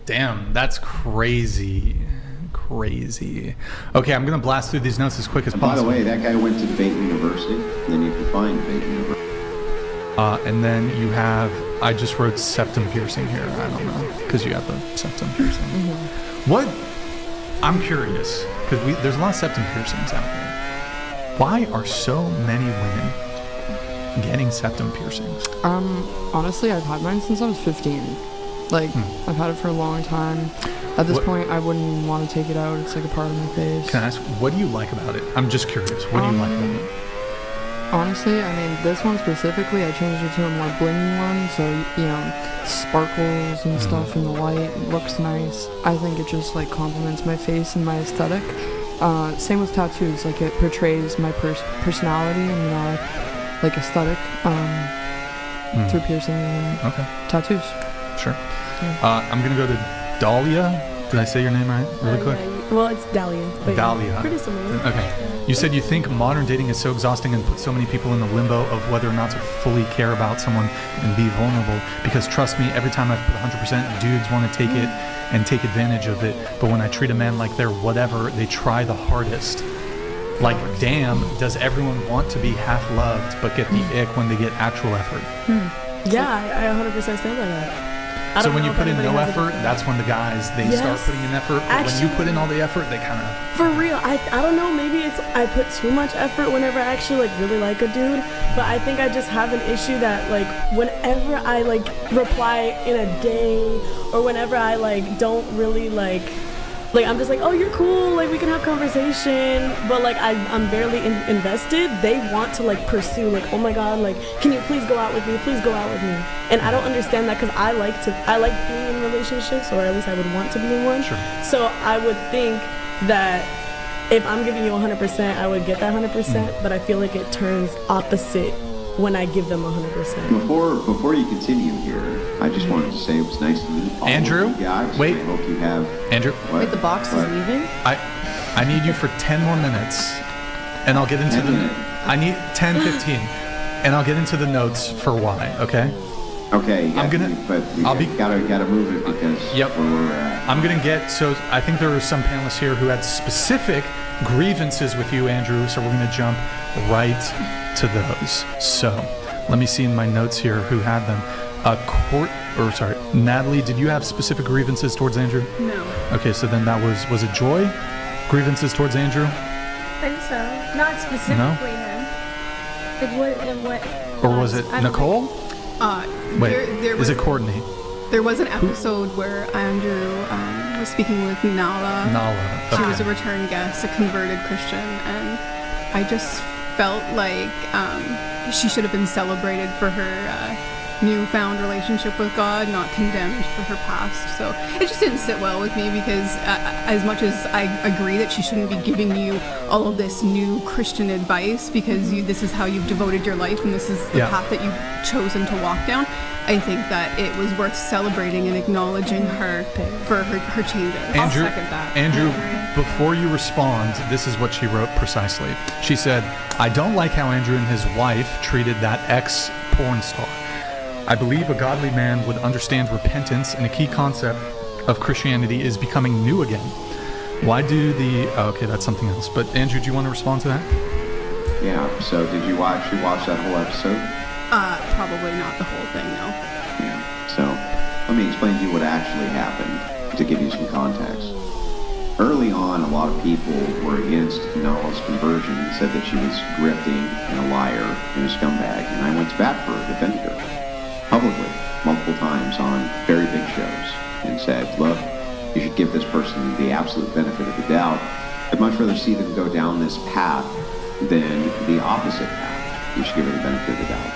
Damn, that's crazy. Okay, I'm gonna blast through these notes as quick as possible. By the way, that guy went to Dayton University. Then you can find Dayton University. And then you have, I just wrote septum piercing here. I don't know, because you have the septum piercing. Mm-hmm. What? I'm curious, because there's a lot of septum piercings out there. Why are so many women getting septum piercings? Honestly, I've had mine since I was 15. Like, I've had it for a long time. At this point, I wouldn't want to take it out. It's like a part of my face. Can I ask, what do you like about it? I'm just curious. What do you like about it? Honestly, I mean, this one specifically, I changed it to a more blingy one, so, you know, sparkles and stuff in the light. It looks nice. I think it just, like, complements my face and my aesthetic. Same with tattoos. Like, it portrays my personality and, you know, like, aesthetic through piercing and tattoos. Sure. Yeah. I'm going to go to Dahlia. Did I say your name right? Really quick? Yeah, well, it's Dahlia. Dahlia. Pretty similar. Okay. You said you think modern dating is so exhausting and puts so many people in the limbo of whether or not to fully care about someone and be vulnerable. Because trust me, every time I've put 100%, dudes want to take it and take advantage of it. But when I treat a man like they're whatever, they try the hardest. Like, damn, does everyone want to be half-loved but get the ick when they get actual effort? Yeah, I 100% stand by that. So when you put in no effort, that's when the guys, they start putting in effort. But when you put in all the effort, they kind of... For real, I don't know, maybe it's I put too much effort whenever I actually, like, really like a dude. But I think I just have an issue that, like, whenever I, like, reply in a day, or whenever I, like, don't really, like, I'm just like, oh, you're cool, like, we can have conversation, but, like, I'm barely invested. They want to, like, pursue, like, oh my god, like, can you please go out with me, please go out with me. And I don't understand that, because I like being in relationships, or at least I would want to be in one. Sure. So I would think that if I'm giving you 100%, I would get that 100%, but I feel like it turns opposite when I give them 100%. Before you continue here, I just wanted to say it was nice to meet all Andrew? of you guys. Wait. I hope you have... Andrew? What? Wait, the box is leaving? I need you for 10 more minutes, and I'll get into I need 10, 15, and I'll get into the notes for why, okay? Okay, yeah, I'm gonna... But gotta move it because where we're at. I'm gonna get... So I think there are some panelists here who had specific grievances with you, Andrew, so we're gonna jump right to those. So let me see in my notes here who had them. Natalie, did you have specific grievances towards Andrew? No. Okay, so then that was it Joy? Grievances towards Andrew? I think so. Not specifically him. Like what? Or was it Nicole? Wait, is it Courtney? There was an episode where Andrew was speaking with Nala. Nala. She was a return guest, a converted Christian, and I just felt like she should have been celebrated for her newfound relationship with God, not condemned for her past. So it just didn't sit well with me because as much as I agree that she shouldn't be giving you all of this new Christian advice because this is how you've devoted your life and this is the path that you've chosen to walk down, I think that it was worth celebrating and acknowledging her for her changes. I'll second that. Andrew, before you respond, this is what she wrote precisely. She said, I don't like how Andrew and his wife treated that ex-porn star. I believe a godly man would understand repentance, and a key concept of Christianity is becoming new again. Why do okay, that's something else. But Andrew, do you want to respond to that? Yeah, so did you watch that whole episode? Probably not the whole thing, no. Yeah, so let me explain to you what actually happened to give you some context. Early on, a lot of people were against Nala's conversion and said that she was grifting and a liar and a scumbag, and I went to bat for her, defended her. Publicly, multiple times on very big shows, and said, look, you should give this person the absolute benefit of the doubt. I'd much rather see them go down this path than the opposite path. You should give her the benefit of the doubt.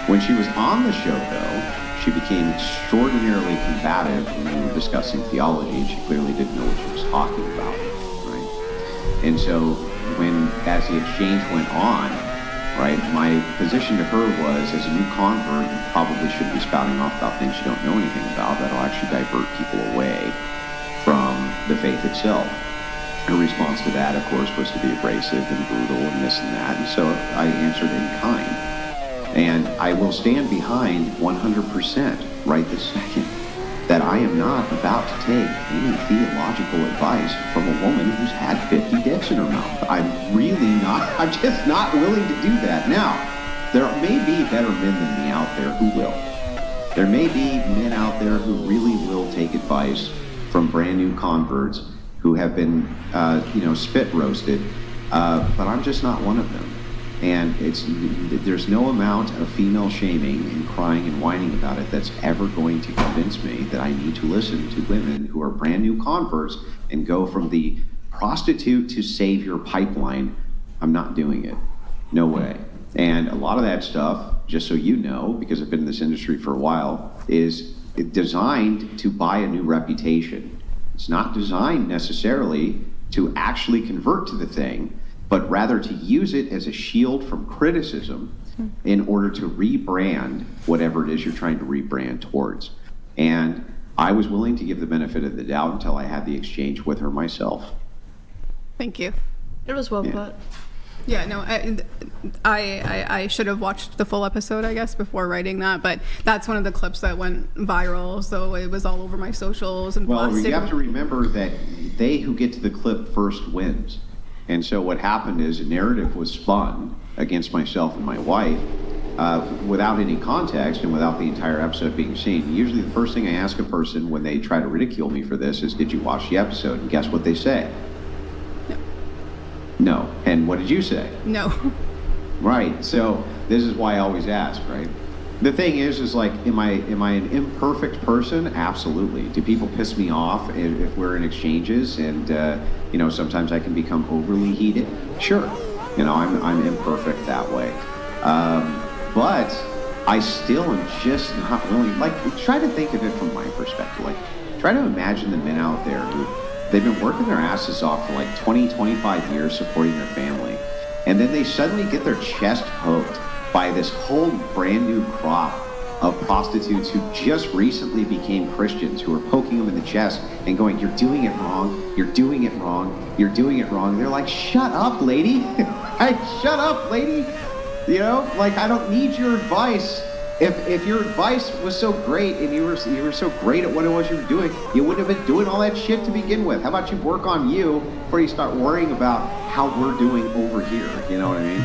When she was on the show, though, she became extraordinarily combative when we were discussing theology, and she clearly didn't know what she was talking about, right? And so as the exchange went on, right, my position to her was, as a new convert, you probably shouldn't be spouting off about things you don't know anything about. That'll actually divert people away from the faith itself. Her response to that, of course, was to be abrasive and brutal and this and that. And so I answered in kind. And I will stand behind 100% right this second that I am not about to take any theological advice from a woman who's had 50 dicks in her mouth. I'm really not, I'm just not willing to do that. Now, there may be better men than me out there who will. There may be men out there who really will take advice from brand new converts who have been, spit roasted, but I'm just not one of them. And there's no amount of female shaming and crying and whining about it that's ever going to convince me that I need to listen to women who are brand new converts and go from the prostitute to savior pipeline. I'm not doing it. No way. And a lot of that stuff, just so you know, because I've been in this industry for a while, is designed to buy a new reputation. It's not designed necessarily to actually convert to the thing, but rather to use it as a shield from criticism in order to rebrand whatever it is you're trying to rebrand towards. And I was willing to give the benefit of the doubt until I had the exchange with her myself. Thank you. It was well put. Yeah, no, I should have watched the full episode, I guess, before writing that, but that's one of the clips that went viral, so it was all over my socials and Well, blasted. you have to remember that they who get to the clip first wins. And so what happened is a narrative was spun against myself and my wife without any context and without the entire episode being seen. Usually the first thing I ask a person when they try to ridicule me for this is, did you watch the episode? And guess what they say? No. And what did you say? No. Right. So this is why I always ask, right? The thing is like, am I an imperfect person? Absolutely. Do people piss me off if we're in exchanges? And sometimes I can become overly heated. Sure. I'm imperfect that way. But I still am just not willing. Like, try to think of it from my perspective. Like, try to imagine the men out there who they've been working their asses off for like 20, 25 years supporting their family. And then they suddenly get their chest poked by this whole brand new crop of prostitutes who just recently became Christians, who are poking them in the chest and going, you're doing it wrong, you're doing it wrong, you're doing it wrong. And they're like, shut up, lady. Shut up, lady. I don't need your advice. If your advice was so great and you were so great at what it was you were doing, you wouldn't have been doing all that shit to begin with. How about you work on you before you start worrying about how we're doing over here? You know what I mean?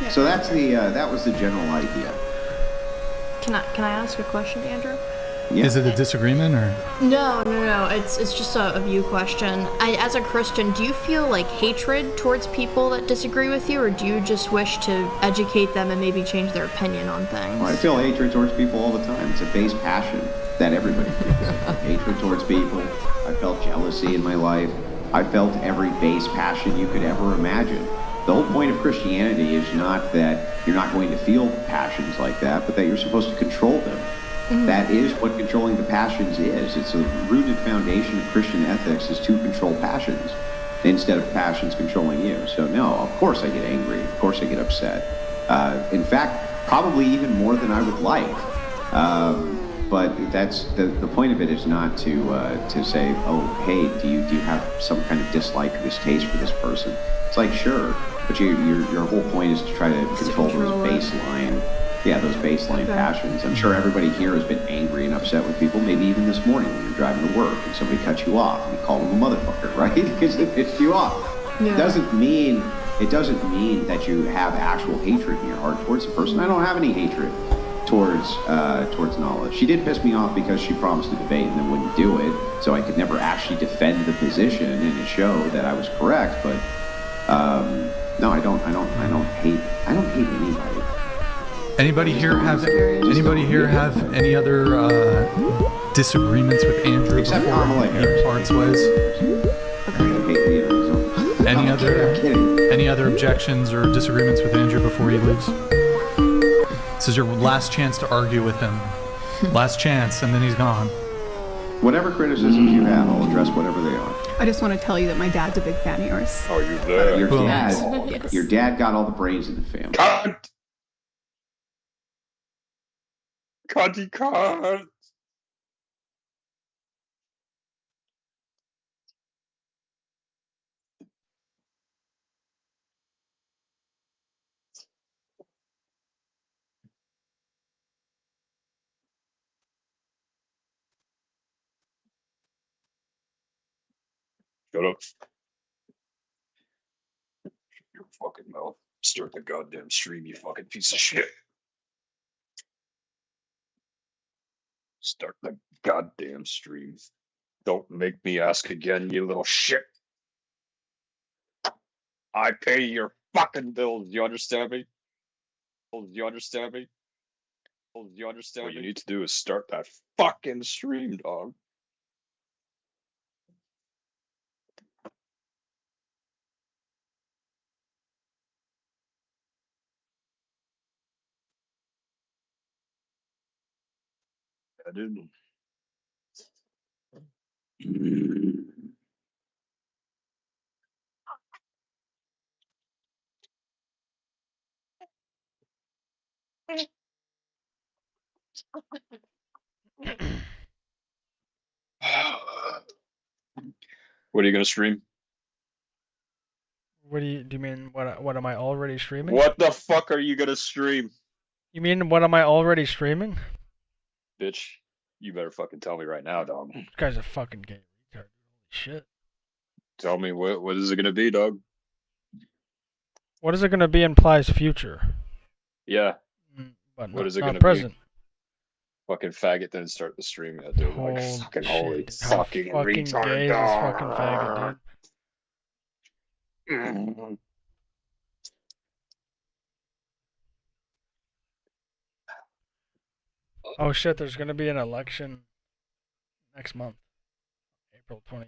Yeah. So that's that was the general idea. Can I ask a question, Andrew? Yeah. Is it a disagreement or? No. It's just a view question. As a Christian, do you feel like hatred towards people that disagree with you, or do you just wish to educate them and maybe change their opinion on things? Well, I feel hatred towards people all the time. It's a base passion that everybody feels. Hatred towards people. I felt jealousy in my life. I felt every base passion you could ever imagine. The whole point of Christianity is not that you're not going to feel passions like that, but that you're supposed to control them. Mm-hmm. That is what controlling the passions is. It's a rooted foundation of Christian ethics is to control passions instead of passions controlling you. So no, of course I get angry. Of course I get upset. In fact, probably even more than I would like. But that's the point of it is not to say, oh, hey, do you have some kind of dislike or distaste for this person? It's like, sure, but your whole point is to try to control those baseline. Yeah, those baseline passions. I'm sure everybody here has been angry and upset with people, maybe even this morning when you're driving to work and somebody cut you off and you call them a motherfucker, right? Because it pissed you off. Yeah. It doesn't mean that you have actual hatred in your heart towards the person. I don't have any hatred towards Nala. She did piss me off because she promised to debate and then wouldn't do it, so I could never actually defend the position and show that I was correct. But no, I don't hate anybody. Anybody here have any other disagreements with Andrew Except before Kamala he Harris. parts ways? Any other objections or disagreements with Andrew before he leaves? This is your last chance to argue with him. Last chance, and then he's gone. Whatever criticisms you have, I'll address whatever they are. I just want to tell you that my dad's a big fan of yours. Are you there? Yes. Your dad got all the brains in the family. Cut! Cutty cut! Shut up. Your fucking mouth. Start the goddamn stream, you fucking piece of shit. Start the goddamn stream. Don't make me ask again, you little shit. I pay your fucking bills. You understand me? You understand me? You understand? What you need to do is start that fucking stream, dog. I didn't. What are you gonna stream? What do you mean? What am I already streaming? What the fuck are you gonna stream? You mean what am I already streaming? Bitch, you better fucking tell me right now, dog. This guy's a fucking gay retard. Holy shit. Tell me what is it gonna be, dog? What is it gonna be implies future. Yeah. But What not, is it not gonna present. be? Fucking faggot didn't start the stream yet, dude. Like fucking holy How fucking fucking retard, gay is this dog. fucking faggot, dude? Oh shit, there's gonna be an election next month. April 28th.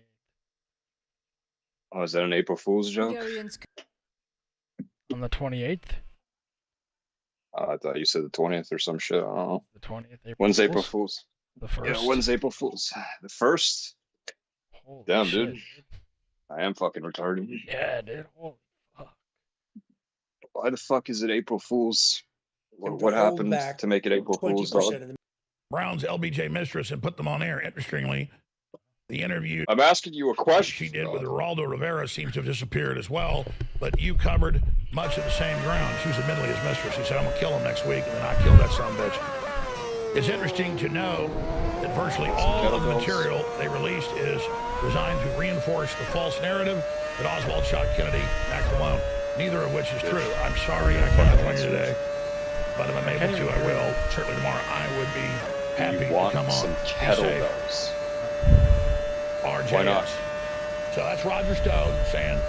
Oh, is that an April Fool's joke? On the 28th? I thought you said the 20th or some shit. I don't know. The 20th April When's April Fools? Fool's? The first. Yeah, when's April Fool's? The first? Holy Damn, shit, dude. I am fucking retarded. Yeah, dude. Holy fuck. Why the fuck is it April Fool's? What happened to make it April Fool's, dog? Brown's LBJ mistress and put them on air. Interestingly, the interview I'm asking you a question. she did with Geraldo Rivera seems to have disappeared as well, but you covered much of the same ground. She was admittedly his mistress. He said, I'm going to kill him next week, and then I killed that son of a bitch. It's interesting to know that virtually all of the material they released is designed to reinforce the false narrative that Oswald shot Kennedy and acted alone, neither of which is true. I'm sorry I cannot join you today, but if I'm able to, I will. Certainly tomorrow, I would be happy You want to come some on. Be kettlebells? safe. RJS. Why not? So that's Roger Stone saying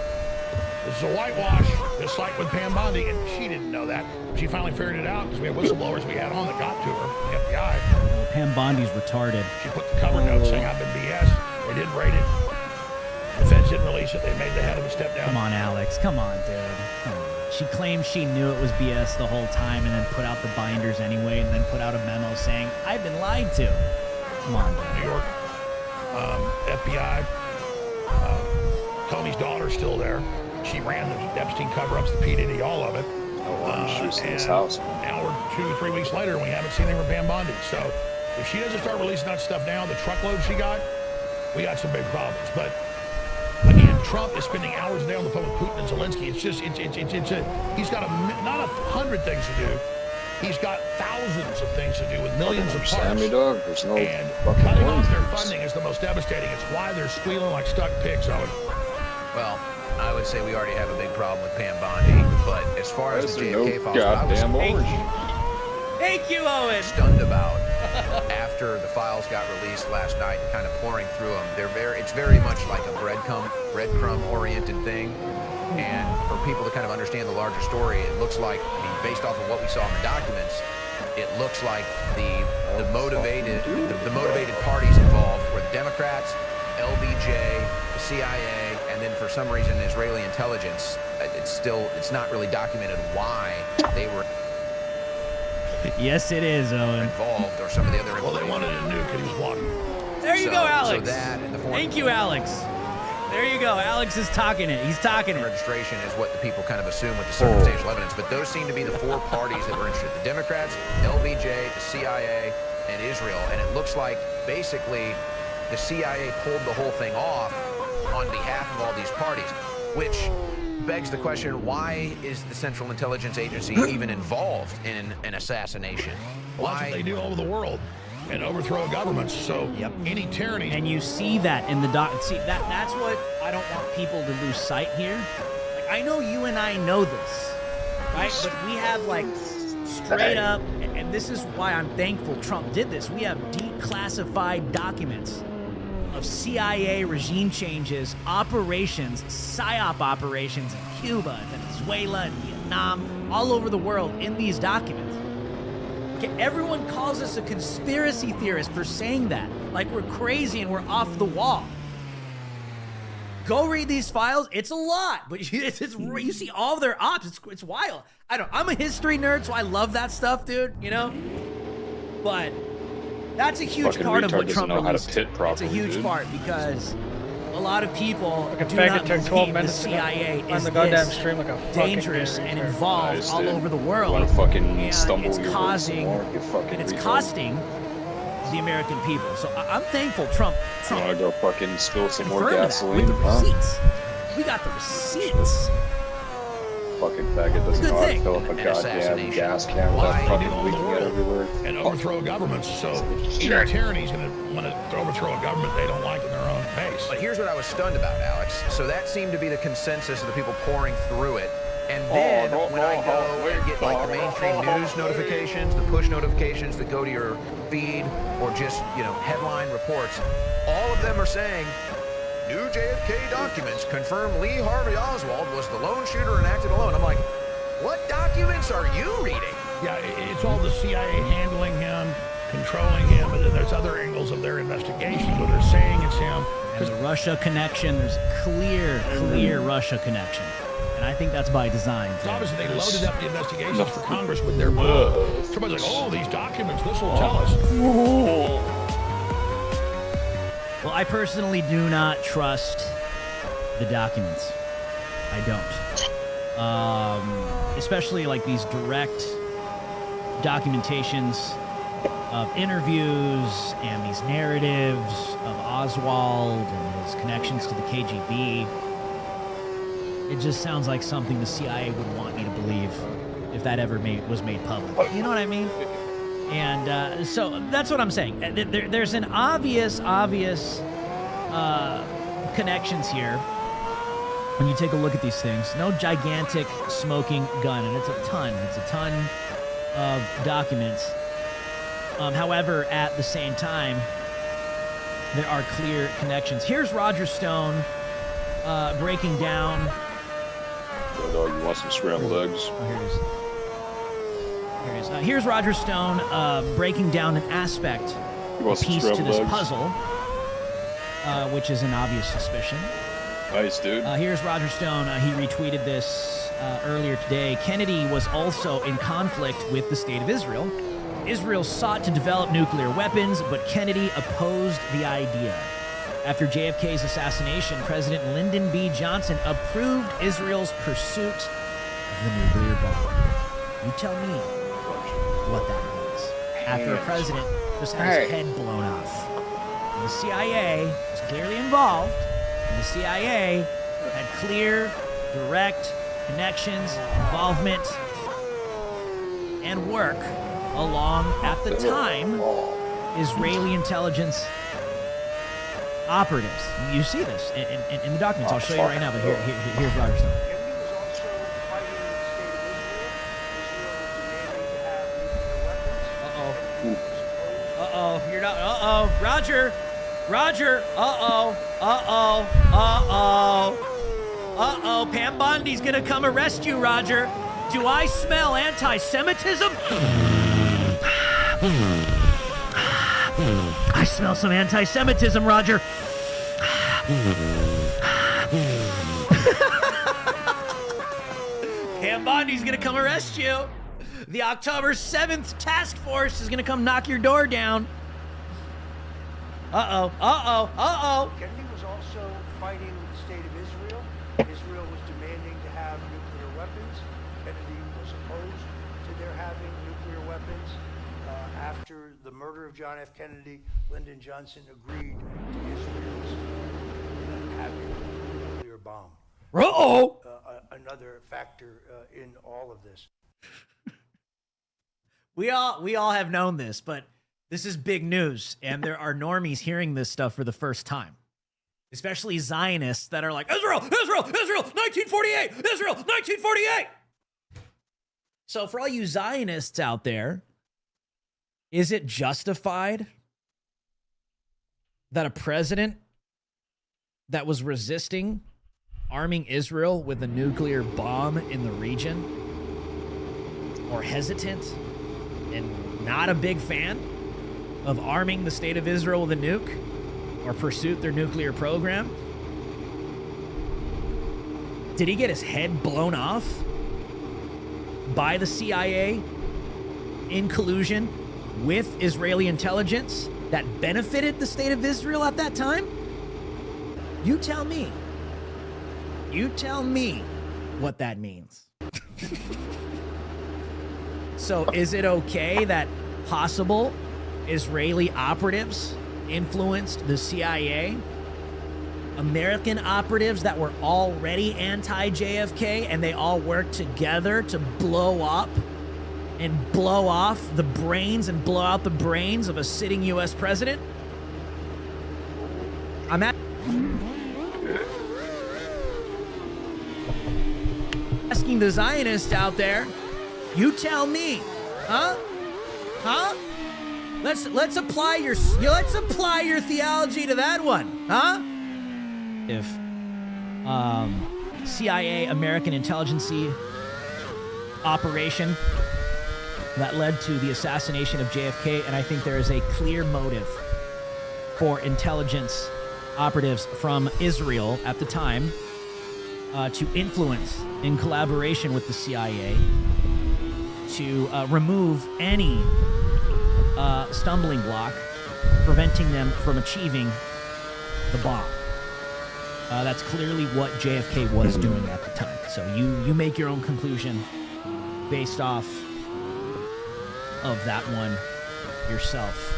this is a whitewash, just like with Pam Bondi, and she didn't know that. She finally figured it out because we have whistleblowers we had on that got to her, the FBI. Pam Bondi's retarded. She put the cover note saying I've been BS. They didn't rate it. The feds didn't release it. They made the head of a step down. Come on, Alex. Come on, dude. Come on. She claims she knew it was BS the whole time and then put out the binders anyway and then put out a memo saying, I've been lied to. Come on, dude. New York, FBI. Comey's daughter's still there. She ran the Epstein cover-ups, the P. Diddy, all of it. She was in his and house. Now we're 2 or 3 weeks later and we haven't seen anything from Pam Bondi. So if she doesn't start releasing that stuff now, the truckload she got, we got some big problems. But again, Trump is spending hours a day on the phone with Putin and Zelensky. It's just, he's got not 100 things to do. He's got thousands of things to do with millions of parts. Dog. There's no And fucking cutting off their ones. funding is the most devastating. It's why they're squealing like stuck pigs, Owen. Well, I would say we already have a big problem with Pam Bondi, but as far as the JFK files, what I was Thank you, Owen. stunned about after the files got released last night and kind of pouring through them, it's very much like a breadcrumb oriented thing. And for people to kind of understand the larger story, it looks like, based off of what we saw in the documents, it looks like the motivated parties involved were the Democrats, LBJ, the CIA, and then for some reason Israeli intelligence. It's not really documented why they were Yes, it is, Owen. involved or some of the other. Well, they wanted a nuke and he was walking. There you go, Alex. So that and the foreign Thank you, Alex. There you go. Alex is talking it. He's talking it. registration is what the people kind of assume with the circumstantial evidence, but those seem to be the 4 parties that were interested: the Democrats, LBJ, the CIA, and Israel. And it looks like basically the CIA pulled the whole thing off on behalf of all these parties, which begs the question, why is the Central Intelligence Agency even involved in an assassination? Well, that's what they do all over the world. and overthrow governments. So any tyranny. And you see that in the that's what I don't want people to lose sight here. Like, I know you and I know this, right? But we have like straight up, and this is why I'm thankful Trump did this. We have declassified documents of CIA regime changes, operations, PSYOP operations in Cuba, Venezuela, and Vietnam, all over the world in these documents. Okay, everyone calls us a conspiracy theorist for saying that. Like we're crazy and we're off the wall. Go read these files. It's a lot, but you see all of their ops. It's wild. I'm a history nerd, so I love that stuff, dude. You know, but that's a huge Fucking part of retard what doesn't Trump know how to released. pit It's properly, a huge dude. part because a lot of people Like a do faggot not took 12 believe the minutes to CIA on is the goddamn this stream like a fucking dangerous and retard. involved Nice, all dude. over the world. You wanna fucking and stumble it's your words causing some more, you fucking and it's retard. costing the American people. So I'm thankful Trump You wanna go fucking spill some more confirmed that gasoline? with the Huh? receipts. We got the receipts. Fucking faggot doesn't Good know how thing. to fill up a An goddamn assassination. gas can Why? without fucking leaking it everywhere. and overthrow governments. So any tyranny's going to want to overthrow a government they don't like in their own base. But here's what I was stunned about, Alex. So that seemed to be the consensus of the people pouring through it. And then when I go and get like the mainstream news notifications, the push notifications that go to your feed, or just, headline reports, all of them are saying, new JFK documents confirm Lee Harvey Oswald was the lone shooter and acted alone. I'm like, what documents are you reading? Yeah, it's all the CIA handling him, controlling him, and then there's other angles of their investigations where they're saying it's him. And the Russia connection, there's a clear Russia connection. And I think that's by design. It's obvious they loaded up the investigations for Congress with their bull. Somebody's like, oh, these documents, this will tell us. Well, I personally do not trust the documents. I don't. Especially like these direct documentations of interviews and these narratives of Oswald and his connections to the KGB. It just sounds like something the CIA would want me to believe if that ever was made public. You know what I mean? And so that's what I'm saying. There's an obvious connections here when you take a look at these things. No gigantic smoking gun, and it's a ton. It's a ton of documents. However, at the same time, there are clear connections. Here's Roger Stone breaking down. You want some scrambled eggs? Oh, here it is. Here's Roger Stone breaking down an aspect, a piece to this puzzle, which is an obvious suspicion. Nice, dude. Here's Roger Stone. He retweeted this earlier today. Kennedy was also in conflict with the state of Israel. Israel sought to develop nuclear weapons, but Kennedy opposed the idea. After JFK's assassination, President Lyndon B. Johnson approved Israel's pursuit of the nuclear bomb. You tell me what that means. After a president just had his head blown off. And the CIA was clearly involved, and the CIA had clear, direct connections, involvement, and work along, at the time, Israeli intelligence operatives. You see this in the documents. I'll show you right now, but here's Roger Stone. Uh-oh, you're not, Roger, Pam Bondi's gonna come arrest you, Roger. Do I smell anti-Semitism? I smell some anti-Semitism, Roger. Pam Bondi's gonna come arrest you. The October 7th task force is gonna come knock your door down. Kennedy was also fighting the state of Israel. Israel was demanding to have nuclear weapons. Kennedy was opposed to their having nuclear weapons. After the murder of John F. Kennedy, Lyndon Johnson agreed to Israel's having a nuclear bomb. Another factor in all of this. We all have known this, but This is big news, and there are normies hearing this stuff for the first time. Especially Zionists that are like, Israel, Israel, Israel, 1948, Israel, 1948. So for all you Zionists out there, is it justified that a president that was resisting arming Israel with a nuclear bomb in the region, or hesitant and not a big fan of arming the state of Israel with a nuke or pursue their nuclear program? Did he get his head blown off by the CIA in collusion with Israeli intelligence that benefited the state of Israel at that time? You tell me. You tell me what that means. So is it okay that possible Israeli operatives influenced the CIA? American operatives that were already anti-JFK, and they all worked together to blow up and blow off the brains and blow out the brains of a sitting U.S. president? I'm asking the Zionists out there, you tell me, huh? Let's apply your theology to that one, huh? If CIA American intelligence operation that led to the assassination of JFK, and I think there is a clear motive for intelligence operatives from Israel at the time to influence, in collaboration with the CIA, to remove any stumbling block preventing them from achieving the bomb. That's clearly what JFK was doing at the time. So you make your own conclusion based off of that one yourself.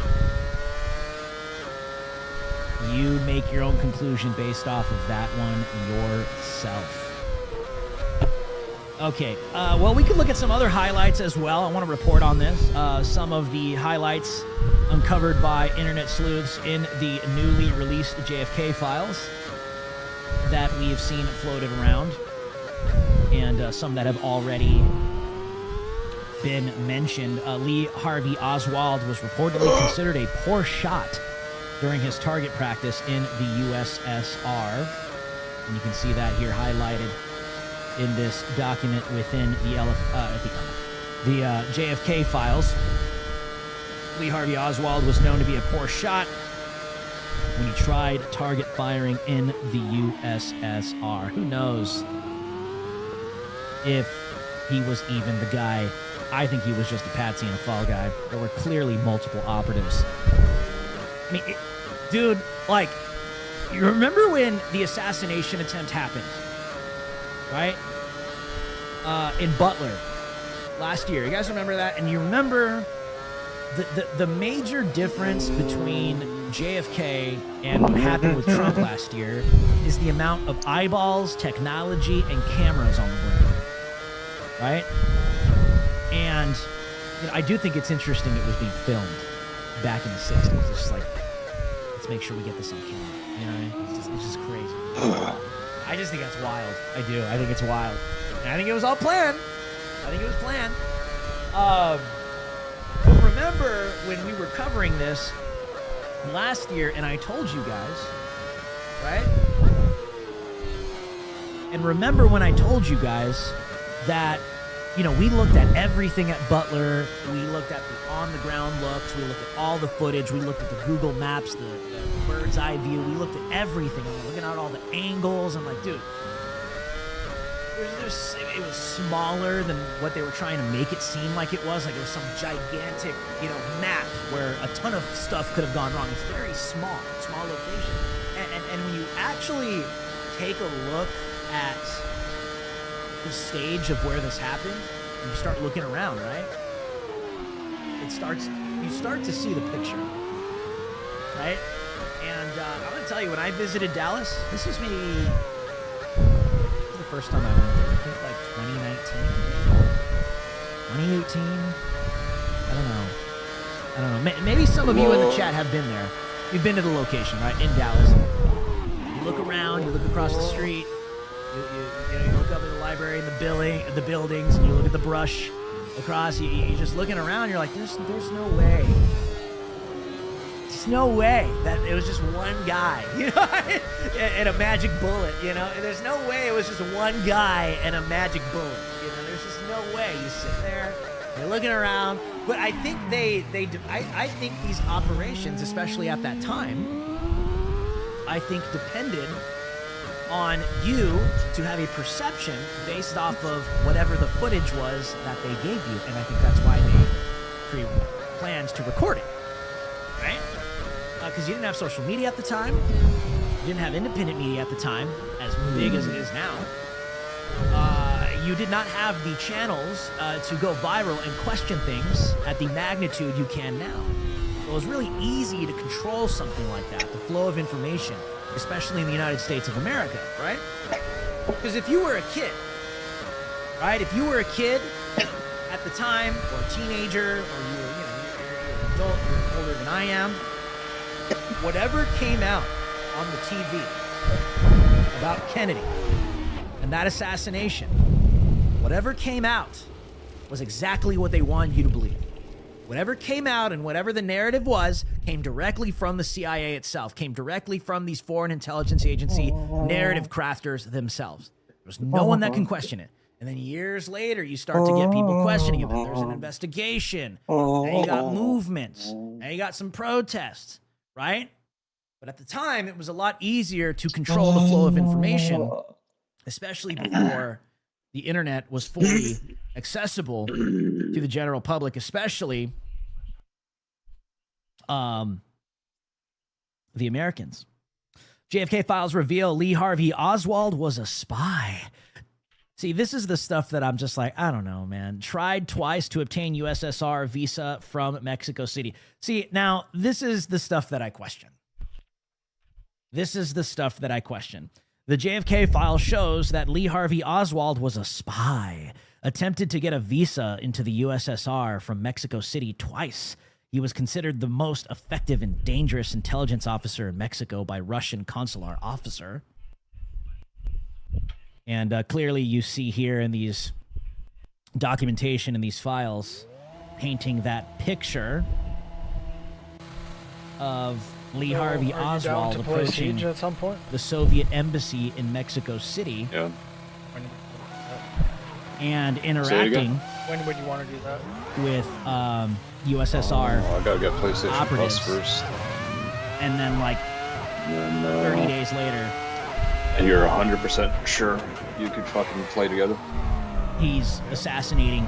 You make your own conclusion based off of that one yourself. Okay, well, we could look at some other highlights as well. I want to report on this. Some of the highlights uncovered by internet sleuths in the newly released JFK files that we have seen floated around, and some that have already been mentioned. Lee Harvey Oswald was reportedly considered a poor shot during his target practice in the USSR. And you can see that here highlighted in this document within the JFK files. Lee Harvey Oswald was known to be a poor shot when he tried target firing in the USSR. Who knows if he was even the guy? I think he was just a patsy and a fall guy. There were clearly multiple operatives. I mean, dude, like, you remember when the assassination attempt happened, right? In Butler last year. You guys remember that? And you remember the major difference between JFK and what happened with Trump last year is the amount of eyeballs, technology, and cameras on the ground, right? And you know, I do think it's interesting it was being filmed back in the 60s. It's just like, let's make sure we get this on camera. You know what I mean? It's just crazy. I just think that's wild. I do. I think it's wild. And I think it was all planned. I think it was planned. But remember when we were covering this last year, and I told you guys, right? And remember when I told you guys that, you know, we looked at everything at Butler. We looked at the on-the-ground looks. We looked at all the footage. We looked at the Google Maps, the bird's eye view. We looked at everything. We were looking at all the angles. I'm like, dude, it was smaller than what they were trying to make it seem like it was. Like it was some gigantic, you know, map where a ton of stuff could have gone wrong. It's very small location. And when you actually take a look at the stage of where this happened, and you start looking around, right? You start to see the picture, right? And I'm gonna tell you, when I visited Dallas, this was maybe the first time I went there. I think like 2019, 2018. I don't know. I don't know. Maybe some of you in the chat have been there. You've been to the location, right, in Dallas. You look around, you look across the street, you look up at the library and the buildings, and you look at the brush across. You're just looking around. You're like, there's no way. There's no way that it was just one guy, you know, and a magic bullet. You know, there's no way it was just one guy and a magic bullet. You know, there's just no way. You sit there, you're looking around. But I think I think these operations, especially at that time, I think depended on you to have a perception based off of whatever the footage was that they gave you. And I think that's why they created plans to record it, right? Because you didn't have social media at the time. You didn't have independent media at the time, as big as it is now. You did not have the channels to go viral and question things at the magnitude you can now. So it was really easy to control something like that, the flow of information, especially in the United States of America, right? Because if you were a kid, right? If you were a kid at the time, or a teenager, or you're an adult, you're older than I am, whatever came out on the TV about Kennedy and that assassination, whatever came out was exactly what they wanted you to believe. Whatever came out and whatever the narrative was came directly from the CIA itself, came directly from these foreign intelligence agency narrative crafters themselves. There's no one that can question it. And then years later, you start to get people questioning it. Then there's an investigation. Then you got movements. Then you got some protests, right? But at the time, it was a lot easier to control the flow of information, especially before the internet was fully accessible to the general public, especially the Americans. JFK files reveal Lee Harvey Oswald was a spy. See, this is the stuff that I'm just like, I don't know, man. Tried twice to obtain USSR visa from Mexico City. See, now, this is the stuff that I question. This is the stuff that I question. The JFK file shows that Lee Harvey Oswald was a spy, attempted to get a visa into the USSR from Mexico City twice. He was considered the most effective and dangerous intelligence officer in Mexico by Russian consular officer. And clearly you see here in these documentation in these files painting that picture of Lee Harvey Oswald approaching at some point? the Soviet embassy in Mexico City and interacting When would you want to do that? with USSR I gotta get PlayStation operatives. Plus first. And then like 30 days later, And you're 100% sure you could fucking play together? he's assassinating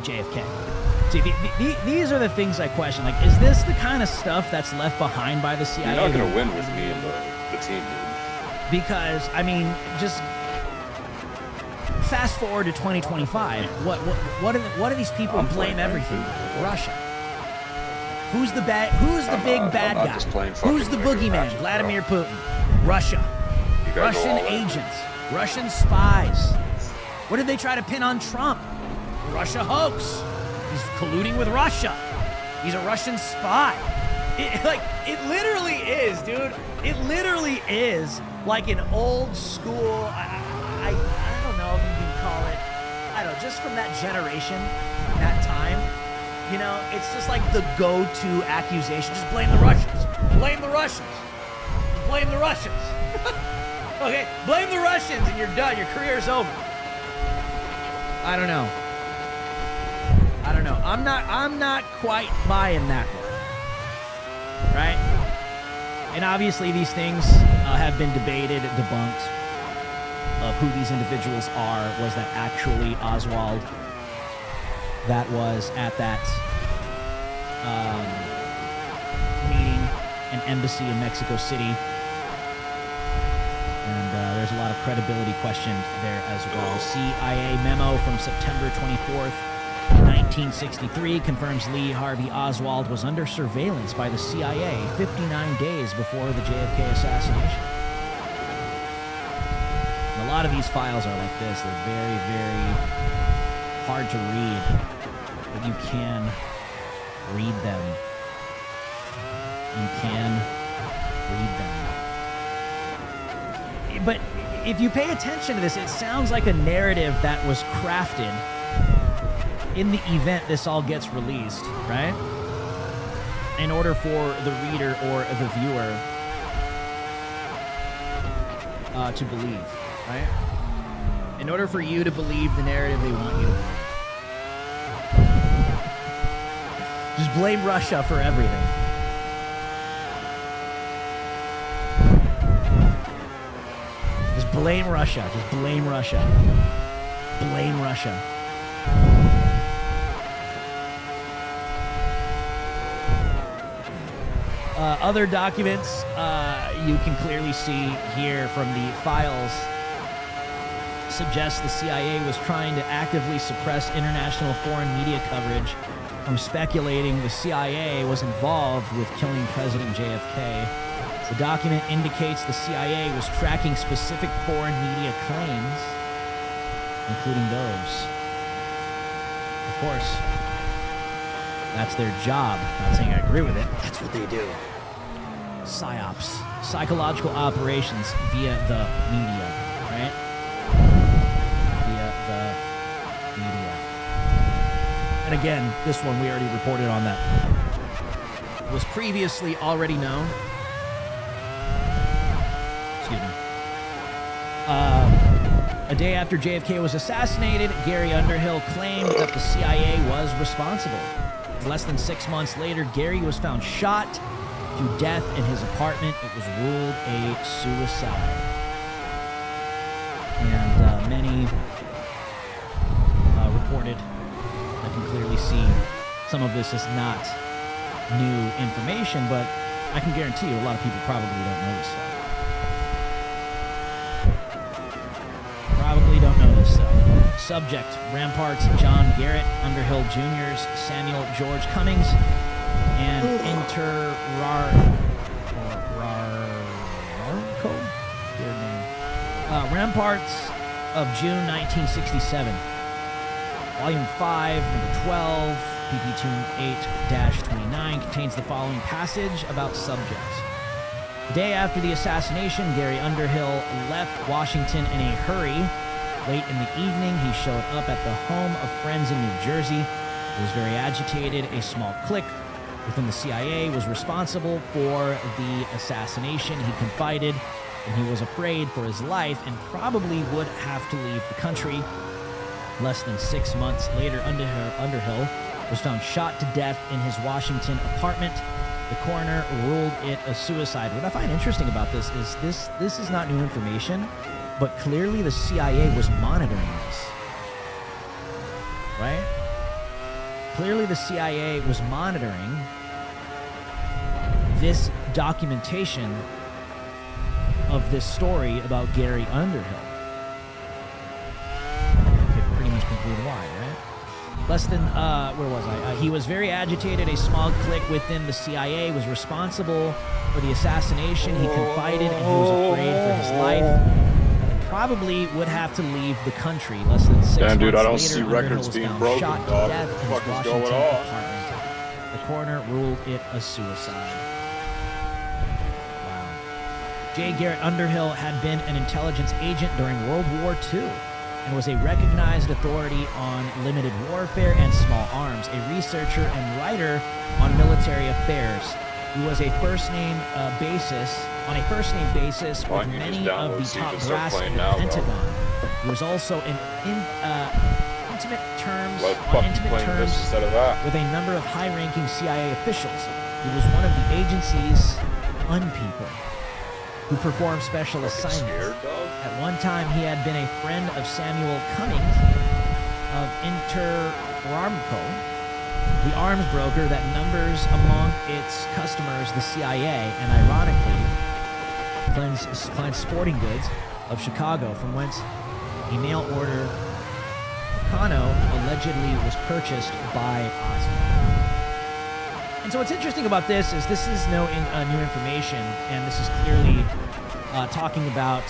JFK. See, these are the things I question. Like, is this the kind of stuff that's left behind by the CIA? You're not gonna win with me and the team, dude. Because, I mean, just fast forward to 2025. What do these people blame everything? Russia. Who's the big bad I'm guy? just playing fucking Who's the American boogeyman? Action, Vladimir Putin. Russia. You gotta go Russian all in. agents. Russian spies. What did they try to pin on Trump? Russia hoax. He's colluding with Russia. He's a Russian spy. It literally is, dude. It literally is like an old school, I don't know if you can call it, I don't know, just from that generation, that time, you know, it's just like the go-to accusation. Just blame the Russians. Blame the Russians. Just blame the Russians. Okay, blame the Russians and you're done. Your career's over. I don't know. I'm not quite buying that one. Right? And obviously these things have been debated, debunked, of who these individuals are. Was that actually Oswald that was at that meeting, an embassy in Mexico City? And there's a lot of credibility questioned there as well. CIA memo from September 24th, 1963 confirms Lee Harvey Oswald was under surveillance by the CIA 59 days before the JFK assassination. And a lot of these files are like this. They're very, very hard to read, but you can read them. You can read them. But if you pay attention to this, it sounds like a narrative that was crafted in the event this all gets released, right? In order for the reader or the viewer to believe, right? In order for you to believe the narrative they want you to believe. Just blame Russia for everything. Just blame Russia. Just blame Russia. Blame Russia. Other documents you can clearly see here from the files suggest the CIA was trying to actively suppress international foreign media coverage from speculating the CIA was involved with killing President JFK. The document indicates the CIA was tracking specific foreign media claims, including those. Of course, that's their job. Not saying I agree with it, but that's what they do. PSYOPs, psychological operations via the media, right? Via the media. And again, this one we already reported on that. It was previously already known. Excuse me. A day after JFK was assassinated, Gary Underhill claimed that the CIA was responsible. Less than 6 months later, Gary was found shot to death in his apartment. It was ruled a suicide. And many reported, I can clearly see some of this is not new information, but I can guarantee you a lot of people probably don't know this stuff. Probably don't know this stuff. Subject, Rampart's John Garrett, Underhill Jr.'s Samuel George Cummings, and Ramparts of June 1967. Volume 5, number 12, PP 28-29, contains the following passage about subjects. The day after the assassination, Gary Underhill left Washington in a hurry. Late in the evening, he showed up at the home of friends in New Jersey. He was very agitated. A small clique within the CIA was responsible for the assassination. He confided, and he was afraid for his life and probably would have to leave the country. Less than 6 months later, Underhill was found shot to death in his Washington apartment. The coroner ruled it a suicide. What I find interesting about this is this is not new information, but clearly the CIA was monitoring this. Right? Clearly the CIA was monitoring this documentation of this story about Gary Underhill. You could pretty much conclude why, right? Less than, where was I? He was very agitated. A small clique within the CIA was responsible for the assassination. He confided and he was afraid for his life. And probably would have to leave the country. Less than 6 months dude, I don't later, see Underhill records was being found broken, shot dog. to death What in the his fuck is Washington going on? apartment. The coroner ruled it a suicide. Wow. J. Garrett Underhill had been an intelligence agent during World War II and was a recognized authority on limited warfare and small arms, a researcher and writer on military affairs. He was a first-name basis with many of the top brass of the Pentagon. He was also in intimate terms with a number of high-ranking CIA officials. He was one of the agency's unpeople who performed special assignments. At one time, he had been a friend of Samuel Cummings of Inter-Aramco, the arms broker that numbers among its customers the CIA, and ironically, Klein's Sporting Goods of Chicago, from whence a mail order Kano allegedly was purchased by Oswald. And so what's interesting about this is no new information, and this is clearly talking about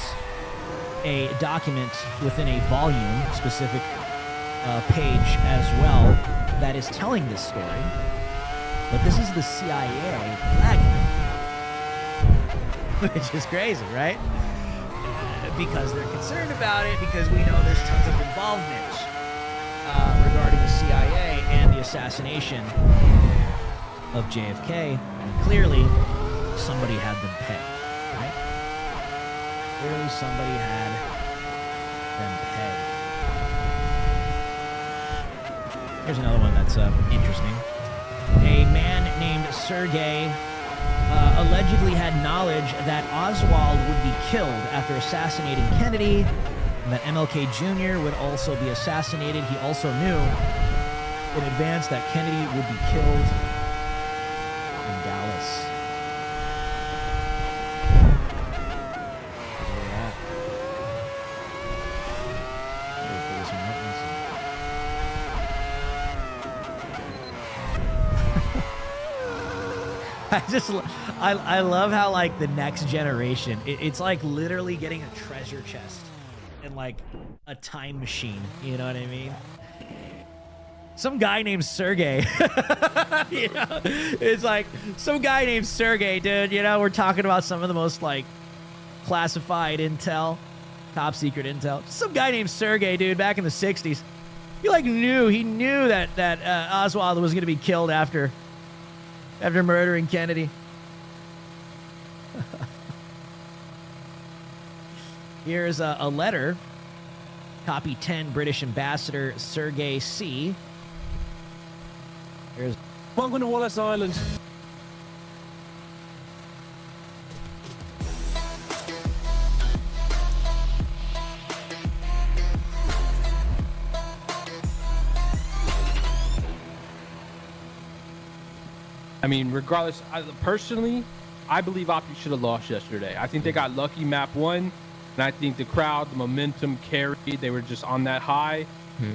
a document within a volume, specific page as well, that is telling this story. but this is the CIA flagging it, which is crazy, right? Because they're concerned about it, because we know there's tons of involvement regarding the CIA and the assassination of JFK. And clearly, somebody had them pegged, right? Clearly, somebody had them pegged. Here's another one that's interesting. A man named Sergei allegedly had knowledge that Oswald would be killed after assassinating Kennedy, and that MLK Jr. would also be assassinated. He also knew in advance that Kennedy would be killed in Dallas. Look at that. There goes I love how, like, the next generation, it's like literally getting a treasure chest and like a time machine, you know what I mean? Some guy named Sergey. You know, it's like some guy named Sergey, dude. You know, we're talking about some of the most like classified intel, top secret intel. Some guy named Sergey, dude, back in the 60s. He knew that Oswald was going to be killed after murdering Kennedy. Here's a letter. Copy 10, British Ambassador Sergey C. Here's Welcome to Wallace Island. I mean, regardless, personally, I believe Opti should have lost yesterday. I think they got lucky map 1, and I think the crowd, the momentum carried. They were just on that high,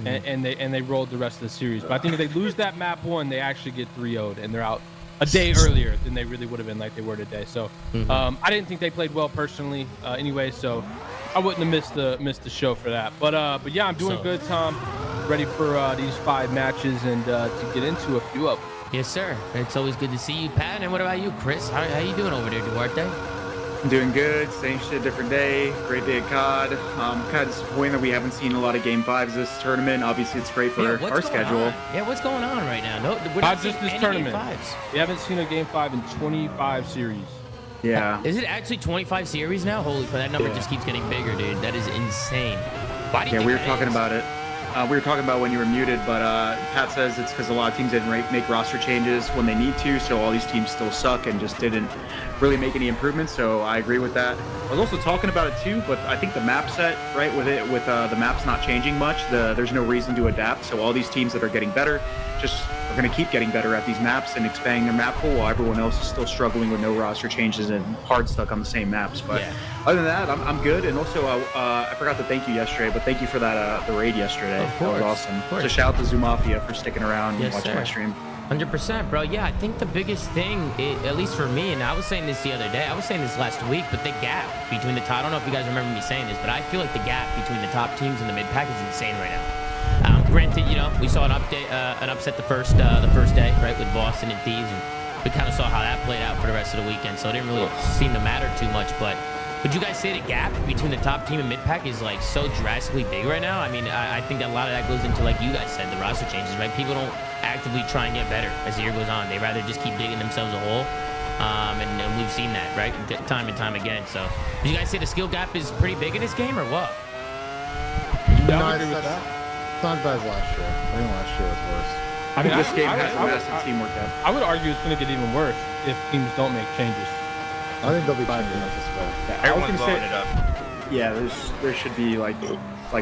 and they rolled the rest of the series. But I think if they lose that map 1, they actually get 3-0'd, and they're out a day earlier than they really would have been like they were today. So I didn't think they played well personally anyway, so I wouldn't have missed the show for that. But yeah, I'm doing good, Tom. Ready for these 5 matches and to get into a few of them. Yes, sir. It's always good to see you, Pat. And what about you, Chris? How you doing over there, Duarte? I'm doing good. Same shit, different day. Great day at COD. Kind of disappointed that we haven't seen a lot of Game 5s this tournament. Obviously, it's great for our schedule. Yeah, what's going on right now? No, we're not just this tournament. Game 5s. We haven't seen a Game 5 in 25 series. Yeah. Is it actually 25 series now? Holy fuck, that number just keeps getting bigger, dude. That is insane. Why do you think we were talking about it. We were talking about when you were muted, but Pat says it's because a lot of teams didn't make roster changes when they need to, so all these teams still suck and just didn't really make any improvements, so I agree with that. I was also talking about it too, but I think the map set, right, with the maps not changing much, there's no reason to adapt, so all these teams that are getting better just are going to keep getting better at these maps and expanding their map pool while everyone else is still struggling with no roster changes and hard stuck on the same maps. But other than that, I'm good. And also, I forgot to thank you yesterday, but thank you for that the raid yesterday. Of course, that was awesome. So shout out to Zoomafia for sticking around and watching my stream. 100%, bro. Yeah, I think the biggest thing, at least for me, and I was saying this the other day, I was saying this last week, but the gap between the top, I don't know if you guys remember me saying this, but I feel like the gap between the top teams and the mid-pack is insane right now. Granted, you know, we saw an upset the first day, right, with Boston and Thieves, and we kind of saw how that played out for the rest of the weekend, so it didn't really seem to matter too much. But would you guys say the gap between the top team and mid-pack is like so drastically big right now? I mean, I think that a lot of that goes into, like you guys said, the roster changes, right? People don't actively try and get better as the year goes on. They rather just keep digging themselves a hole. And we've seen that, right, time and time again. So would you guys say the skill gap is pretty big in this game, or what? No, I agree with that. Not as bad as last year. I think last year was worse. I think this game has a massive teamwork gap. I would argue it's going to get even worse if teams don't make changes. I think they'll be changing this as well. Everyone's blowing it up. Yeah, there should be like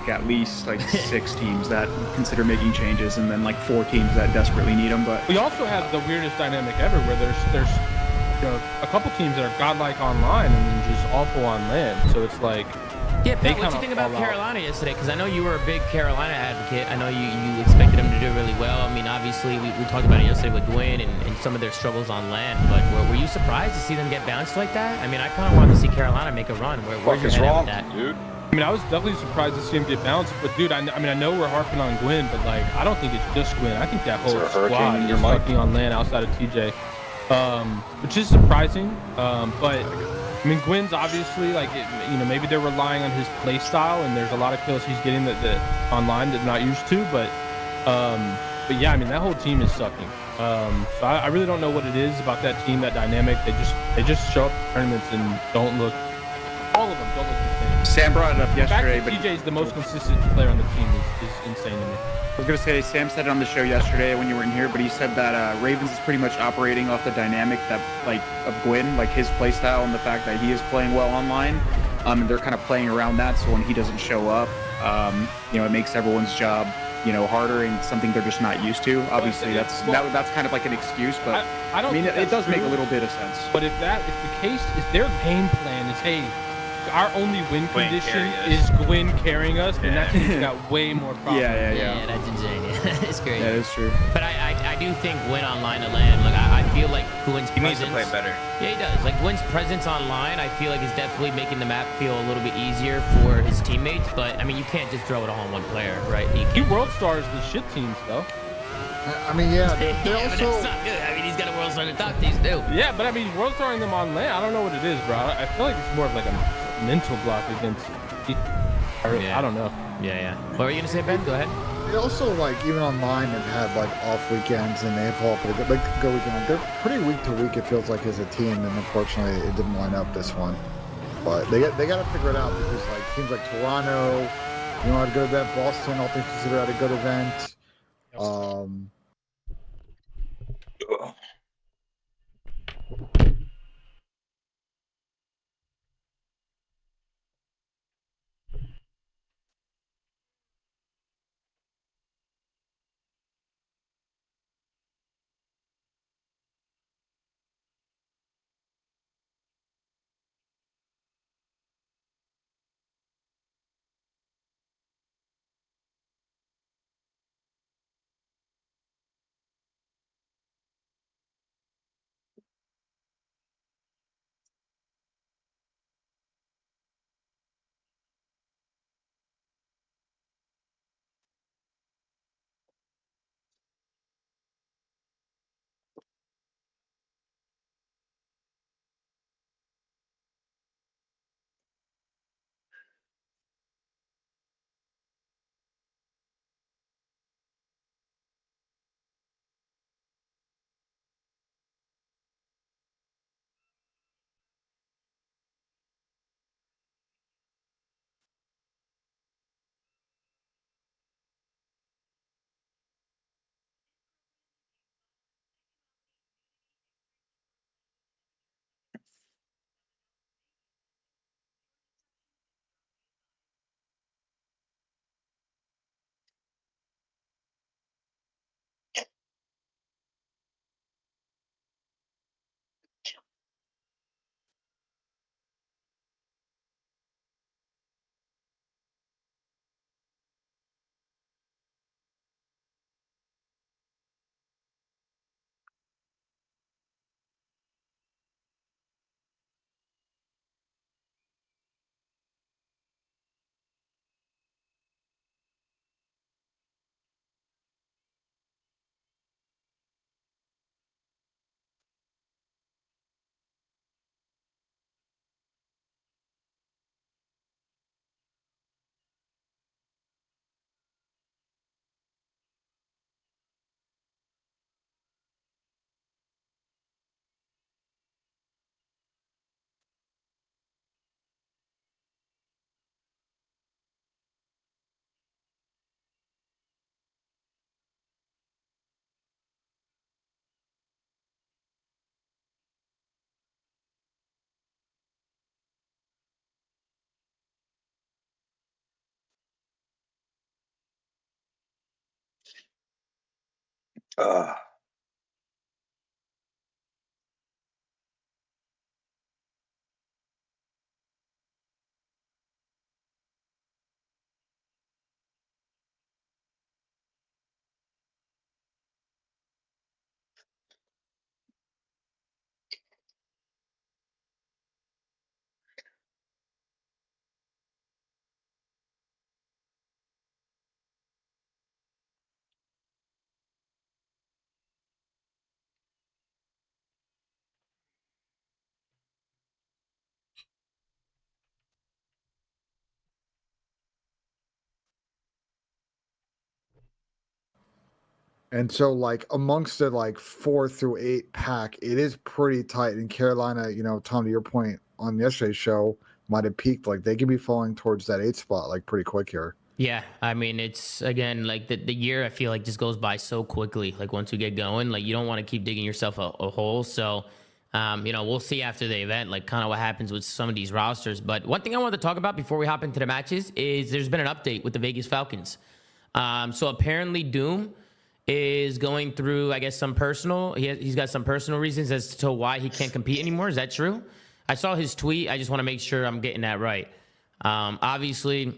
at least like 6 teams that consider making changes, and then like 4 teams that desperately need them. But we also have the weirdest dynamic ever, where there's you know, a couple teams that are godlike online and then just awful on land. So it's like. Yeah, Pat, what do you think about Carolina yesterday? Because I know you were a big Carolina advocate. I know you expected them to do really well. I mean, obviously, we talked about it yesterday with Gwyn and some of their struggles on land. But were you surprised to see them get bounced like that? I mean, I kind of wanted to see Carolina make a run. Where's your head at with that? Dude? I mean, I was definitely surprised to see him get bounced, but dude, I mean, I know we're harping on Gwyn, but like, I don't think it's just Gwyn. I think that whole there a hurricane squad in is your mic? fucking on land outside of TJ, which is surprising. But I mean, Gwyn's obviously like, maybe they're relying on his play style, and there's a lot of kills he's getting that online that they're not used to. But yeah, I mean, that whole team is sucking. So I really don't know what it is about that team, that dynamic. They just show up to tournaments and don't look. All of them don't look the same. Sam brought it up yesterday, The but fact that TJ is the most consistent player on the team is insane to me. I was gonna say Sam said it on the show yesterday when you weren't here, but he said that Ravens is pretty much operating off the dynamic that of Gwyn, like his play style and the fact that he is playing well online. And they're kind of playing around that, so when he doesn't show up, it makes everyone's job harder and something they're just not used to. Obviously, that's kind of like an excuse, but I don't. mean think it that's does make a true. little bit of sense. But if the case, if their game plan is, hey, our only win Gwyn condition carry is Gwyn carrying us, then that team's got way more problems. Yeah, that's insane. It's great. That is true. But I do think Gwyn online to land. Like I feel like Gwyn's He needs presence. to play better. Yeah, he does. Like Gwyn's presence online, I feel like is definitely making the map feel a little bit easier for his teammates. But I mean, you can't just throw it all on one player, right? He world stars the shit teams though. I mean, yeah, they Yeah, but also. that's not good. I mean, he's got a world star in the top teams too. Yeah, but I mean, world starring them on land. I don't know what it is, bro. I feel like it's more of like a mental block against. I don't know. Yeah. What were you gonna say, Ben? Go ahead. They also, even online, have had, off weekends, and they've all pretty good, go weekend. They're pretty week to week, it feels like, as a team, and unfortunately, it didn't line up this one. But they got to figure it out, because, teams like Toronto, had a good event. Boston, all things considered, had a good event. And so, like, amongst the, like, 4 through 8 pack, it is pretty tight. And Carolina, Tom, to your point on yesterday's show, might have peaked. Like, they could be falling towards that 8 spot, like, pretty quick here. Yeah, I mean, it's, again, like, the year, I feel like, just goes by so quickly. Like, once we get going, like, you don't want to keep digging yourself a hole. So, we'll see after the event, like, kind of what happens with some of these rosters. But one thing I wanted to talk about before we hop into the matches is there's been an update with the Vegas Falcons. So apparently Doom is going through, I guess, some personal. He's got some personal reasons as to why he can't compete anymore. Is that true? I saw his tweet. I just want to make sure I'm getting that right. Obviously,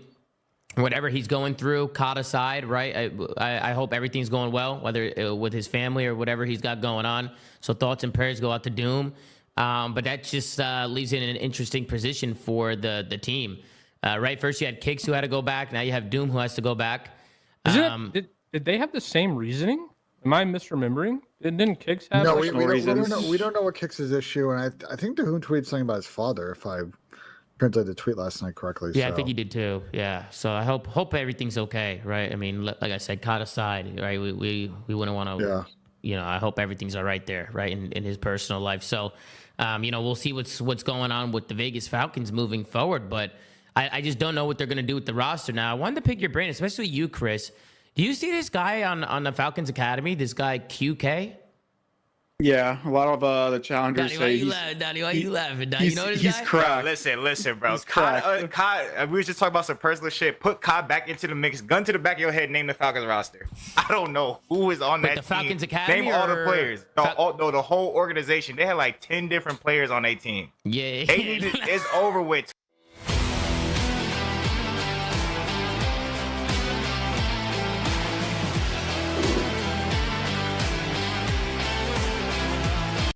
whatever he's going through, caught aside, right? I hope everything's going well, whether with his family or whatever he's got going on. So thoughts and prayers go out to Doom. But that just leaves it in an interesting position for the team. Right? First you had Kicks who had to go back. Now you have Doom who has to go back. Did they have the same reasoning? Am I misremembering? Didn't Kicks have No, like, we don't know what Kicks' issue, and I think Dahoon tweeted something about his father, if I translated the tweet last night correctly. Yeah, so. I think he did too. Yeah, so I hope everything's okay, right? I mean, like I said, caught aside, right? We wouldn't want to, I hope everything's all right there, right, in his personal life. So, we'll see what's going on with the Vegas Falcons moving forward, but I just don't know what they're going to do with the roster now. I wanted to pick your brain, especially you, Chris. Do you see this guy on the Falcons Academy, this guy QK? Yeah, a lot of the challengers Donnie, say Donnie, why you laughing? Donnie, you know this he's guy? cracked. Listen, bro. He's Kai, cracked. we was just talking about some personal shit. Put Kai back into the mix. Gun to the back of your head. Name the Falcons roster. I don't know who is on With that the team. Falcons Academy Name all the or- players. No, the whole organization. They had like 10 different players on their team. Yeah. They needed. It's over with.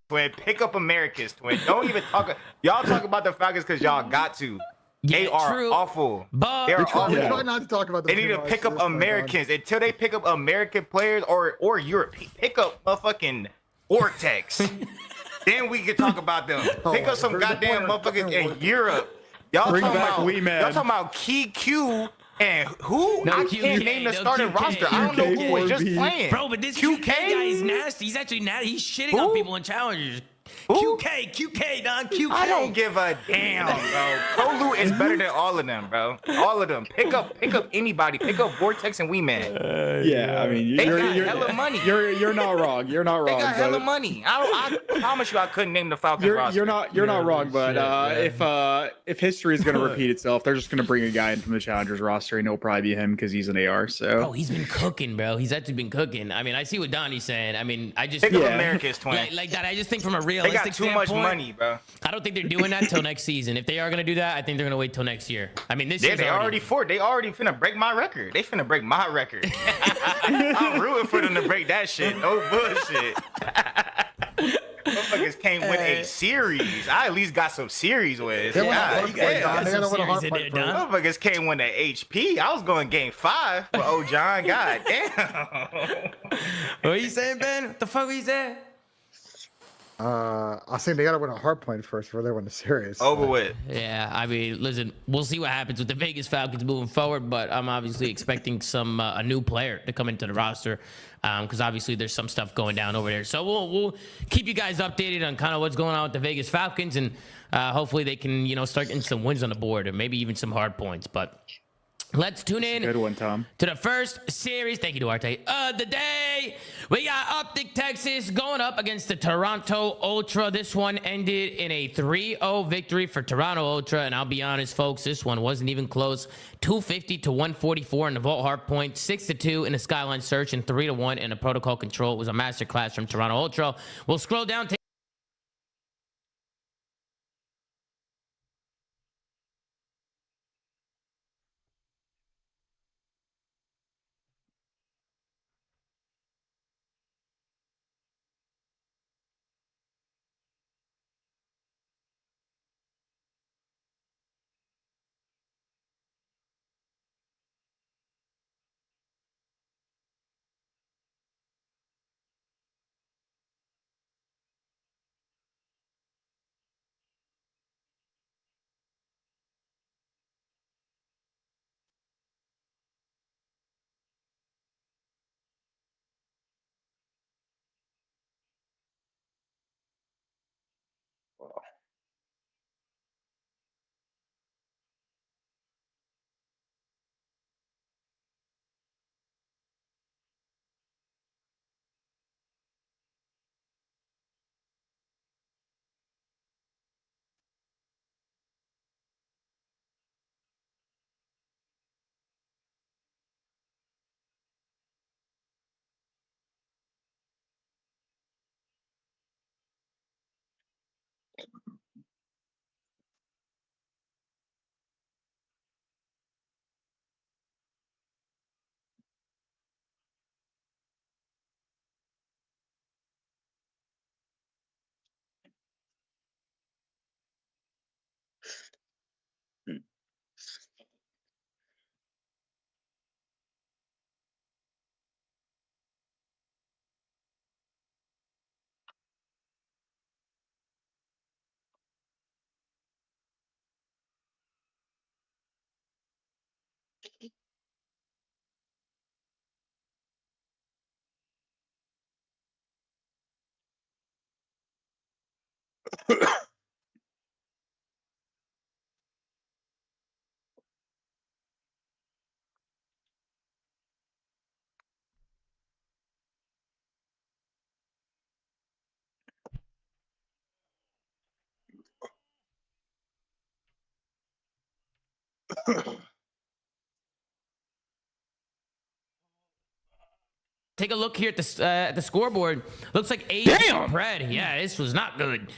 Twin, pick up Americans, twin. Don't even talk. Y'all talk about the Falcons because y'all got to. They are awful. But They're We try awful. not to talk about They them need too to much, pick so up that's fine, Americans until they pick up American players or Europe. Pick up motherfucking Vortex. Then we can talk about them. Pick up some goddamn motherfuckers in Europe. Y'all Bring talking back about Wee Man. y'all talking about Key Q and who? No, I QK, can't name the no starting QK. roster. I don't know who was just playing. Bro, but this QK guy is nasty. He's actually nasty. He's shitting on people in challengers. QK, Don, QK. I don't give a damn, bro. Kolu is better than all of them, bro. All of them. Pick up anybody. Pick up Vortex and Wee Man. Yeah, I mean, They you're got hella money. You're not wrong. You're not They wrong. got hella but money. I promise you, I couldn't name the Falcons roster. You're not wrong. But shit, if history is going to repeat itself, they're just going to bring a guy in from the Challengers roster, and it'll probably be him because he's an AR. So. Bro, he's been cooking, bro. He's actually been cooking. I mean, I see what Donnie's saying. I mean, I just Pick up America's twin. like that. I just think from a They realistic got too much standpoint, money, bro. I don't think they're doing that till next season. If they are gonna do that, I think they're gonna wait till next year. I mean, this Yeah, year's they already finna break my record. They finna break my record. I'm rooting for them to break that shit. No bullshit. Motherfuckers can't win a series. I at least got some series wins. They won a God, hard point, Don. They gotta win a hard point first. Motherfuckers can't win the HP. I was going game 5 with old John. God damn. What are you saying, Ben? What the fuck were you saying? I was saying they gotta win a hard point first before they win the series. Over with. Yeah, I mean, listen, we'll see what happens with the Vegas Falcons moving forward, but I'm obviously expecting a new player to come into the roster because obviously there's some stuff going down over there. So we'll keep you guys updated on kind of what's going on with the Vegas Falcons, and hopefully they can start getting some wins on the board and maybe even some hard points. But let's tune in Good one, Tom. to the first series. Thank you, Duarte. Of the day, we got Optic Texas going up against the Toronto Ultra. This one ended in a 3-0 victory for Toronto Ultra, and I'll be honest, folks, this one wasn't even close. 250 to 144 in the Vault Hardpoint, 6-2 in the Skyline Search, and 3-1 in the Protocol Control. It was a masterclass from Toronto Ultra. We'll scroll down. Take a look here at the scoreboard. Looks like Pred. Yeah, this was not good.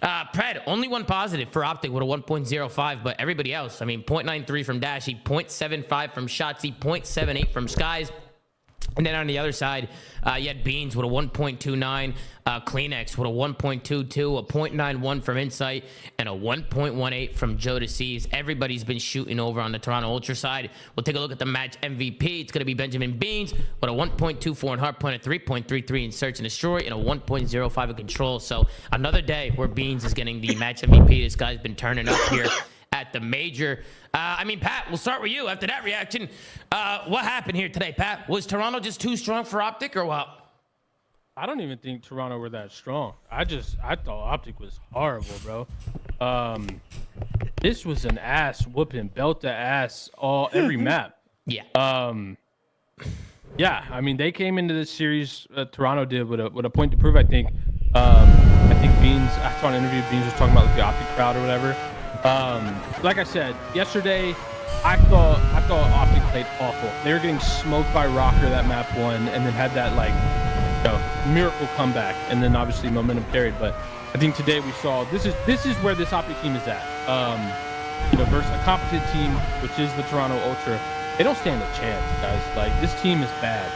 Pred, only one positive for Optic with a 1.05, but everybody else, I mean, 0.93 from Dashy, 0.75 from Shotzzy, 0.78 from Skies. And then on the other side, you had Beans with a 1.29, Kleenex with a 1.22, a 0.91 from Insight, and a 1.18 from Joe Deceives. Everybody's been shooting over on the Toronto Ultra side. We'll take a look at the match MVP. It's going to be Benjamin Beans with a 1.24 in Hardpoint, a 3.33 in Search and Destroy, and a 1.05 in Control. So another day where Beans is getting the match MVP. This guy's been turning up here at the major. I mean, Pat, we'll start with you after that reaction. What happened here today, Pat? Was Toronto just too strong for Optic or what? I don't even think Toronto were that strong. I thought Optic was horrible, bro. This was an ass whooping, belt to ass every map. Yeah. Yeah, I mean, they came into this series, Toronto did, with a point to prove, I think. I think Beans, I saw an interview, Beans was talking about like, the Optic crowd or whatever. Like I said, yesterday, I thought Optic played awful. They were getting smoked by Rocker that map one, and then had that like, miracle comeback, and then obviously momentum carried. But I think today we saw this is where this Optic team is at. Versus a competent team, which is the Toronto Ultra, they don't stand a chance, guys. Like this team is bad.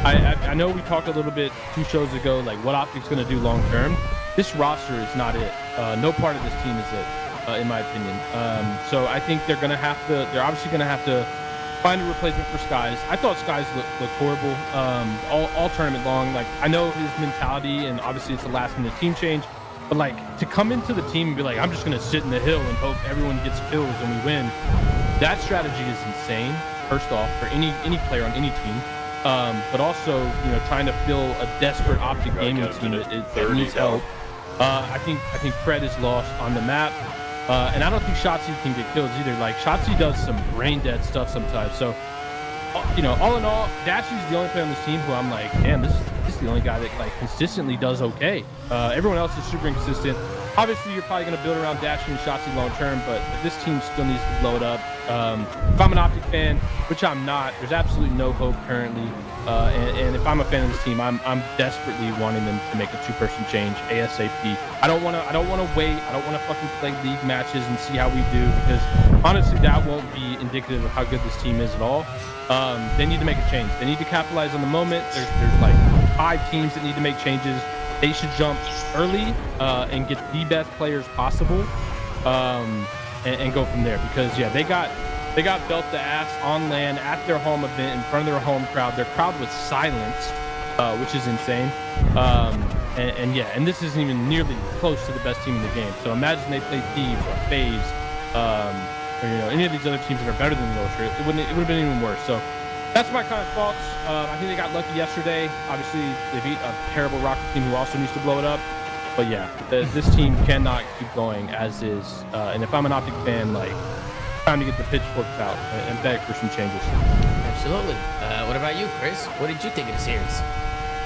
I know we talked a little bit 2 shows ago, like what Optic's going to do long term. This roster is not it. No part of this team is it. In my opinion. So I think they're obviously going to have to find a replacement for Skies. I thought Skies looked horrible all tournament long. Like, I know his mentality, and obviously it's a last-minute team change, but like to come into the team and be like, I'm just going to sit in the hill and hope everyone gets kills and we win, that strategy is insane, first off, for any player on any team. But also, trying to fill a desperate Optic gaming team that needs help. I think Pred is lost on the map. And I don't think Shotzzy can get kills either. Like, Shotzzy does some brain-dead stuff sometimes. So, all in all, Dashy's the only player on this team who I'm like, damn, this is the only guy that, like, consistently does okay. Everyone else is super inconsistent. Obviously, you're probably going to build around Dashy and Shotzzy long-term, but this team still needs to blow it up. If I'm an Optic fan, which I'm not, there's absolutely no hope currently. And if I'm a fan of this team, I'm desperately wanting them to make a 2-person change ASAP. I don't want to wait. I don't want to fucking play league matches and see how we do, because honestly, that won't be indicative of how good this team is at all. They need to make a change. They need to capitalize on the moment. There's like 5 teams that need to make changes. They should jump early and get the best players possible, and go from there. Because yeah, they got belt to ass on land at their home event in front of their home crowd. Their crowd was silenced, which is insane. And this isn't even nearly close to the best team in the game. So imagine they played Thieves or FaZe, or any of these other teams that are better than the Ultra. It would have been even worse. So that's my kind of thoughts. I think they got lucky yesterday. Obviously, they beat a terrible Rocket team who also needs to blow it up. But yeah, this team cannot keep going as is. And if I'm an Optic fan, like, time to get the pitchforks out and beg for some changes. Absolutely. What about you, Chris? What did you think of the series?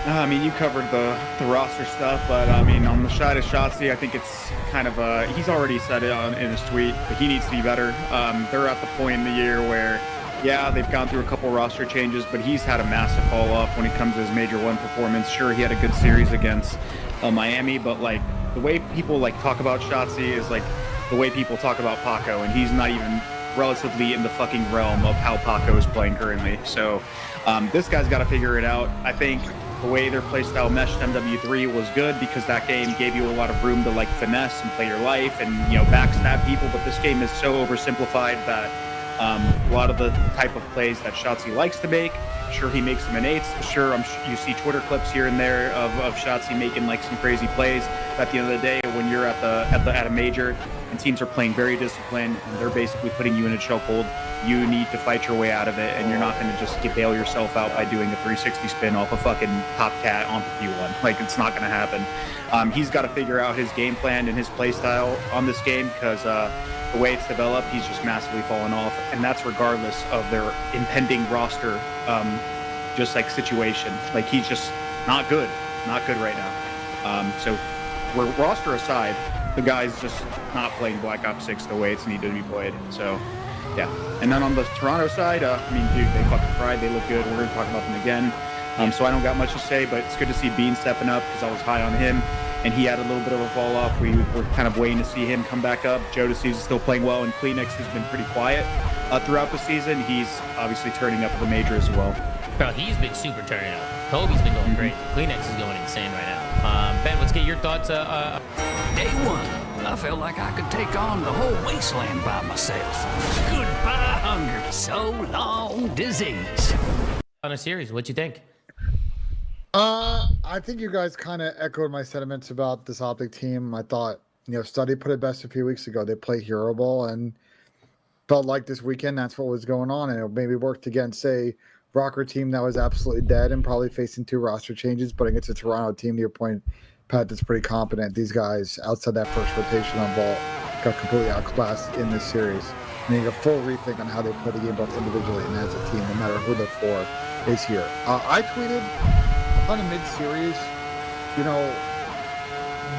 I mean, you covered the roster stuff, but I mean, on the side of Shotzzy, I think it's kind of he's already said it in his tweet, but he needs to be better. They're at the point in the year where, yeah, they've gone through a couple roster changes, but he's had a massive fall off when it comes to his Major 1 performance. Sure, he had a good series against Miami, but like the way people like talk about Shotzzy is like the way people talk about Paco, and he's not even relatively in the fucking realm of how Paco is playing currently. So this guy's got to figure it out. I think the way their playstyle meshed MW3 was good because that game gave you a lot of room to like finesse and play your life and backstab people, but this game is so oversimplified that a lot of the type of plays that Shotzzy likes to make, sure, he makes them in 8s. Sure, you see Twitter clips here and there of Shotzzy making like some crazy plays. But at the end of the day, when you're at a major and teams are playing very disciplined, and they're basically putting you in a chokehold. You need to fight your way out of it, and you're not going to just bail yourself out by doing a 360 spin off a fucking Top Cat onto P1. Like, it's not going to happen. He's got to figure out his game plan and his play style on this game, because the way it's developed, he's just massively fallen off, and that's regardless of their impending roster just like situation. Like, he's just not good right now. So roster aside, the guy's just not playing Black Ops 6 the way it's needed to be played. So yeah. And then on the Toronto side, I mean, dude, they fucking tried. They look good. We're going to talk about them again. So I don't got much to say, but it's good to see Bean stepping up, because I was high on him, and he had a little bit of a fall off. We were kind of waiting to see him come back up. Jodeci is still playing well, and Kleenex has been pretty quiet throughout the season. He's obviously turning up at the major as well. Bro, he's been super turning up. Kobe's been going great. Kleenex is going insane right now. Ben, let's get your thoughts. Day one, I felt like I could take on the whole wasteland by myself. Goodbye, hunger. So long, disease. On a series, what you think? I think you guys kind of echoed my sentiments about this Optic team. I thought, Study put it best a few weeks ago. They play hero ball, and felt like this weekend that's what was going on, and it maybe worked against, say, Rocker team that was absolutely dead and probably facing 2 roster changes, but against a Toronto team, to your point, Pat, that's pretty competent. These guys, outside that first rotation on Vault, got completely outclassed in this series. And you get a full rethink on how they play the game both individually and as a team, no matter who the 4 is here. I tweeted on a mid-series,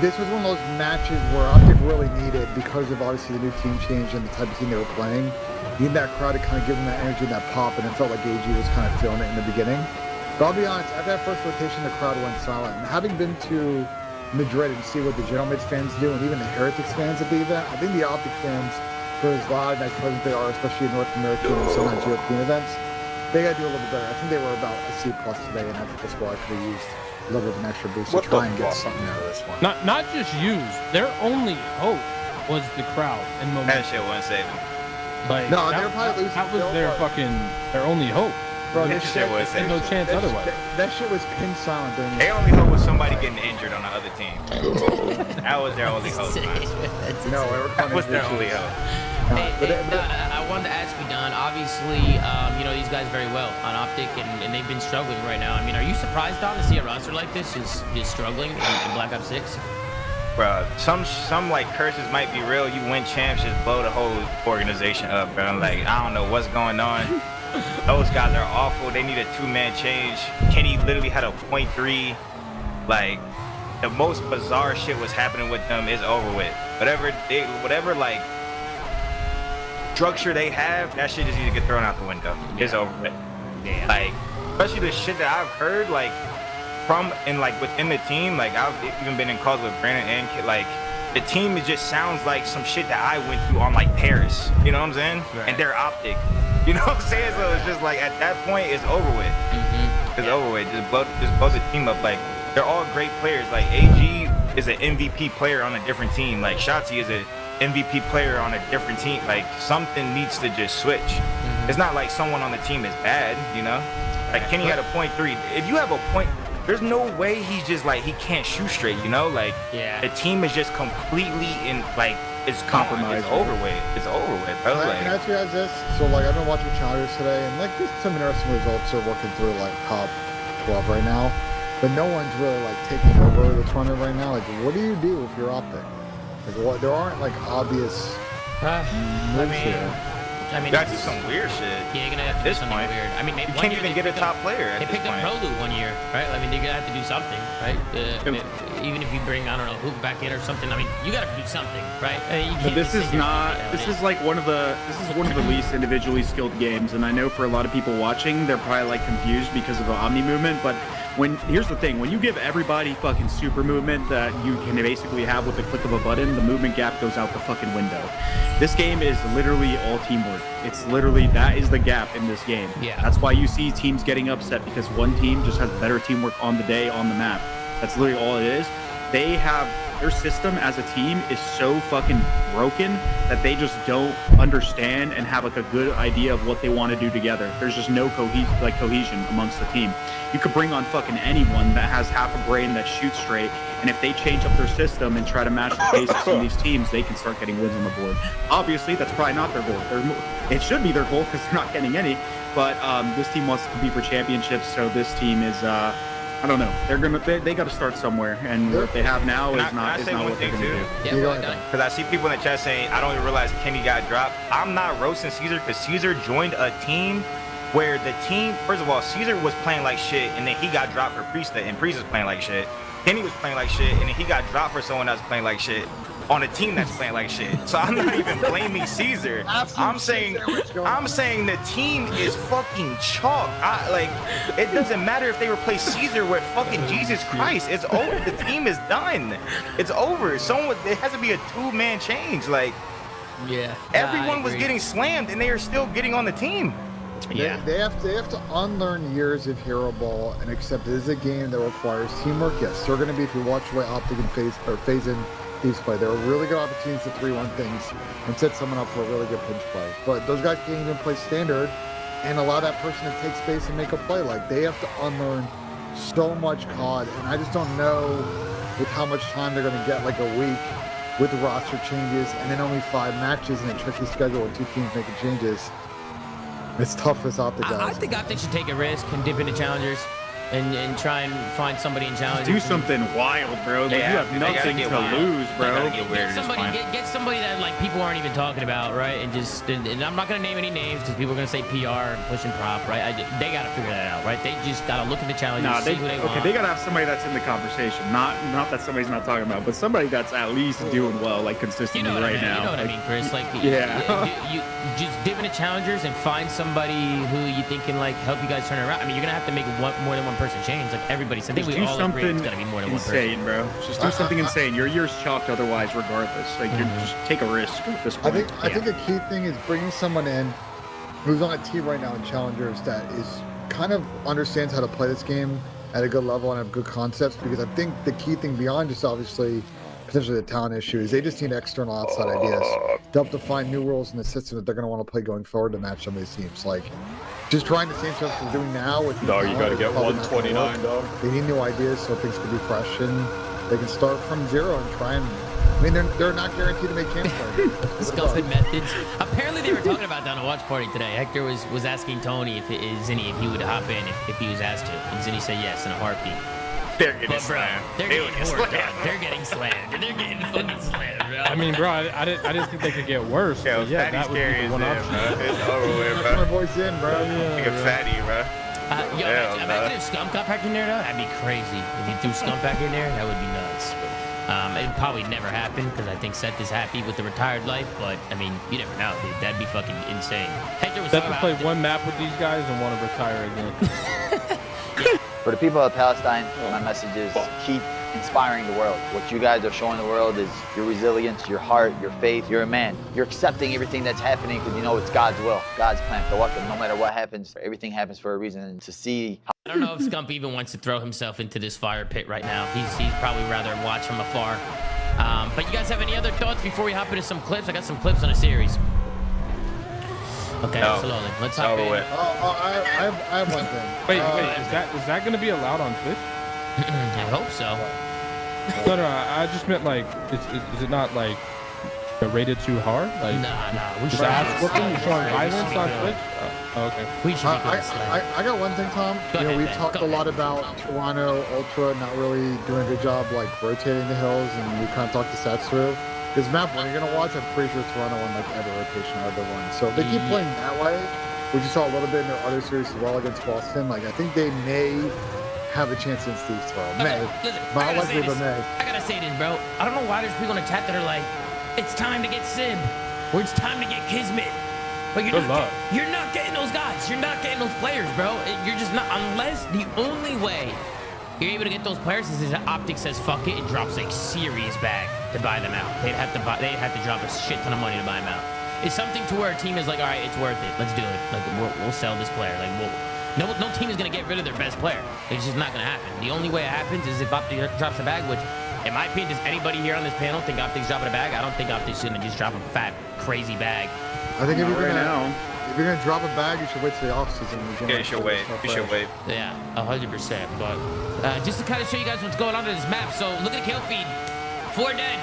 this was one of those matches where Optic really needed, because of obviously the new team change and the type of team they were playing, you need that crowd to kind of give them that energy and that pop, and it felt like AG was kind of feeling it in the beginning. But I'll be honest, after that first rotation, the crowd went silent. And having been to Madrid and see what the General Mids fans do, and even the Heretics fans at the event, I think the Optic fans, for as loud and as present they are, especially in North American and sometimes European events, they got to do a little bit better. I think they were about a C+ today, and I think the squad could have used a little bit of an extra boost to try and get something out of this one. Not just used. Their only hope was the crowd and momentum. That shit wasn't saving. Like, no, they're probably losing. That was their only hope. Bro, that shit was There's no chance otherwise. That shit was pin silent during Their only hope was somebody getting injured on the other team. That was their only hope, man. That was their only hope. I wanted to ask you, Don. Obviously, these guys very well on Optic, and they've been struggling right now. I mean, are you surprised, Don, to see a roster like this is struggling in Black Ops 6? Bro, some like curses might be real. You win champs, just blow the whole organization up, bro. Like, I don't know what's going on. Those guys are awful. They need a 2-man change. Kenny literally had a .3. Like, the most bizarre shit was happening with them is over with. Whatever like structure they have, that shit just needs to get thrown out the window. It's over with. Yeah. Like, especially the shit that I've heard, like, from and like within the team, like I've even been in calls with Brandon and Kid, like the team, it just sounds like some shit that I went through on like Paris, you know what I'm saying? Right. And they're Optic, you know what I'm saying? So it's just like at that point it's over with. It's over with. Just blow the team up. Like, they're all great players. Like, AG is an MVP player on a different team. Like, Shotzi is an MVP player on a different team. Like, something needs to just switch. It's not like someone on the team is bad, you know? Like, Kenny had a .3. If you have a point, there's no way he's just like, he can't shoot straight, you know? Like, the team is just completely in, like, it's compromised. It's over with. It's over with, bro. Like, can I ask you guys this? So, like, I've been watching Challengers today, and, like, there's some interesting results are working through, like, top 12 right now. But no one's really, like, taking over the tournament right now. Like, what do you do if you're Optic? Like, what, there aren't, like, obvious moves here. I mean, that's just some weird shit. Yeah, you're gonna have to do something weird. I mean, you can't even get a top player. They picked up Prolu 1 year, right? I mean, they're gonna have to do something, right? Even if you bring, I don't know, Hoop back in or something. I mean, you gotta do something, right? But this is not. This is like one of the least individually skilled games, and I know for a lot of people watching, they're probably like confused because of the Omni movement. But here's the thing: when you give everybody fucking super movement that you can basically have with the click of a button, the movement gap goes out the fucking window. This game is literally all teamwork. It's literally, that is the gap in this game. Yeah. That's why you see teams getting upset, because one team just has better teamwork on the day on the map. That's literally all it is. They have their system as a team is so fucking broken that they just don't understand and have like a good idea of what they want to do together. There's just no cohesion amongst the team. You could bring on fucking anyone that has half a brain that shoots straight, and if they change up their system and try to match the paces from these teams, they can start getting wins on the board. Obviously, that's probably not their goal. It should be their goal because they're not getting any. But this team wants to compete for championships, so this team is, I don't know. They got to start somewhere, and what they have now is not what they're going to do. Because I see people in the chat saying, I don't even realize Kenny got dropped. I'm not roasting Caesar because Caesar joined a team where the team, first of all, Caesar was playing like shit, and then he got dropped for Priest, and Priest was playing like shit. Kenny was playing like shit, and then he got dropped for someone that's playing like shit on a team that's playing like shit. So I'm not even blaming Caesar. I'm saying the team is fucking chalk. It doesn't matter if they replace Caesar with fucking Jesus Christ. It's over. The team is done. It's over. It has to be a two-man change. Everyone was getting slammed, and they are still getting on the team. They have to unlearn years of hero ball and accept it is a game that requires teamwork. Yes, they're going to be, if you watch the way Optic and FaZe in these play, there are really good opportunities to 3-1 things and set someone up for a really good pinch play. But those guys can't even play standard and allow that person to take space and make a play. They have to unlearn so much COD, and I just don't know with how much time they're going to get, a week with the roster changes and then only 5 matches in a tricky schedule with 2 teams making changes. It's tough as Optic guys. I think Optic should take a risk and dip into challengers and try and find somebody in challengers. Do something wild, bro. You have nothing to lose, bro. Get somebody that people aren't even talking about, right? And I'm not gonna name any names because people are gonna say PR and push and prop, right? They gotta figure that out, right? They just gotta look at the challengers, see who they want. Okay, they gotta have somebody that's in the conversation, not that somebody's not talking about, but somebody that's at least doing well, consistently right now. You know what I mean, Chris? You just dip into challengers and find somebody who you think can help you guys turn it around. I mean, you're gonna have to make more than one person change. Everybody said, I think we all agree it's gonna be more than one person. Insane, bro. Just do something insane. Your year's chalked otherwise, regardless. You just take a risk at this point. I think the key thing is bringing someone in who's on a team right now in challengers that is kind of understands how to play this game at a good level and have good concepts. Because I think the key thing beyond just obviously potentially the talent issue is they just need external outside ideas to help define new rules in the system that they're going to want to play going forward to match some of these teams. Just trying the same stuff they're doing now with you gotta get 129, dog. They need new ideas so things can be fresh and they can start from zero and try and. I mean, they're not guaranteed to make camp Scuffing methods. Apparently, they were talking about down a watch party today. Hector was asking Tony if he would hop in if he was asked to, and Zinni said yes in a heartbeat. They're getting slammed. They're getting slammed. They're getting slammed. They're getting fucking slammed, bro. I mean, bro, I didn't think they could get worse. Yo, but yeah, that would be one option. It's over with, bro. My voice in, bro. Like a fatty, bro. Imagine if Scum got back in there, though. That'd be crazy. If you threw Scum back in there, that would be nuts. It'd probably never happen because I think Seth is happy with the retired life, but I mean, you never know, dude. That'd be fucking insane. Hector was Seth would play one map with these guys and want to retire again. For the people of Palestine, my message is keep inspiring the world. What you guys are showing the world is your resilience, your heart, your faith. You're a man. You're accepting everything that's happening because you know it's God's will, God's plan. So no matter what happens, everything happens for a reason. And to see I don't know if Scump even wants to throw himself into this fire pit right now. He's probably rather watch from afar. But you guys have any other thoughts before we hop into some clips? I got some clips on a series. Okay, slowly. Let's hop in. I have one thing. Wait, is that going to be allowed on Twitch? I hope so. No, I just meant is it not rated too hard? Nah. We just ask you showing violence on Twitch? Oh, okay. We should I got one thing, Tom. We've talked a lot about Toronto Ultra not really doing a good job rotating the hills, and we kind of talked the stats through. This map, when you're gonna watch, I'm pretty sure Toronto won every rotation out of the one. So if they keep playing that way, which you saw a little bit in their other series as well against Boston, I think they may have a chance against Steve's throw. May. Not likely, but may. I gotta say this, bro. I don't know why there's people in the chat that are like, it's time to get Sib, or it's time to get Kismet. But you're not getting those guys. You're not getting those players, bro. You're just not, unless the only way you're able to get those players is that Optic says fuck it and drops serious bag to buy them out. They'd have to drop a shit ton of money to buy them out. It's something to where a team is like, all right, it's worth it. Let's do it. We'll sell this player. No team is gonna get rid of their best player. It's just not gonna happen. The only way it happens is if Optic drops a bag, which In my opinion, does anybody here on this panel think Optic's dropping a bag? I don't think Optic's gonna just drop a fat, crazy bag. I think if you're Right gonna now. if you're gonna drop a bag, you should wait till the off season. Yeah, you should wait. You should wait. Yeah, 100%. But just to kind of show you guys what's going on in this map. So look at the kill feed. 4 dead.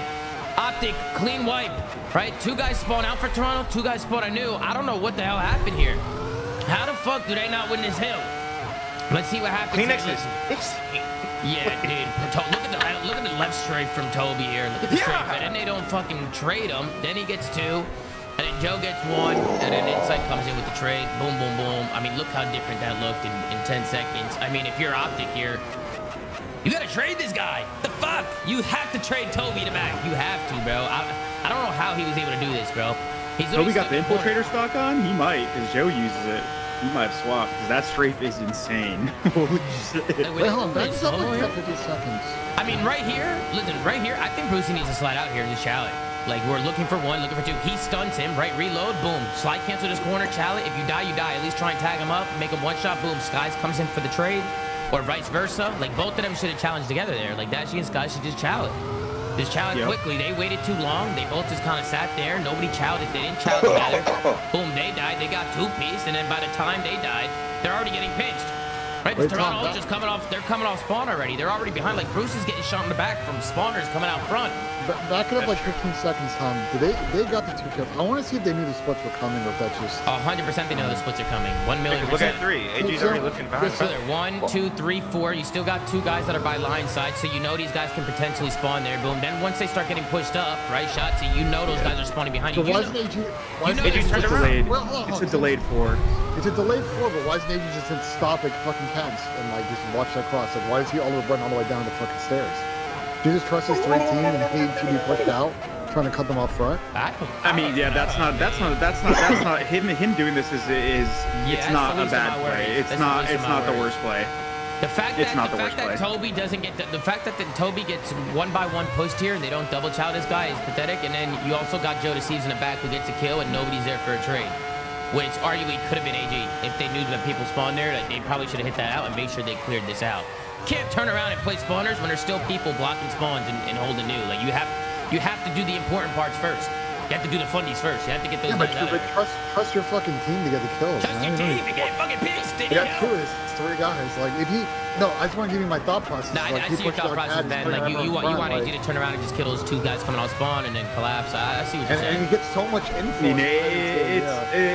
Optic, clean wipe. Right? 2 guys spawn out for Toronto. 2 guys spawn anew. I don't know what the hell happened here. How the fuck do they not win this hill? Let's see what happens. Kleenexes. Yeah, dude. Look at the left strafe from Toby here. Look at the strafe. And then they don't fucking trade him. Then he gets 2. And then Joe gets 1. And then Insight comes in with the trade. Boom, boom, boom. I mean, look how different that looked in 10 seconds. I mean, if you're Optic here, you gotta trade this guy. The fuck? You have to trade Toby to back. You have to, bro. I don't know how he was able to do this, bro. Toby got the infiltrator stock on? He might, because Joe uses it. He might have swapped, because that strafe is insane. Holy shit. Wait, hold on. That's up like 50 seconds. I mean, right here, listen, right here, I think Brucey needs to slide out here in this chalet. Like, we're looking for 1, looking for 2. He stuns him, right? Reload, boom. Slide cancel this corner, chalet. If you die, you die. At least try and tag him up, make him 1-shot, boom. Skies comes in for the trade, or vice versa. Like, both of them should have challenged together there. Like, Dashy and Skies should just chalet. Just challenge quickly. They waited too long. They both just kind of sat there. Nobody challenged. They didn't challenge together. Boom, they died. They got 2-piece, and then by the time they died, they're already getting pinched. Right? Because Toronto Ultra's coming off. They're coming off spawn already. They're already behind. Like Bruce is getting shot in the back from spawners coming out front. Back it up like 15 seconds, Tom. They got the 2 kills. I want to see if they knew the splits were coming, or if that's just 100% they know the splits are coming. 1,000,000%. Look at 3. AG's already looking behind. So they're 1, 2, 3, 4. You still got 2 guys that are by line side, so you know these guys can potentially spawn there. Boom. Then once they start getting pushed up, right, Shotzi, you know those guys are spawning behind you. So why isn't AG? AG turned around. It's a delayed 4. It's a delayed 4, but why isn't AG just didn't stop like fucking cats and like just watch that cross? Like, why is he run all the way down the fucking stairs? Do you just trust his 3 team and hate to be pushed out, trying to cut them off front? I mean, yeah, that's not him doing this is it's not a bad play. It's not the worst play. The fact that Toby doesn't get the fact that Toby gets 1-by-1 pushed here and they don't double chow this guy is pathetic. And then you also got Joe Deceives in the back who gets a kill and nobody's there for a trade, which arguably could have been AG if they knew that people spawned there. Like, they probably should have hit that out and made sure they cleared this out. Can't turn around and play spawners when there's still people blocking spawns and holding new. Like, you have to do the important parts first. You have to do the fundies first. You have to get those guys out of there. Trust your fucking team to get the kills. Trust your team to get fucking pissed. You got 2 assists, 3 guys. Like, if he... No, I just want to give you my thought process. No, like, I see your thought process, Ben. Like, you want AG to turn around and just kill those 2 guys coming off spawn and then collapse. I see what you're saying. And he gets so much info. I mean,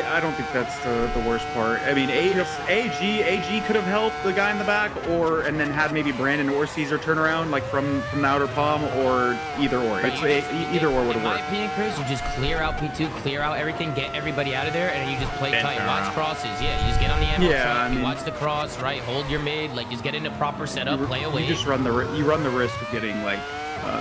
I don't think that's the worst part. I mean, AG could have helped the guy in the back, and then had maybe Brandon or Caesar turn around, like from the outer palm, or either or. Either or would have worked. In my opinion, Chris, you just clear out P2, clear out everything, get everybody out of there, and then you just play tight. Watch crosses. Yeah, you just get on the ammo truck, you watch the cross, right? Hold your mid, like just get in a proper setup, play away. You just run the risk of getting like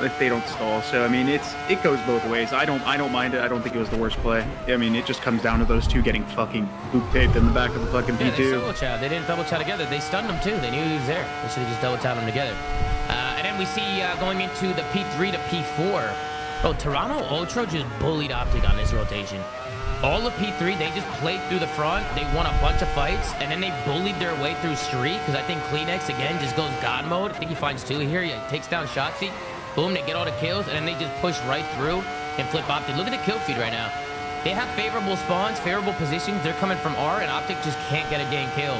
if they don't stall. So I mean, it goes both ways. I don't mind it. I don't think it was the worst play. I mean, it just comes down to those 2 getting fucking boot taped in the back of the fucking P2. They solo chow. They didn't double chow together. They stunned him too. They knew he was there. They should have just double chowed him together. And then we see going into the P3 to P4. Bro, Toronto Ultra just bullied Optic on this rotation. All of P3, they just played through the front. They won a bunch of fights, and then they bullied their way through street, because I think Kleenex, again, just goes God mode. I think he finds 2 here. He takes down Shotzi. Boom, they get all the kills, and then they just push right through and flip Optic. Look at the kill feed right now. They have favorable spawns, favorable positions. They're coming from R, and Optic just can't get a dang kill.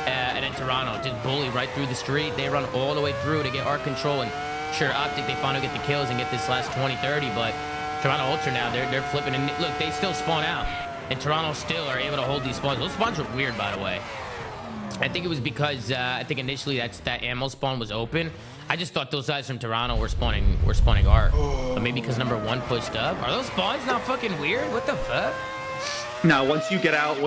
And then Toronto just bully right through the street. They run all the way through to get R control, and sure, Optic, they finally get the kills and get this last 20-30, but Toronto Ultra now, they're flipping, and look, they still spawn out, and Toronto still are able to hold these spawns. Those spawns were weird, by the way. I think it was because I think initially that ammo spawn was open. I just thought those guys from Toronto were spawning R, but maybe because number 1 pushed up. Are those spawns not fucking weird? What the fuck? Now, once you get out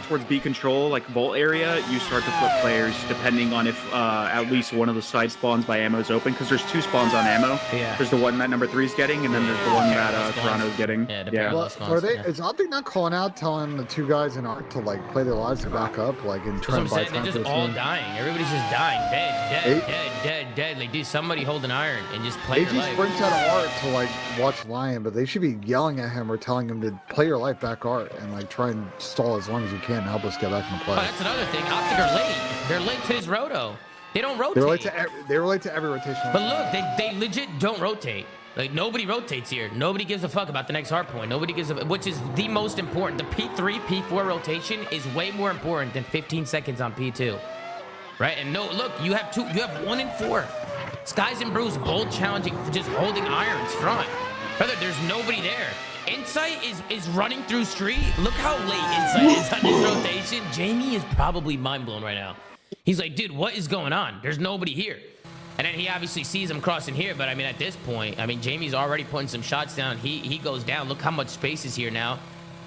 towards B control, like vault area, you start to flip players depending on if at least one of the side spawns by ammo is open, because there's 2 spawns on ammo. Yeah. There's the one that number 3 is getting, and then there's the one that Toronto's getting. Well, is Optic not calling out, telling the 2 guys in ARC to like play their lives to back up, like and try and buy time? They're just all dying. Everybody's just dying. Dead. Like, dude, somebody hold an iron and just play your life. AG sprints out of ARC to like watch Lion, but they should be yelling at him or telling him to play your life back ARC and like try and stall as long as you can and help us get back in the play. Oh, that's another thing. Optic are late. They're late to his roto. They don't rotate. They relate to every rotation. But look, they legit don't rotate. Like, nobody rotates here. Nobody gives a fuck about the next hard point. Nobody gives a, which is the most important. The P3, P4 rotation is way more important than 15 seconds on P2. Right? And no, look, you have 1 and 4. Skies and Bruce both challenging for just holding irons front. Brother, there's nobody there. Insight is running through street. Look how late Insight is on this rotation. Jamie is probably mind blown right now. He's like, dude, what is going on? There's nobody here. And then he obviously sees him crossing here, but I mean, at this point, I mean, Jamie's already putting some shots down. He goes down. Look how much space is here now.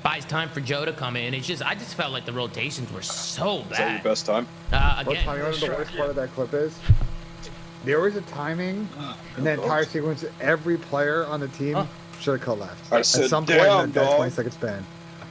Buys time for Joe to come in. It's just, I just felt like the rotations were so bad. Is that your best time? What time you know the worst part of that clip is? There was a timing in that entire sequence. Every player on the team should have cut left. I At said, some point in that dog. 20-second span.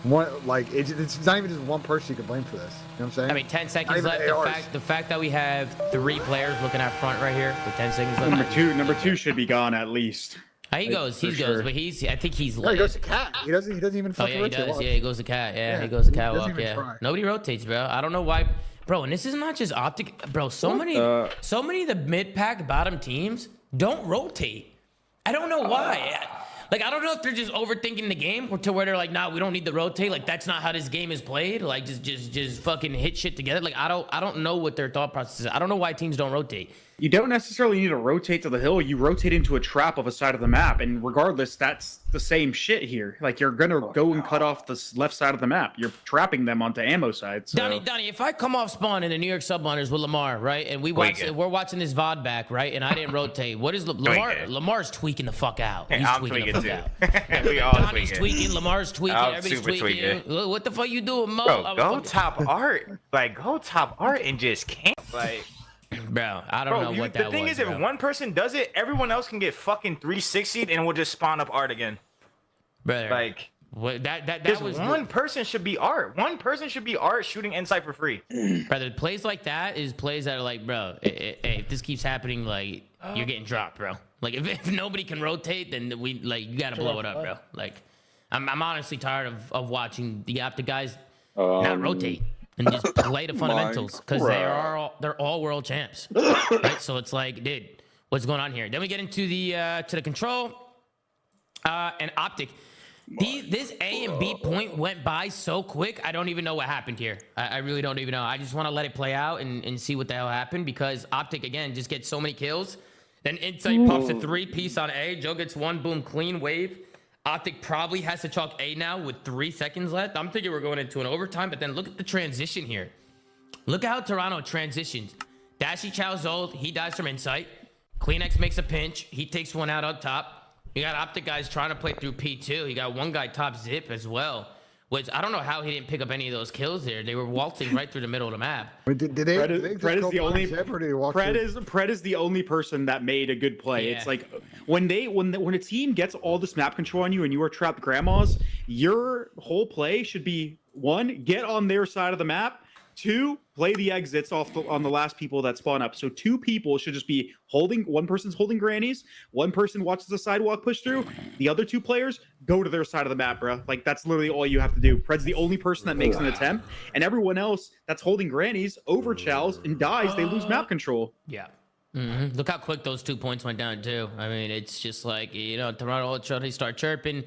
It's not even just one person you can blame for this. You know what I'm saying? I mean, 10 seconds left. The fact that we have 3 players looking at front right here with 10 seconds left. Number two should be gone at least. He goes, but I think he's No, he goes to cat. He doesn't even Oh fucking yeah, he rotate. does. Watch. Yeah, he goes to cat. Yeah, he goes to he doesn't catwalk. even Yeah, try. nobody rotates, bro. I don't know why, bro. And this is not just Optic, bro. So many of the mid pack bottom teams don't rotate. I don't know why. Like, I don't know if they're just overthinking the game or to where they're like, nah, we don't need to rotate. Like, that's not how this game is played. Like, just fucking hit shit together. Like, I don't know what their thought process is. I don't know why teams don't rotate. You don't necessarily need to rotate to the hill. You rotate into a trap of a side of the map, and regardless, that's the same shit here. Like, you're gonna go and cut off the left side of the map. You're trapping them onto ammo side. So. Donnie, if I come off spawn in the New York Subminers with Lamar, right, and we're watching this VOD back, right, and I didn't rotate, what is Lamar? Lamar's tweaking the fuck out. He's tweaking the fuck out. We all Donnie's tweaking. Lamar's tweaking. I'm Everybody's super tweaking. What the fuck you doing, Mo? Bro, go top art. Like, go top art and just camp. Like, bro, I don't know what that was. The thing is, if one person does it, everyone else can get fucking 360'd and we'll just spawn up art again. Brother, like, that was one person should be art. One person should be art shooting Insight for free. Brother, plays like that is plays that are like, bro, if this keeps happening, like, you're getting dropped, bro. Like, if nobody can rotate, then you gotta blow it up, bro. Like, I'm honestly tired of watching the Optic guys not rotate and just play the fundamentals, because they're all world champs, right? So it's like, dude, what's going on here? Then we get into the control and Optic. This A and B point went by so quick. I don't even know what happened here. I really don't even know. I just want to let it play out and see what the hell happened, because Optic again just gets so many kills. Then Insight pops a 3-piece on A. Joe gets 1, boom, clean wave. Optic probably has to chalk A now with 3 seconds left. I'm thinking we're going into an overtime, but then look at the transition here. Look at how Toronto transitions. Dashy Chow's ult, he dies from Insight. CleanX makes a pinch. He takes one out on top. You got Optic guys trying to play through P2. You got one guy top zip as well, which I don't know how he didn't pick up any of those kills there. They were waltzing right through the middle of the map. Wait, did they Pred is the only Pred is the only person that made a good play. Yeah. It's like when a team gets all this map control on you and you are trapped grandmas, your whole play should be 1, get on their side of the map. 2, play the exits on the last people that spawn up. So 2 people should just be holding. One person's holding grannies. One person watches the sidewalk push through. The other 2 players go to their side of the map, bro. Like, that's literally all you have to do. Pred's the only person that makes an attempt, and everyone else that's holding grannies over chows and dies. They lose map control. Yeah. Look how quick those 2 points went down too. I mean, it's just like, Toronto they start chirping.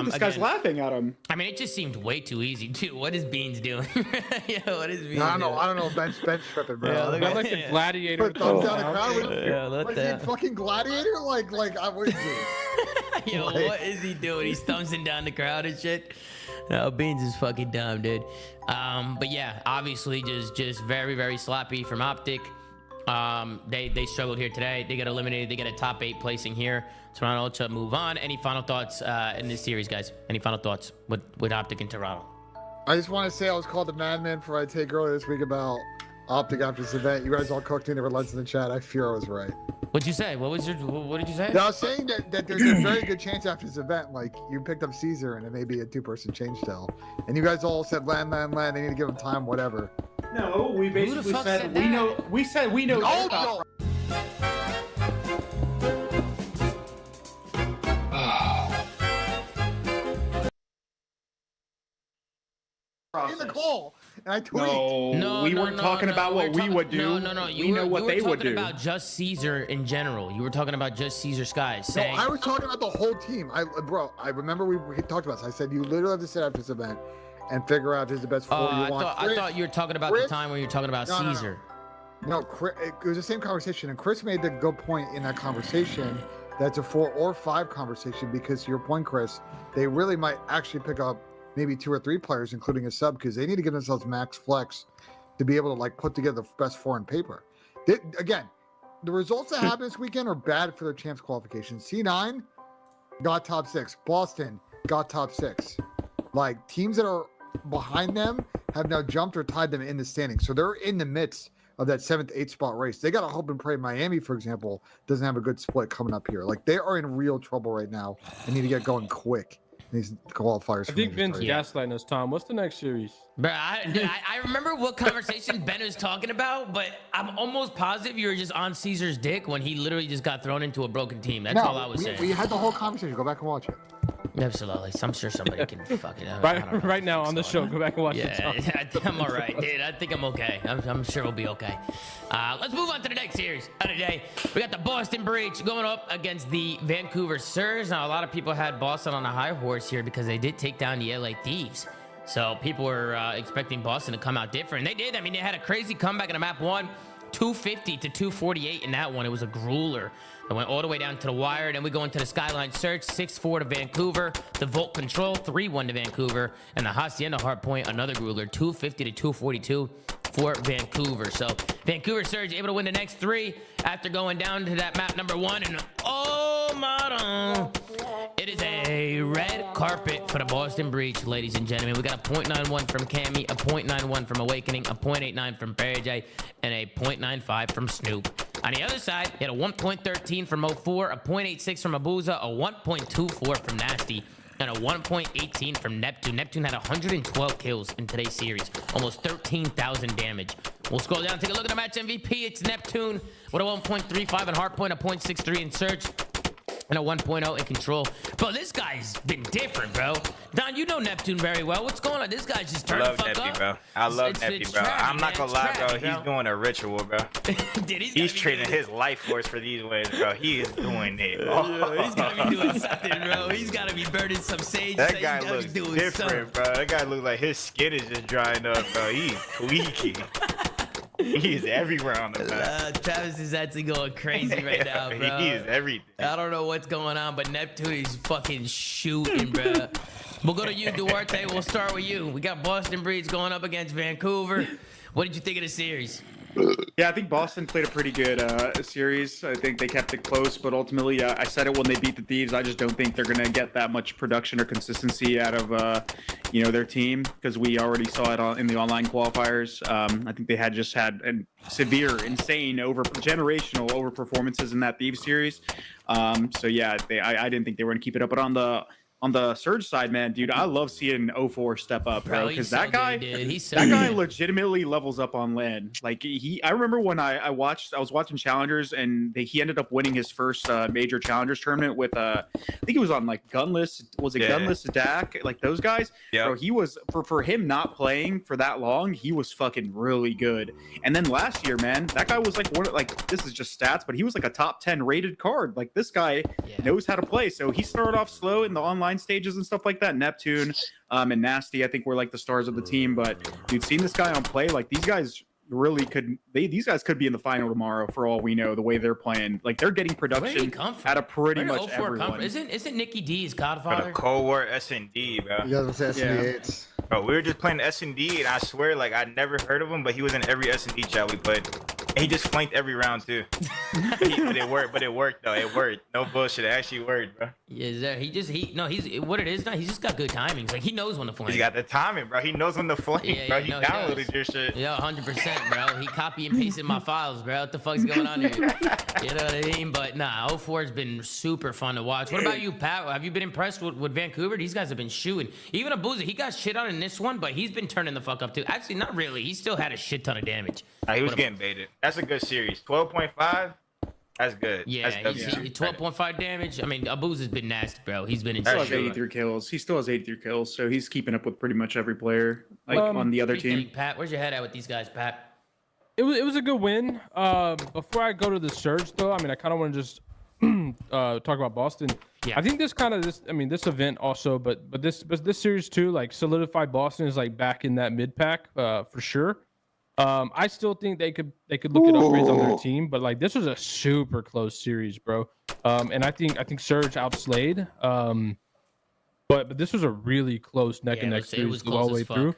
This guy's laughing at him. I mean, it just seemed way too easy too. What is Beans doing? What is Beans I doing? don't know. Bench tripping, bro. Yeah, look at like a gladiator. Put thumbs down the crowd. look Is he a fucking gladiator? Like I would do. Yo, what is he doing? He's thumbsing down the crowd and shit. No, Beans is fucking dumb, dude. But yeah, obviously just very, very sloppy from Optic. They struggled here today. They got eliminated. They get a top 8 placing here. Toronto to move on. Any final thoughts in this series, guys? Any final thoughts with Optic and Toronto? I just want to say I was called the madman for my take earlier this week about Optic after this event. You guys all cooked in the lens in the chat. I fear I was right. What'd you say? What did you say? No, I was saying that there's a very good chance after this event, like, you picked up Caesar and it may be a 2-person change still. And you guys all said land, they need to give him time, whatever. No, we basically said we know. We said we know. Oh, in the call, and I tweet. No, we no, weren't no, talking no, about we're what we talking- would do. No. We know what they would do. You were talking about just Caesar in general. You were talking about just Caesar Skies. No, Saying, I was talking about the whole team. I remember we talked about this. I said you literally have to sit after this event and figure out who's the best four you want. I thought you were talking about the time when you were talking about Caesar. No, it was the same conversation, and Chris made the good point in that conversation. That's a 4 or 5 conversation because, to your point, Chris, they really might actually pick up maybe 2 or 3 players, including a sub, because they need to give themselves max flex to be able to like put together the best 4 on paper. Again, the results that happened this weekend are bad for their champs qualification. C9 got top 6. Boston got top 6. Like teams that are behind them have now jumped or tied them in the standings, so they're in the midst of that 7th, 8th spot race. They got to hope and pray Miami, for example, doesn't have a good split coming up here. Like they are in real trouble right now and need to get going quick. These qualifiers. I think Ben's gaslighting us, Tom. What's the next series? Bro, I remember what conversation Ben was talking about, but I'm almost positive you were just on Caesar's dick when he literally just got thrown into a broken team. That's all I was saying. We had the whole conversation. Go back and watch it. Absolutely. I'm sure somebody can fuck it. Right now on the show, go back and watch it. Tom. I'm all right, dude. I think I'm okay. I'm sure we'll be okay. Let's move on to the next series of the day. We got the Boston Breach going up against the Vancouver Surge. Now, a lot of people had Boston on a high horse here because they did take down the LA Thieves. So people were expecting Boston to come out different. They did. I mean, they had a crazy comeback in the map 1. 250 to 248 in that one. It was a grueler. It went all the way down to the wire. Then we go into the Skyline Search, 6-4 to Vancouver. The Volt Control, 3-1 to Vancouver. And the Hacienda Hardpoint, another grueler, 250 to 242 for Vancouver. So Vancouver Surge able to win the next 3 after going down to that map number 1. And oh, madam, it is a red carpet for the Boston Breach, ladies and gentlemen. We got a .91 from Cammy, a .91 from Awakening, a .89 from Barry J, and a .95 from Snoop. On the other side, he had a 1.13 from 04, a .86 from Abuza, a 1.24 from Nasty, and a 1.18 from Neptune. Neptune had 112 kills in today's series, almost 13,000 damage. We'll scroll down, take a look at the match MVP. It's Neptune with a 1.35 in Hardpoint, a .63 in Search, and a 1.0 in Control. Bro, this guy's been different, bro. Don, you know Neptune very well. What's going on? This guy's just turned the fuck Neptune, up. bro. I love Neptune, bro. tragic, I'm not gonna lie, bro. tragic, He's doing a ritual, bro. Dude, he's trading his life force for these ways, bro. He is doing it. Yeah, he's gotta be doing something, bro. He's gotta be burning some sage. That He's guy gotta be looks doing different, bro. That guy looks like his skin is just drying up, bro. He's tweaking. He is everywhere on the map. Travis is actually going crazy right now, bro. He is everything. I don't know what's going on, but Neptune is fucking shooting, bro. We'll go to you, Duarte. We'll start with you. We got Boston Breach going up against Vancouver. What did you think of the series? Yeah, I think Boston played a pretty good series. I think they kept it close, but ultimately, I said it when they beat the Thieves. I just don't think they're going to get that much production or consistency out of, their team, because we already saw it in the online qualifiers. I think they had severe, insane, generational over performances in that Thieves series. I didn't think they were going to keep it up. But on the Surge side, man, dude, I love seeing 04 step up, bro, because that guy legitimately levels up on land. Like I remember when I was watching Challengers, and he ended up winning his first major Challengers tournament with I think it was on like Gunless. Was it Gunless Dak? Like those guys. Yeah. Bro, he was for him not playing for that long, he was fucking really good. And then last year, man, that guy was like this is just stats, but he was like a top 10 rated card. Like this guy knows how to play. So he started off slow in the online stages and stuff like that. Neptune and Nasty, I think, were like the stars of the team. But you'd seen this guy on play. Like these guys really could. These guys could be in the final tomorrow for all we know. The way they're playing, like they're getting production out of pretty much everyone. Isn't Nicky D's Godfather? For the Cold War S&D, bro. You guys say S&D8s. Bro, we were just playing S&D, and I swear, like, I'd never heard of him, but he was in every S&D chat we played. And he just flanked every round, too. But it worked, though. It worked. No bullshit. It actually worked, bro. Yeah, he's what it is now. He's just got good timings. Like, he knows when to flank. He got the timing, bro. He knows when to flank, bro. He downloaded your shit. Yeah, 100%, bro. He copy and pasted my files, bro. What the fuck's going on here? You know what I mean? But nah, 04 has been super fun to watch. What about you, Pat? Have you been impressed with Vancouver? These guys have been shooting. Even Abuza, he got shit on in this one, but he's been turning the fuck up too. Actually, not really. He still had a shit ton of damage. He was getting baited. That's a good series. 12.5. That's good. Yeah, That's he's 12.5 damage. I mean, Abuz has been nasty, bro. He's been He still has insane. 83 kills. He still has 83 kills, so he's keeping up with pretty much every player on the other What do you team. think, Pat, where's your head at with these guys, Pat? It was a good win. Before I go to the Surge, though, I mean, I kind of want to just talk about Boston. Yeah. I think this event also, but this series too, like solidified Boston is like back in that mid pack for sure. I still think they could look at upgrades on their team, but like this was a super close series, bro. And I think Surge outslayed. But this was a really close neck and neck series all the way through.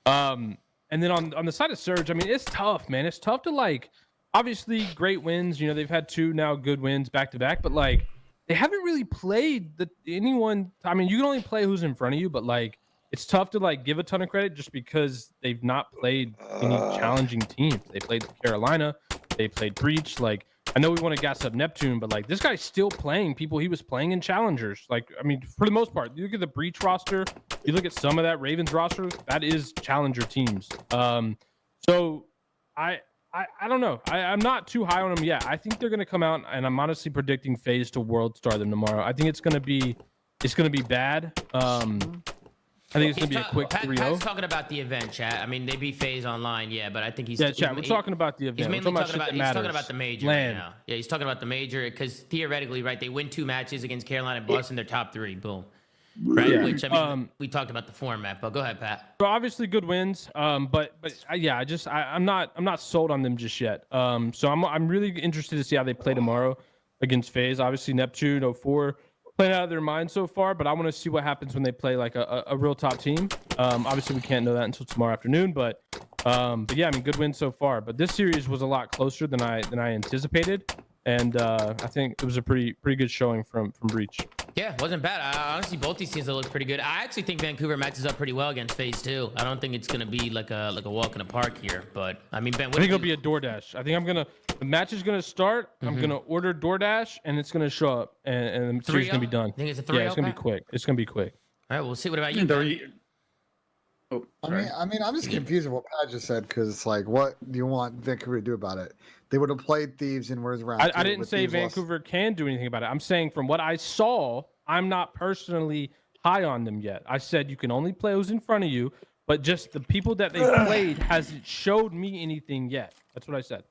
And then on the side of Surge, I mean, it's tough, man. It's tough to like, obviously great wins. You know, they've had 2 now good wins back to back, but like they haven't really played anyone. I mean, you can only play who's in front of you, but like it's tough to like give a ton of credit just because they've not played any challenging teams. They played Carolina, they played Breach. Like I know we want to gas up Neptune, but like this guy's still playing people he was playing in challengers. Like I mean, for the most part, you look at the Breach roster, you look at some of that Ravens roster, that is challenger teams. So I don't know. I'm not too high on them yet. I think they're gonna come out, and I'm honestly predicting FaZe to World Star them tomorrow. I think it's gonna be bad. I think it's gonna be a quick 3-0. Pat's talking about the event, chat. I mean, they beat FaZe online, yeah, but I think he's chat. We're talking about the event. He's mainly talking talking about the major Land. right now. Yeah, he's talking about the major because theoretically, right? They win 2 matches against Carolina and Boston. They're top 3. Boom. Right. Yeah. Which I mean, we talked about the format, but go ahead, Pat. So obviously good wins, but yeah, I'm not sold on them just yet. So I'm really interested to see how they play tomorrow against FaZe. Obviously Neptune 04 playing out of their mind so far, but I want to see what happens when they play like a real top team. Obviously we can't know that until tomorrow afternoon, but yeah, I mean good wins so far. But this series was a lot closer than I anticipated, and I think it was a pretty good showing from Breach. Yeah, it wasn't bad. Honestly, both these teams look pretty good. I actually think Vancouver matches up pretty well against FaZe too. I don't think it's gonna be like a walk in the park here, but I mean, Ben, I think it'll be a DoorDash. I think the match is gonna start. I'm gonna order DoorDash, and it's gonna show up, and the series is gonna be done. Think it's a 3-0? Yeah, it's gonna be quick. It's gonna be quick. All right, we'll see. What about you? Ben? I mean, I'm just confused with what Pat just said because it's like, what do you want Vancouver to do about it? They would have played Thieves in where's round 2. I didn't say Vancouver can do anything about it. I'm saying from what I saw, I'm not personally high on them yet. I said you can only play who's in front of you, but just the people that they played hasn't showed me anything yet. That's what I said.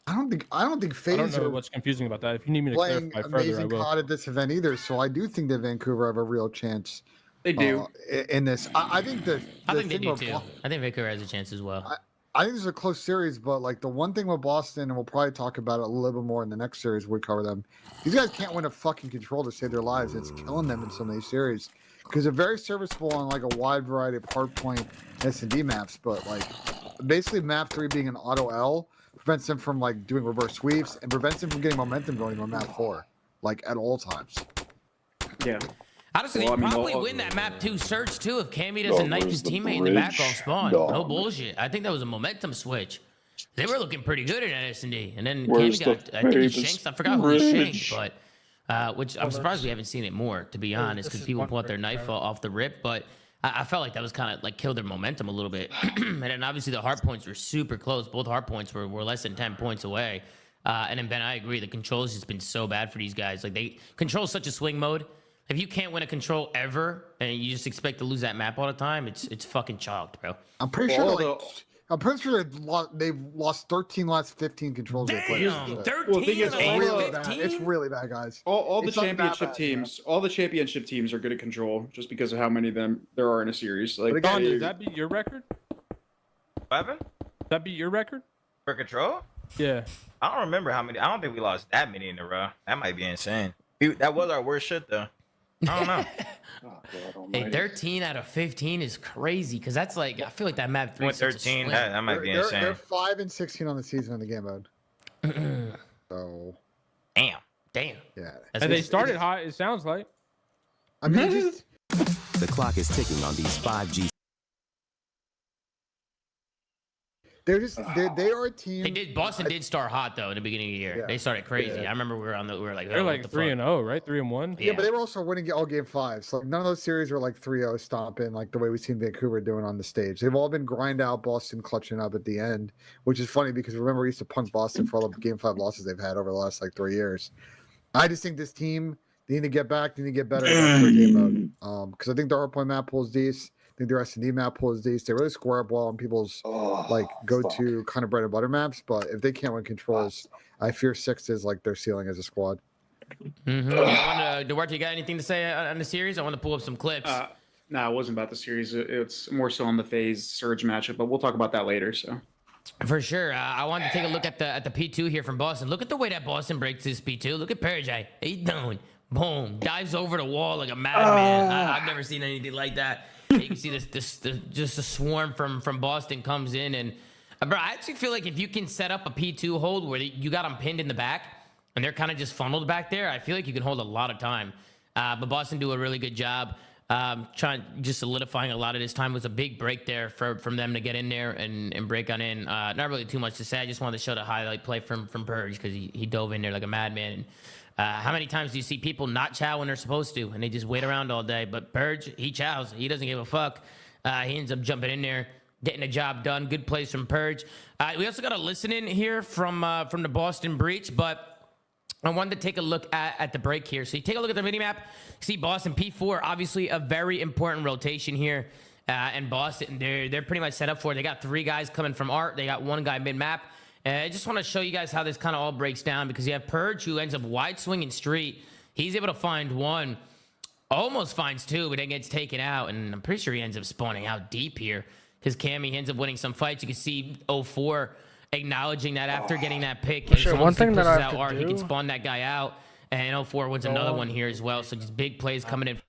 I don't think FaZe I don't know are what's confusing about that. If you need me to playing clarify further, I amazing will. COD at this event either. So I do think that Vancouver have a real chance. They do in this. I think that I think they do too. I think Vancouver has a chance as well. I think this is a close series, but like the one thing with Boston, and we'll probably talk about it a little bit more in the next series we cover them. These guys can't win a fucking control to save their lives. It's killing them in some of these series because they're very serviceable on like a wide variety of hardpoint S&D maps, but like basically map 3 being an auto L prevents them from like doing reverse sweeps and prevents them from getting momentum going on map 4, like at all times. Yeah. Honestly, they probably win that map 2 Surge too if Cammy doesn't knife his teammate in the back off spawn. No bullshit. I think that was a momentum switch. They were looking pretty good at S&D, and then Cammy got, I think he shanked. I forgot who he shanked, but which I'm surprised we haven't seen it more, to be honest, because people pull out their knife off the rip. But I felt like that was kind of like killed their momentum a little bit. And then obviously the hard points were super close. Both hard points were less than 10 points away. And then Ben, I agree. The control has just been so bad for these guys. Like they control such a swing mode. If you can't win a control ever and you just expect to lose that map all the time, it's fucking chalked, bro. I'm pretty sure they've lost 13 last 15 controls. Damn, 13 It's really bad, guys. All the championship teams, all the championship teams are good at control, just because of how many of them there are in a series. Like, Don, does that beat your record? Evan? That beat your record? For control? Yeah. I don't remember how many. I don't think we lost that many in a row. That might be insane. That was our worst shit, though. I don't know. Hey, 13 out of 15 is crazy because that's like, I feel like that map 3 13, that might be insane. They're 5-16 on the season in the game mode. So, damn. Yeah. And they started hot, it sounds like. I mean, the clock is ticking on these 5G. they are a team. Boston did start hot though in the beginning of the year. Yeah. They started crazy. Yeah. I remember we were like, They're oh, like what the fuck? 3-0, right? 3-1. Yeah, but they were also winning all game 5. So none of those series were like 3-0 stomping like the way we've seen Vancouver doing on the stage. They've all been grind out, Boston clutching up at the end, which is funny because remember we used to punk Boston for all the game 5 losses they've had over the last like 3 years. I just think this team, they need to get back, they need to get better at their game mode. Because I think the hard point map pool is decent. I think their S&D map pool is decent. They really score up well on people's like go-to kind of bread and butter maps. But if they can't win controls, I fear 6 is like their ceiling as a squad. Duarte, you got anything to say on the series? I want to pull up some clips. No, it wasn't about the series. It's more so on the FaZe Surge matchup, but we'll talk about that later. So. For sure. I wanted to take a look at the P2 here from Boston. Look at the way that Boston breaks this P2. Look at Purge. How you doing? Boom. Dives over the wall like a madman. I've never seen anything like that. You can see this just a swarm from Boston comes in. And, bro, I actually feel like if you can set up a P2 hold where you got them pinned in the back and they're kind of just funneled back there, I feel like you can hold a lot of time. But Boston do a really good job. Just solidifying a lot of this time. Was a big break there from them to get in there and break on in. Not really too much to say. I just wanted to show the highlight play from Purge because he dove in there like a madman. How many times do you see people not chow when they're supposed to and they just wait around all day? But Purge, he chows. He doesn't give a fuck. He ends up jumping in there, getting the job done. Good plays from Purge. We also got a listen in here from the Boston Breach, but I wanted to take a look at the break here. So you take a look at the minimap. See Boston P4, obviously a very important rotation here. And Boston, they're pretty much set up for it. They got 3 guys coming from Art. They got 1 guy mid-map. I just want to show you guys how this kind of all breaks down because you have Purge who ends up wide swinging street. He's able to find 1, almost finds 2, but then gets taken out. And I'm pretty sure he ends up spawning out deep here because Cammy ends up winning some fights. You can see 04 acknowledging that after getting that pick. Sure, one thing that I have to he can do- spawn that guy out. And 04 wins another one here as well. So just big plays coming in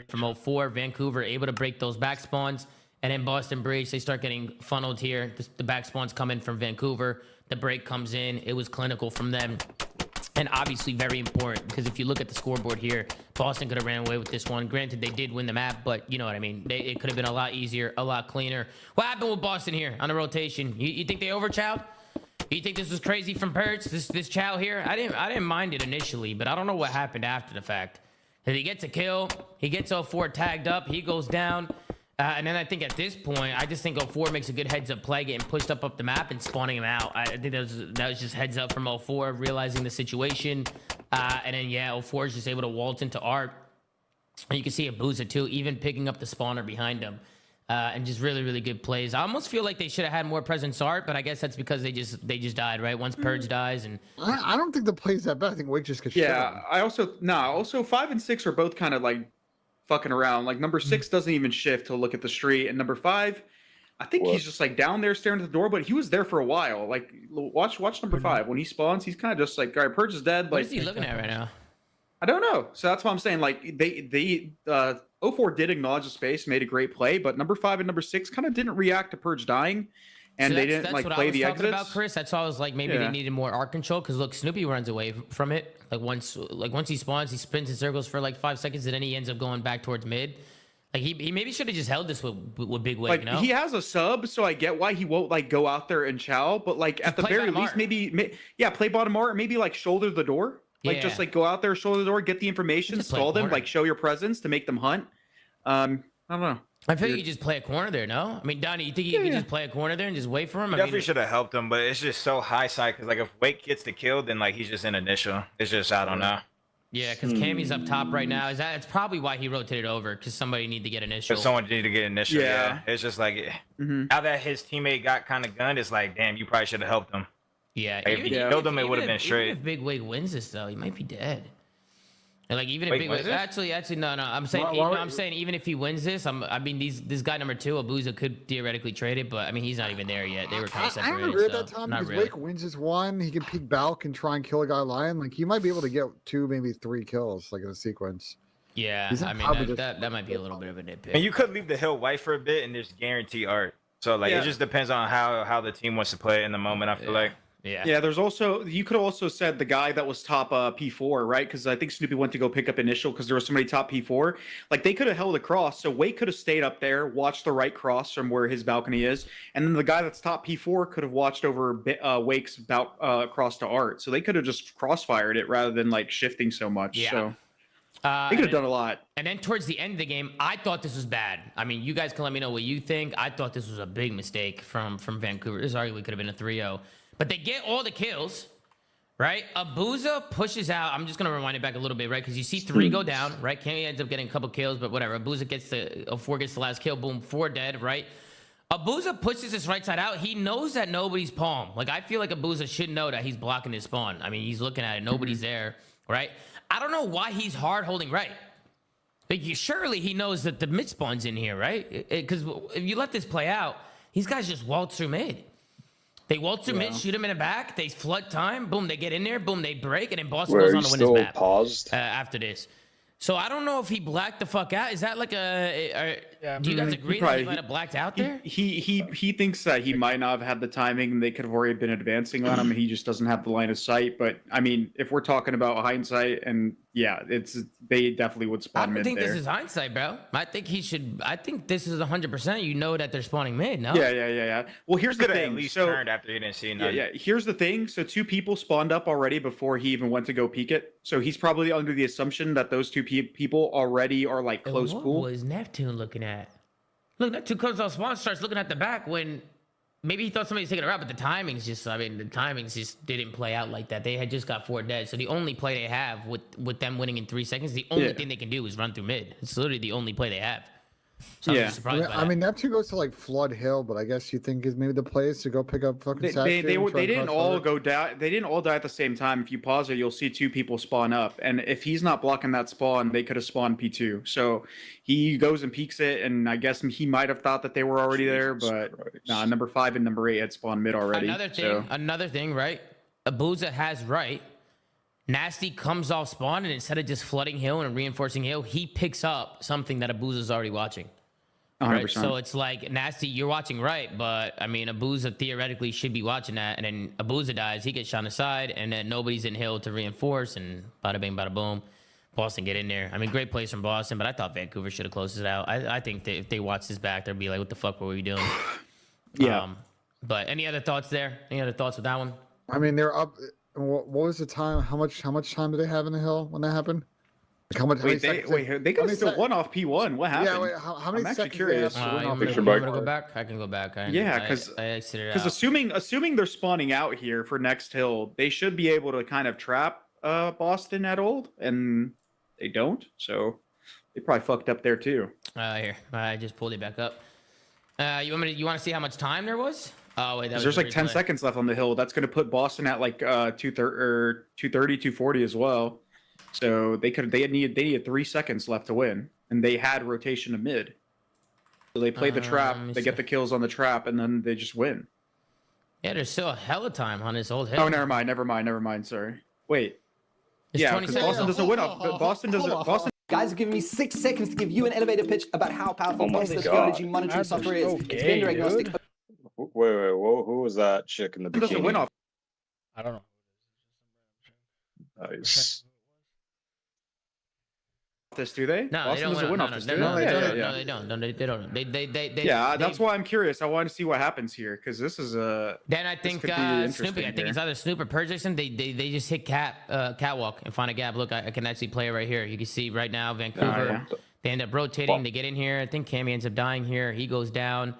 from 04. Vancouver able to break those back spawns. And then Boston Breach, they start getting funneled here. The back spawns come in from Vancouver. The break comes in. It was clinical from them. And obviously very important because if you look at the scoreboard here, Boston could have ran away with this one. Granted, they did win the map, but you know what I mean. It could have been a lot easier, a lot cleaner. What happened with Boston here on the rotation? You think they overchowed? You think this was crazy from Purge? This chow here? I didn't mind it initially, but I don't know what happened after the fact. If he gets a kill, he gets 04 tagged up, he goes down. And then I think at this point, I just think 04 makes a good heads-up play, getting pushed up the map and spawning him out. I think that was just heads-up from 04, realizing the situation. And then, yeah, 04 is just able to waltz into Art. And you can see Abuza, too, even picking up the spawner behind him. And just really, really good plays. I almost feel like they should have had more presence Art, but I guess that's because they just died, right? Once Purge dies. And I don't think the play's that bad. I think Wake just gets shit on. I also 5 and 6 are both kind of like fucking around. Like number 6 doesn't even shift to look at the street, and number 5, I think he's just like down there staring at the door, but he was there for a while. Like watch number 5 when he spawns, he's kind of just like, all right, Purge is dead. What Like, is he looking at right now? I don't know. So that's why I'm saying like they 04 did acknowledge the space, made a great play, but number 5 and number 6 kind of didn't react to Purge dying. And So they that's- didn't that's like what play I was the talking exits. about, Chris. That's why I was like, maybe Yeah. they needed more art control. Because look, Snoopy runs away from it. Like once he spawns, he spins in circles for like 5 seconds, and then he ends up going back towards mid. Like he maybe should have just held this with Big Wig. Like You know? he has a sub, so I get why he won't like go out there and chow. But like at the play very bottom least, art. maybe play bottom art, or maybe like shoulder the door. Like Yeah. just like go out there, shoulder the door, get the information, Just play stall them, corner. like show your presence to make them hunt. I don't know. I feel like you just play a corner there. No, I mean Donnie, you think you could just play a corner there and just wait for him? I Definitely mean, should have helped him, but it's just so high side because like if Wake gets the kill, then like he's just in initial. It's just I don't know. yeah, because Cammy's up top right now. It's probably why he rotated over because somebody need to get initial. If someone needed to get initial, Yeah. yeah. It's just like now that his teammate got kind of gunned, it's like damn, you probably should have helped him. Yeah, Like, if you killed him, it would have been straight. Even if Big Wig wins this though, he might be dead. And like even if Wait, Big wins Wig, this? actually, no. I'm saying, I'm saying even if he wins this, I mean this guy number 2, Abuza, could theoretically trade it, but I mean he's not even there yet. They were kind of I separated. don't agree with so that, Tom, not because really. Wake wins his one. He can peek Balk and try and kill a guy lying. Like, he might be able to get 2, maybe 3 kills, like, in a sequence. Yeah, He's I mean probably that might be a little bit of a nitpick. And you could leave the hill white for a bit and just guarantee art. So like Yeah. it just depends on how the team wants to play it in the moment. I feel like. Yeah. Yeah, there's also, you could have also said the guy that was top P4, right? Because I think Snoopy went to go pick up initial because there was somebody top P4. Like, they could have held a cross, so Wake could have stayed up there, watched the right cross from where his balcony is, and then the guy that's top P4 could have watched over Wake's cross to Art. So they could have just crossfired it rather than, like, shifting so much. Yeah. So they could have done a lot. And then towards the end of the game, I thought this was bad. I mean, you guys can let me know what you think. I thought this was a big mistake from Vancouver. This arguably could have been a 3-0. But they get all the kills, right? Abuza pushes out. I'm just going to rewind it back a little bit, right? Because you see 3 go down, right? Kenny ends up getting a couple kills, but whatever. Abuza gets 4 gets the last kill. Boom, 4 dead, right? Abuza pushes his right side out. He knows that nobody's palm. Like, I feel like Abuza should know that he's blocking his spawn. I mean, he's looking at it. Nobody's there, right? I don't know why he's hard holding right. Like, surely he knows that the mid spawn's in here, right? Because if you let this play out, these guys just waltz through mid. They waltz through mid, shoot him in the back. They flood time. Boom, they get in there. Boom, they break. And then Boston goes on to win his map after this. So I don't know if he blacked the fuck out. Is that like a... do you guys agree that he might have blacked out there? He thinks that he might not have had the timing and they could have already been advancing on him. He just doesn't have the line of sight. But, I mean, if we're talking about hindsight, and yeah, they definitely would spawn mid there. I think this is hindsight, bro. I think this is 100%. You know that they're spawning mid, no? Yeah. Well, here's the thing. At least turned after he didn't see none. Yeah. Here's the thing. So 2 people spawned up already before he even went to go peek it. So he's probably under the assumption that those 2 people already are like close pool. What was Neptune looking at? Look, Neptune comes off spawn, starts looking at the back when maybe he thought somebody was taking it out, but the timings just didn't play out like that. They had just got 4 dead. So the only play they have with them winning in 3 seconds, the only thing they can do is run through mid. It's literally the only play they have. So I'm surprised by that. I mean, Neptune goes to like Flood Hill, but I guess you think is maybe the place to go pick up fucking They didn't all go down. They didn't all die at the same time. If you pause it, you'll see 2 people spawn up, and if he's not blocking that spawn, they could have spawned P2. So he goes and peeks it, and I guess he might have thought that they were already there, but nah, number 5 and number 8 had spawned mid already. Another thing, right? Abuza has right. Nasty comes off spawn, and instead of just flooding hill and reinforcing hill, he picks up something that Abuza's already watching. 100%. Right? So it's like, Nasty, you're watching right, but I mean, Abuza theoretically should be watching that, and then Abuza dies, he gets shot aside, and then nobody's in hill to reinforce, and bada bing, bada boom. Boston get in there. I mean, great plays from Boston, but I thought Vancouver should have closed it out. I think that if they watch this back, they'll be like, what the fuck were we doing? Yeah. But any other thoughts there? Any other thoughts with that one? I mean, they're up. What was the time? How much time did they have in the hill when that happened? Like how much? They got still won off P1. What happened? Yeah, how many I'm actually seconds curious. They have to win off You want to go back? I can go back. Because assuming they're spawning out here for next hill, they should be able to kind of trap Boston at old, and they don't. So they probably fucked up there too. Here, I just pulled it back up. You want to see how much time there was? Oh wait, there's like 10 seconds left on the hill. That's going to put Boston at like 230, 240 as well. So they needed 3 seconds left to win, and they had rotation of mid. So they play the trap, they get the kills on the trap, and then they just win. Yeah, there's still a hell of time on this old hill. Oh, never mind. Sorry. Wait. It's yeah, because Boston doesn't win off. Boston doesn't. Boston. Guys have given me 6 seconds to give you an elevator pitch about how powerful Boston's strategy monitoring software is. It's vendor agnostic. Wait, who was that chick in the bikini? Doesn't win off. I don't know. Nice. This do they? No, Boston doesn't win off this. No, they don't. They yeah, that's why I'm curious. I want to see what happens here because this is a. Then I think Snoopy. I think it's either Snoop or Purjason. They just hit catwalk and find a gap. Look, I can actually play it right here. You can see right now Vancouver. They end up rotating. They get in here. I think Cammy ends up dying here. He goes down.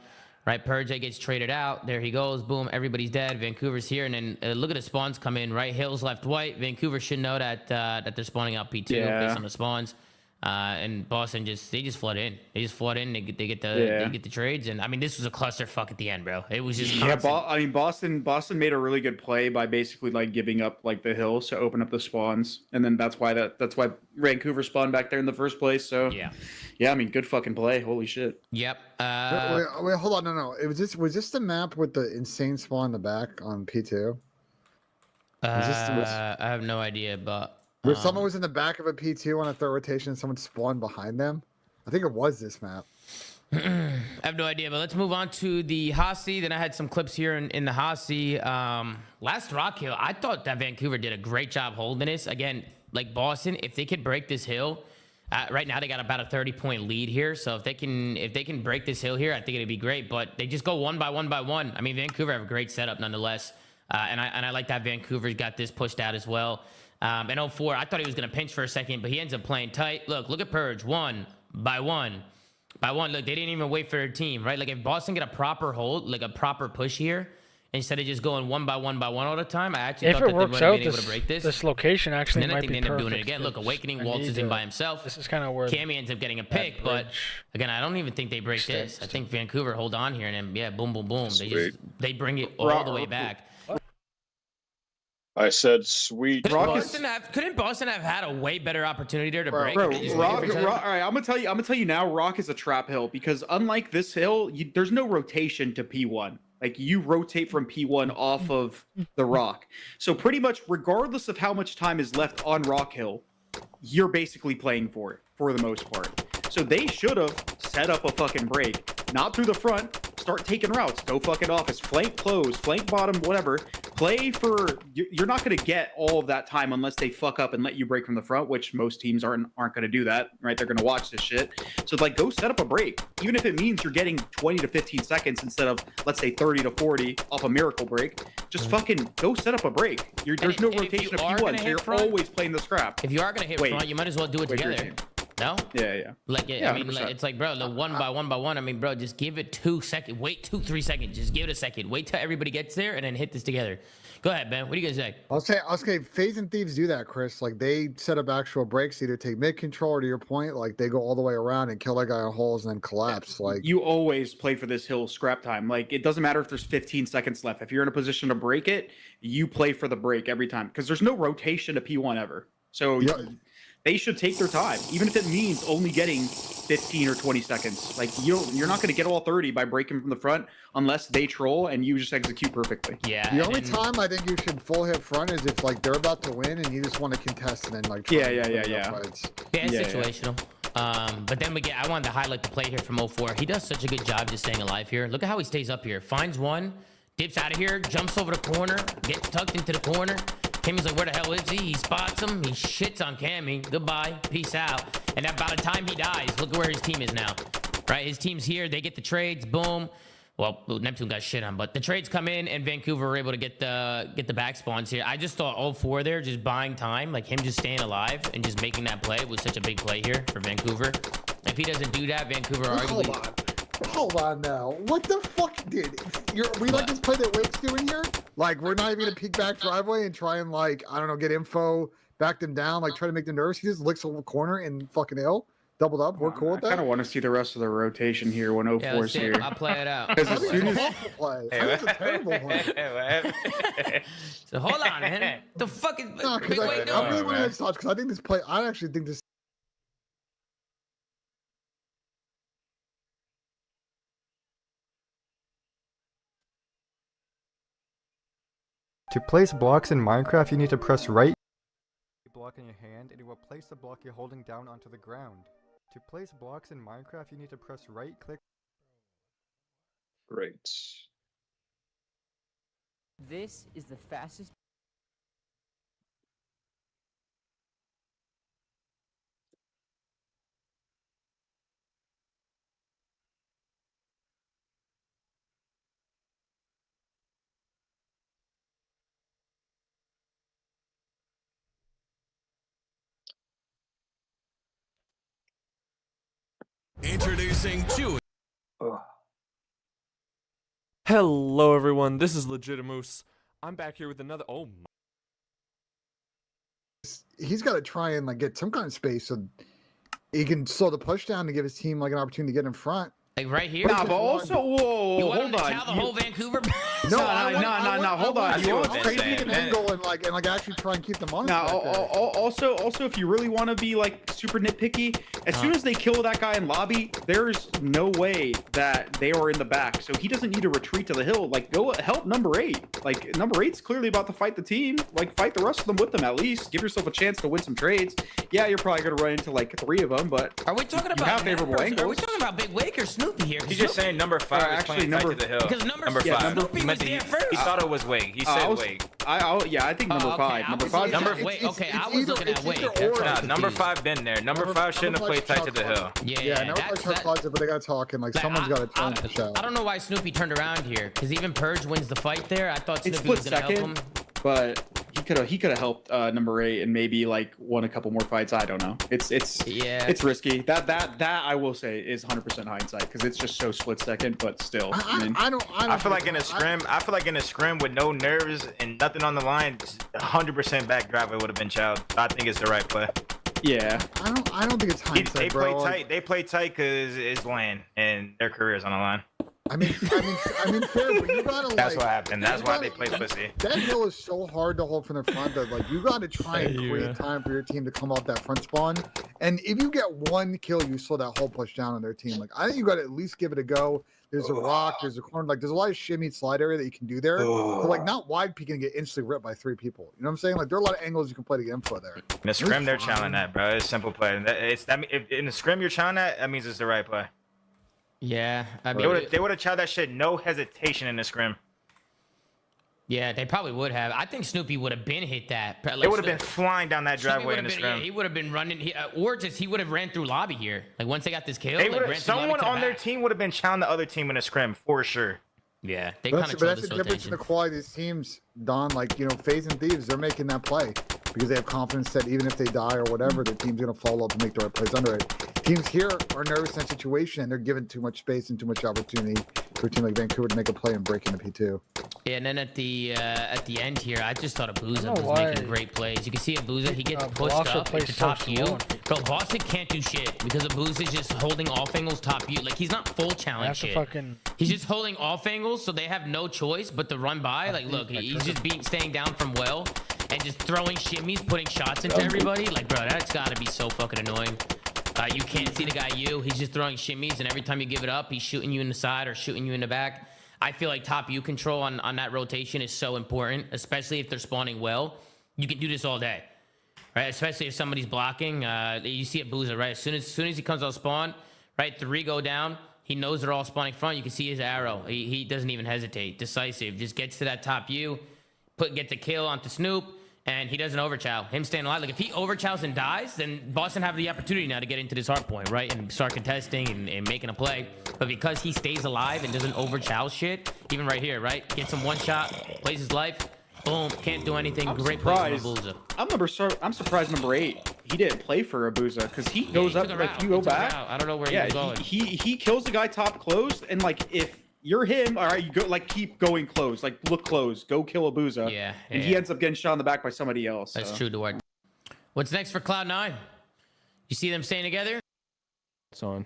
Right, Purge gets traded out. There he goes. Boom, everybody's dead. Vancouver's here, and then look at the spawns come in. Right, Hills left white. Vancouver should know that they're spawning out P2 based on the spawns. And Boston they just flood in. They just flood in. They get the trades, and I mean this was a clusterfuck at the end, bro. It was just Boston made a really good play by basically like giving up like the hills to open up the spawns, and then that's why Vancouver spawned back there in the first place. So yeah, I mean good fucking play. Holy shit. Yep. Wait, hold on, no. It was this the map with the insane spawn in the back on P2? I have no idea, but. Where someone was in the back of a P2 on a third rotation and someone spawned behind them? I think it was this map. I have no idea, but let's move on to the Hossie. Then I had some clips here in the Hossie. Last Rock Hill, I thought that Vancouver did a great job holding this. Again, like Boston, if they could break this hill, right now they got about a 30-point lead here. So if they can break this hill here, I think it'd be great. But they just go one by one by one. I mean, Vancouver have a great setup nonetheless, and I like that Vancouver's got this pushed out as well. And 04, I thought he was gonna pinch for a second, but he ends up playing tight. Look at Purge, one by one. By one, look, they didn't even wait for their team, right? Like if Boston get a proper hold, like a proper push here, instead of just going one by one all the time, I actually thought that they would have been able to break this. This location actually and then I might think be they end up perfect. doing it again. Look, Awakening waltzes in by himself. This is kind of where Cammy ends up getting a pick, but again, I don't even think they break this. I think Vancouver hold on here, and then yeah, boom, boom, boom. They bring it all the way back. I said sweet. Couldn't Boston have had a way better opportunity there to break? Bro, They just Rock, waited for each all other? right, I'm gonna tell you now. Rock is a trap hill because unlike this hill, there's no rotation to P1. Like you rotate from P1 off of the rock. So pretty much, regardless of how much time is left on Rock Hill, you're basically playing for it for the most part. So they should have set up a fucking break, not through the front. Start taking routes. Go fucking office. Flank close. Flank bottom. Whatever. Play for. You're not going to get all of that time unless they fuck up and let you break from the front, which most teams aren't going to do that, right? They're going to watch this shit. So like, go set up a break, even if it means you're getting 20 to 15 seconds instead of let's say 30 to 40 off a miracle break. Just fucking go set up a break. There's no rotation of P1, so you're always playing the scrap. If you are going to hit front, you might as well do it together. No? Yeah. Like, Yeah, I mean, 100%. it's like, bro, the one by one. I mean, bro, just give it 2 seconds. Wait 2-3 seconds. Just give it a second. Wait till everybody gets there and then hit this together. Go ahead, Ben. What are you gonna say? I'll say, FaZe and Thieves do that, Chris. Like they set up actual breaks, either take mid control or to your point, like they go all the way around and kill that guy on holes and then collapse. Like You always play for this hill scrap time. Like it doesn't matter if there's 15 seconds left. If you're in a position to break it, you play for the break every time because there's no rotation to P1 ever. So they should take their time, even if it means only getting 15 or 20 seconds. Like you're not going to get all 30 by breaking from the front unless they troll and you just execute perfectly. Yeah. the only time I think you should full hit front is if like they're about to win and you just want to contest and then like try and win the fights. Yeah, it's situational. But then I wanted to highlight the play here from 04. He does such a good job just staying alive here. Look at how he stays up here. Finds one, dips out of here, jumps over the corner, gets tucked into the corner. Cammy's like, where the hell is he? He spots him. He shits on Cammy. Goodbye. Peace out. And by the time he dies, look at where his team is now. Right? His team's here. They get the trades. Boom. Well, Neptune got shit on, but the trades come in and Vancouver were able to get the back spawns here. I just thought 04 there, just buying time, like him just staying alive and just making that play was such a big play here for Vancouver. If he doesn't do that, Vancouver arguably... Hold on now. What the fuck, dude? We like this play that Wake's doing here? Like, we're not even gonna peek back driveway and try and like, I don't know, get info, back them down, like try to make them nervous. He just licks a corner and fucking ill. Doubled up. We're cool with I that. kind of want to see the rest of the rotation here when 04 let's is see here. it. I'll play it out. Because as soon as That's a terrible one. So hold on, man. The fuck is No, Big because Wake I really doing? want to touch because I think this play. I actually think this. To place blocks in Minecraft, you need to press right block in your hand and it will place the block you're holding down onto the ground. To place blocks in Minecraft, you need to press right click. Great. This is the fastest. Introducing Chewy. Hello everyone, this is Legitimus. I'm back here with another. Oh my. He's got to try and like get some kind of space so he can slow the push down to give his team like an opportunity to get in front. Like right here. Nah, but also, whoa, You want him hold to on. tell the whole Vancouver? No, Hold on. You know what's crazy? An angle and like actually try and keep them on. Now, also, if you really want to be like super nitpicky, as soon as they kill that guy in lobby, there's no way that they are in the back. So he doesn't need to retreat to the hill. Like, go help number 8. Like, number 8's clearly about to fight the team. Like, fight the rest of them with them at least. Give yourself a chance to win some trades. Yeah, you're probably going to run into, like, 3 of them, but are we talking about have favorable angles. Are we talking about Big Wake or Snoopy here? He's just saying number 5 is actually, playing tight to the hill. Because number 5. Snoopy was there first. He thought it was Wake. He said Wake. I think number 5. Number 5. I was looking at Wake. Nah, number 5 been there. Number 5 shouldn't have played tight to the hill. Yeah, number 5 shot closet, but they got talking. Like, someone's got to turn the show. I don't know why Snoopy turned around here, because even Purge wins the fight there. I thought Snoopy was going to help him. But he could have helped number 8 and maybe like won a couple more fights. I don't know. It's risky. That I will say is 100% hindsight because it's just so split second. But still, I feel like in a scrim with no nerves and nothing on the line, 100% back drive it would have been Child. I think it's the right play. Yeah, I don't think it's hindsight, They play bro. tight. They play tight because it's land and their careers on the line. I mean, fair, but you gotta. That's like, what happened. That's why they play pussy. That hill is so hard to hold from the front that like you got to try and create time for your team to come off that front spawn. And if you get one kill, you slow that whole push down on their team. Like I think you got to at least give it a go. There's a rock. There's a corner. Like there's a lot of shimmy slide area that you can do there. So like not wide peeking and get instantly ripped by 3 people. You know what I'm saying? Like there are a lot of angles you can play to get info there. In the scrim, they're challenging that, bro. It's simple play. If in the scrim you're challenging that means it's the right play. Yeah, I mean, they would have tried that shit, no hesitation in the scrim. Yeah, they probably would have. I think Snoopy would have been hit that. Like, they would have been flying down that driveway in the scrim. Yeah, he would have been running, he would have ran through lobby here. Like once they got this kill, someone on their team would have been challenging the other team in a scrim for sure. Yeah, they kind of. But that's the difference in the quality of these teams, Don. Like FaZe and Thieves, they're making that play because they have confidence that even if they die or whatever, the team's gonna follow up and make the right plays under it. Teams here are nervous in that situation and they're given too much space and too much opportunity for a team like Vancouver to make a play and break into P2. Yeah, and then at the end here, I just thought Abuza was making great plays. You can see Abuza, he gets pushed up into top U. Bro, Boston can't do shit because Abuza's just holding off angles top U. Like he's not full challenge shit. He's just holding off angles, so they have no choice but to run by. Like look, he's just staying down from well and just throwing shimmies, putting shots into everybody. Like bro, that's gotta be so fucking annoying. You can't see the guy he's just throwing shimmies, and every time you give it up, he's shooting you in the side or shooting you in the back. I feel like top U control on that rotation is so important, especially if they're spawning well. You can do this all day, right? Especially if somebody's blocking. You see it Boozer, right? As soon as he comes out spawn, right? 3 go down. He knows they're all spawning front. You can see his arrow. He doesn't even hesitate. Decisive. Just gets to that top U, gets a kill onto Snoop. And he doesn't overchow. Him staying alive. Like if he overchows and dies, then Boston have the opportunity now to get into this hard point, right? And start contesting and making a play. But because he stays alive and doesn't overchow shit, even right here, right? Gets him one shot, plays his life, boom, can't do anything. Great play from Abuza. I'm surprised number 8. He didn't play for Abuza because he goes up. Like if you go back, I don't know where he was going. He kills the guy top closed, and like if you're him, all right, you go like keep going close, like look close, go kill Abuza. Yeah, and he ends up getting shot in the back by somebody else. That's true, Dwight. What's next for Cloud9? You see them staying together? It's on.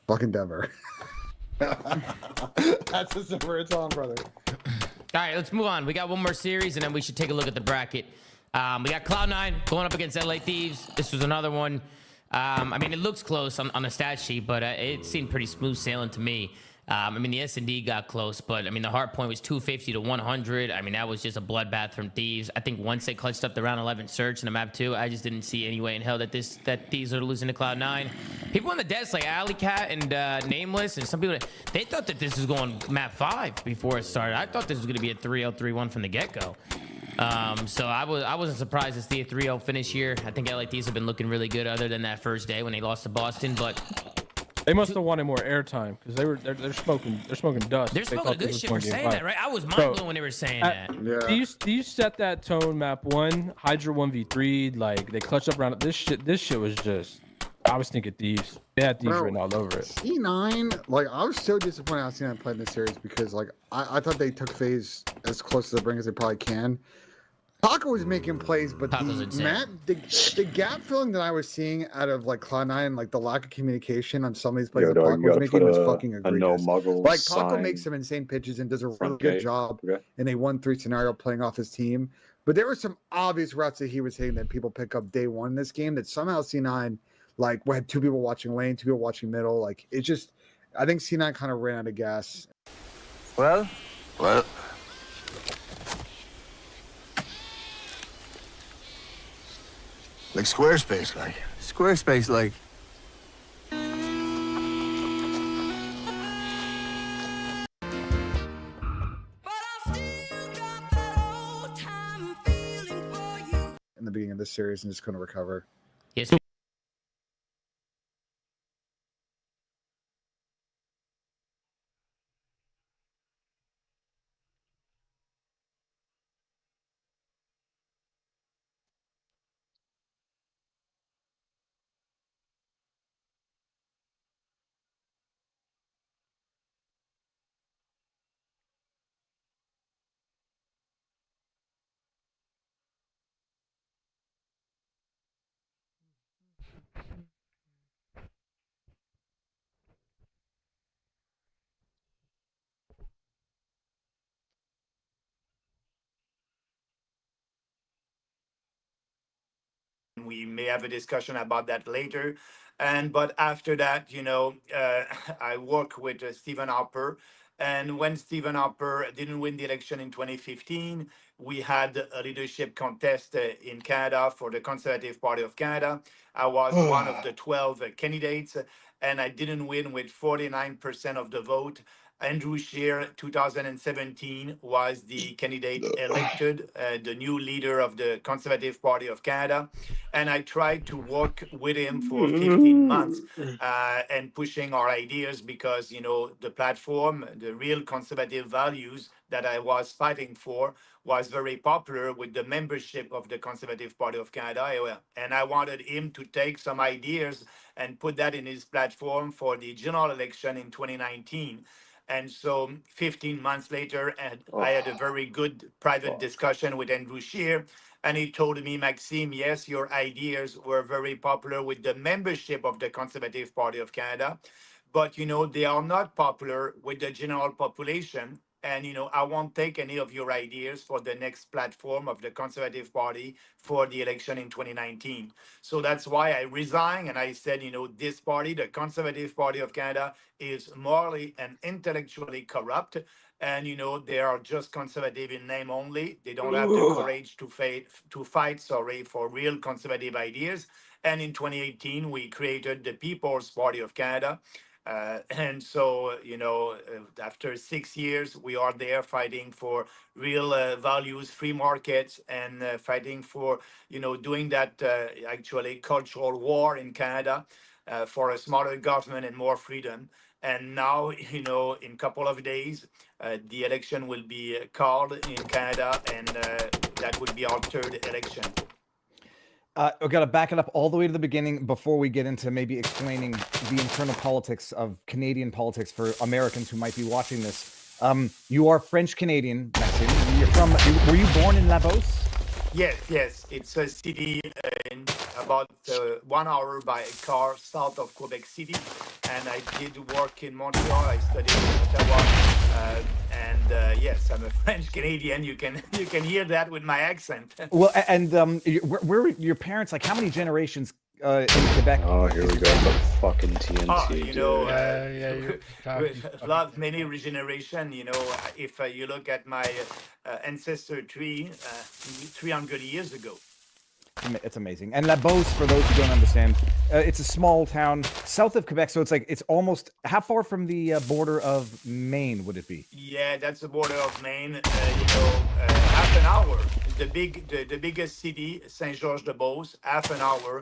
Fucking Denver. That's the super it's on, brother. All right, let's move on. We got one more series, and then we should take a look at the bracket. We got Cloud9 going up against LA Thieves. This was another one. I mean, it looks close on the stat sheet, but it seemed pretty smooth sailing to me. I mean, the S&D got close, but I mean, the hard point was 250 to 100. I mean, that was just a bloodbath from Thieves. I think once they clutched up the round 11 search in the map 2, I just didn't see any way in hell that Thieves are losing to Cloud9. People on the desk like Alleycat and Nameless and some people, they thought that this was going map 5 before it started. I thought this was going to be a 3-0, 3-1 from the get-go. So I wasn't surprised to see a 3-0 finish here. I think LA Thieves have been looking really good other than that first day when they lost to Boston, but they must have wanted more airtime because they're smoking dust. They're smoking good shit for saying that, right? I was mind blown when they were saying that. Yeah. Do you set that tone map 1, Hydra 1v3, like they clutched up around this shit was just, I was thinking Thieves. They had Thieves written all over it. C9, like I was so disappointed how C9 played in this series because like I thought they took FaZe as close to the brink as they probably can. Taco was making plays, but the gap filling that I was seeing out of like Cloud9, like the lack of communication on some of these plays that Taco was making was fucking egregious. Like Taco makes some insane pitches and does a really good job in a 1-3 scenario playing off his team. But there were some obvious routes that he was hitting that people pick up day one in this game that somehow C9, like we had 2 people watching lane, 2 people watching middle. Like it just, I think C9 kind of ran out of gas. Well, Like Squarespace, like. Squarespace, like. In the beginning of this series and just couldn't recover. Yes. We may have a discussion about that later. But after that, I work with Stephen Harper. And when Stephen Harper didn't win the election in 2015, we had a leadership contest in Canada for the Conservative Party of Canada. I was one of the 12 candidates, and I didn't win with 49% of the vote. Andrew Scheer, 2017, was the candidate elected, the new leader of the Conservative Party of Canada. And I tried to work with him for 15 months and pushing our ideas because, the platform, the real conservative values that I was fighting for was very popular with the membership of the Conservative Party of Canada. And I wanted him to take some ideas and put that in his platform for the general election in 2019. And so 15 months later, I had a very good private discussion with Andrew Scheer. And he told me, Maxime, yes, your ideas were very popular with the membership of the Conservative Party of Canada. But, they are not popular with the general population. And, I won't take any of your ideas for the next platform of the Conservative Party for the election in 2019. So that's why I resigned. And I said, this party, the Conservative Party of Canada, is morally and intellectually corrupt. And, they are just conservative in name only. They don't have the courage to fight for real conservative ideas. And in 2018, we created the People's Party of Canada. And so, after 6 years, we are there fighting for real values, free markets, and fighting for, doing that actually cultural war in Canada for a smarter government and more freedom. And now, in a couple of days, the election will be called in Canada, and that would be our third election. I've got to back it up all the way to the beginning before we get into maybe explaining the internal politics of Canadian politics for Americans who might be watching this. You are French Canadian, Maxime. Were you born in La Beauce? Yes. It's a city in about 1 hour by car south of Quebec City. And I did work in Montreal. I studied in Ottawa. Yes, I'm a French Canadian. You can hear that with my accent. Well, and where were your parents? Like, how many generations in Quebec? Oh, here we go. The fucking TNT. Many regeneration. If you look at my ancestor tree, 300 years ago. It's amazing. And La Beauce, for those who don't understand, it's a small town south of Quebec. So it's almost, how far from the border of Maine would it be? Yeah, that's the border of Maine. Half an hour. The biggest city, Saint-Georges-de-Beauce, half an hour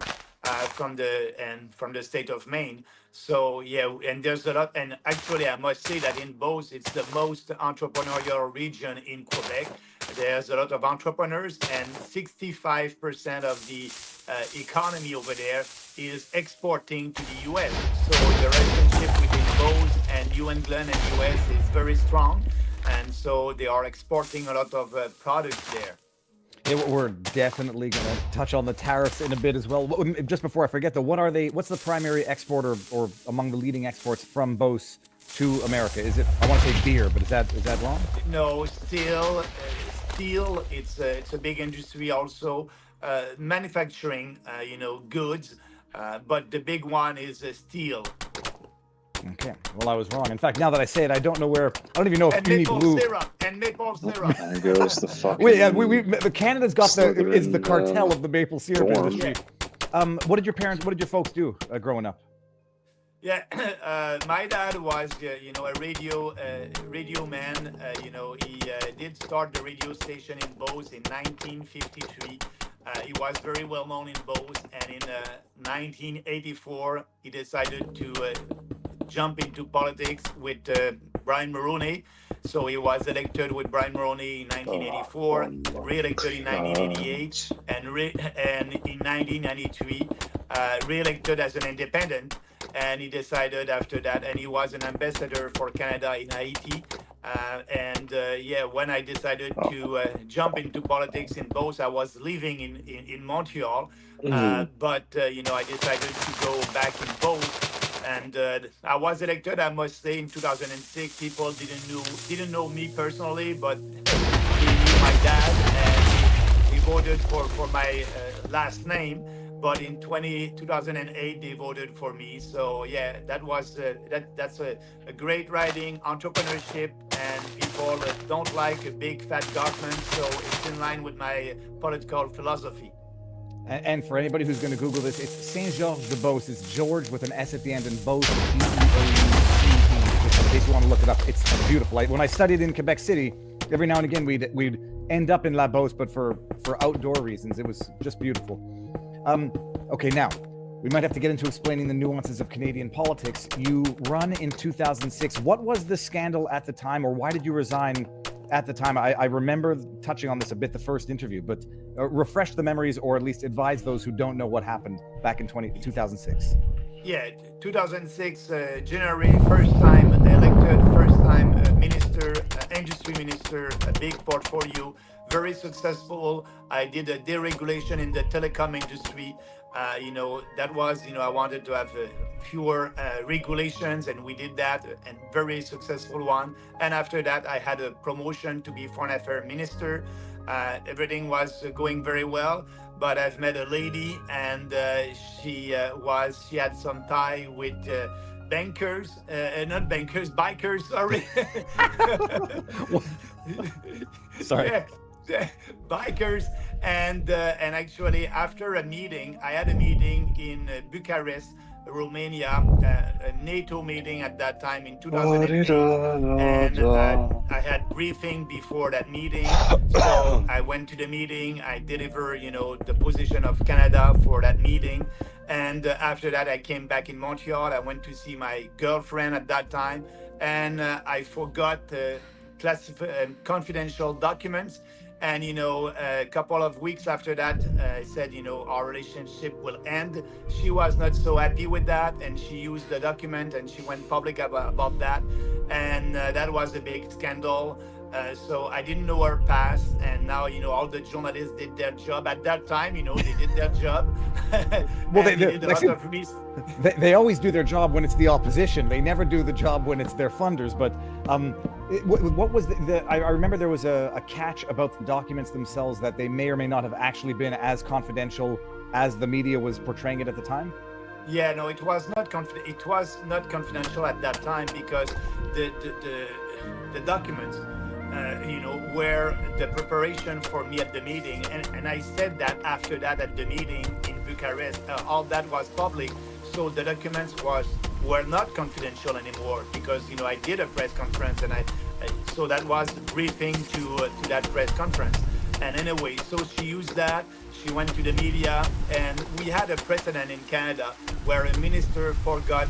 from the state of Maine. So yeah, and there's a lot. And actually, I must say that in Beauce, it's the most entrepreneurial region in Quebec. There's a lot of entrepreneurs, and 65% of the economy over there is exporting to the U.S. So the relationship between Beauce and New England and U.S. is very strong, and so they are exporting a lot of products there. Yeah, we're definitely going to touch on the tariffs in a bit as well. Just before I forget, though, what's the primary export or among the leading exports from Beauce to America? Is it, I want to say beer, but is that wrong? No, steel. It's a big industry also. Manufacturing, goods, but the big one is steel. Okay, well, I was wrong. In fact, now that I say it, I don't even know if Beanie Blue. And maple syrup. There goes the fucking. Wait, Canada's got the cartel of the maple syrup industry. What did your folks do growing up? Yeah, my dad was, a radio man. He did start the radio station in Beauce in 1953. He was very well known in Beauce, and in 1984, he decided to jump into politics with Brian Mulroney. So he was elected with Brian Mulroney in 1984, re-elected in 1988, and in 1993, re-elected as an independent. And he decided after that, and he was an ambassador for Canada in Haiti. When I decided to jump into politics in Beauce, I was living in Montreal. But I decided to go back in Beauce. And I was elected, I must say, in 2006. People didn't know me personally, but they knew my dad, and he voted for my last name. But in 2008, they voted for me. So yeah, that was that's a great riding, entrepreneurship, and people don't like a big fat government. So it's in line with my political philosophy. And for anybody who's going to Google this, it's Saint-Georges-de-Beauce. It's George with an S at the end, and Beauce, B-E-O-U-C-E. Just in case you want to look it up, it's beautiful. When I studied in Quebec City, every now and again we'd end up in La Beauce, but for outdoor reasons. It was just beautiful. Okay, now we might have to get into explaining the nuances of Canadian politics. You run in 2006. What was the scandal at the time, or why did you resign at the time? I remember touching on this a bit the first interview, but refresh the memories, or at least advise those who don't know what happened back in 2006. Yeah, 2006, January, first time elected, first time minister, industry minister, a big portfolio, very successful. I did a deregulation in the telecom industry. That was, I wanted to have fewer regulations, and we did that, and very successful one. And after that, I had a promotion to be Foreign Affairs Minister. Everything was going very well, but I've met a lady, and she had some tie with bikers, sorry. Sorry. Yeah, bikers, and actually after a meeting, I had a meeting in Bucharest, Romania, a NATO meeting at that time in 2008, and I had briefing before that meeting. So I went to the meeting, I delivered, the position of Canada for that meeting, and after that I came back in Montreal. I went to see my girlfriend at that time, and I forgot classified confidential documents. And, a couple of weeks after that, I said, our relationship will end. She was not so happy with that, and she used the document, and she went public about that. And that was a big scandal. So I didn't know her past, and now, all the journalists did their job. At that time, they did their job. Well, they did a lot of research. They always do their job when it's the opposition. They never do the job when it's their funders. But what was I remember there was a catch about the documents themselves, that they may or may not have actually been as confidential as the media was portraying it at the time. Yeah, no, it was not It was not confidential at that time, because the documents, were the preparation for me at the meeting, and I said that after that at the meeting in Bucharest, all that was public. So the documents were not confidential anymore, because I did a press conference, and so that was briefing to that press conference. And anyway, so she used that. She went to the media, and we had a precedent in Canada where a minister forgot,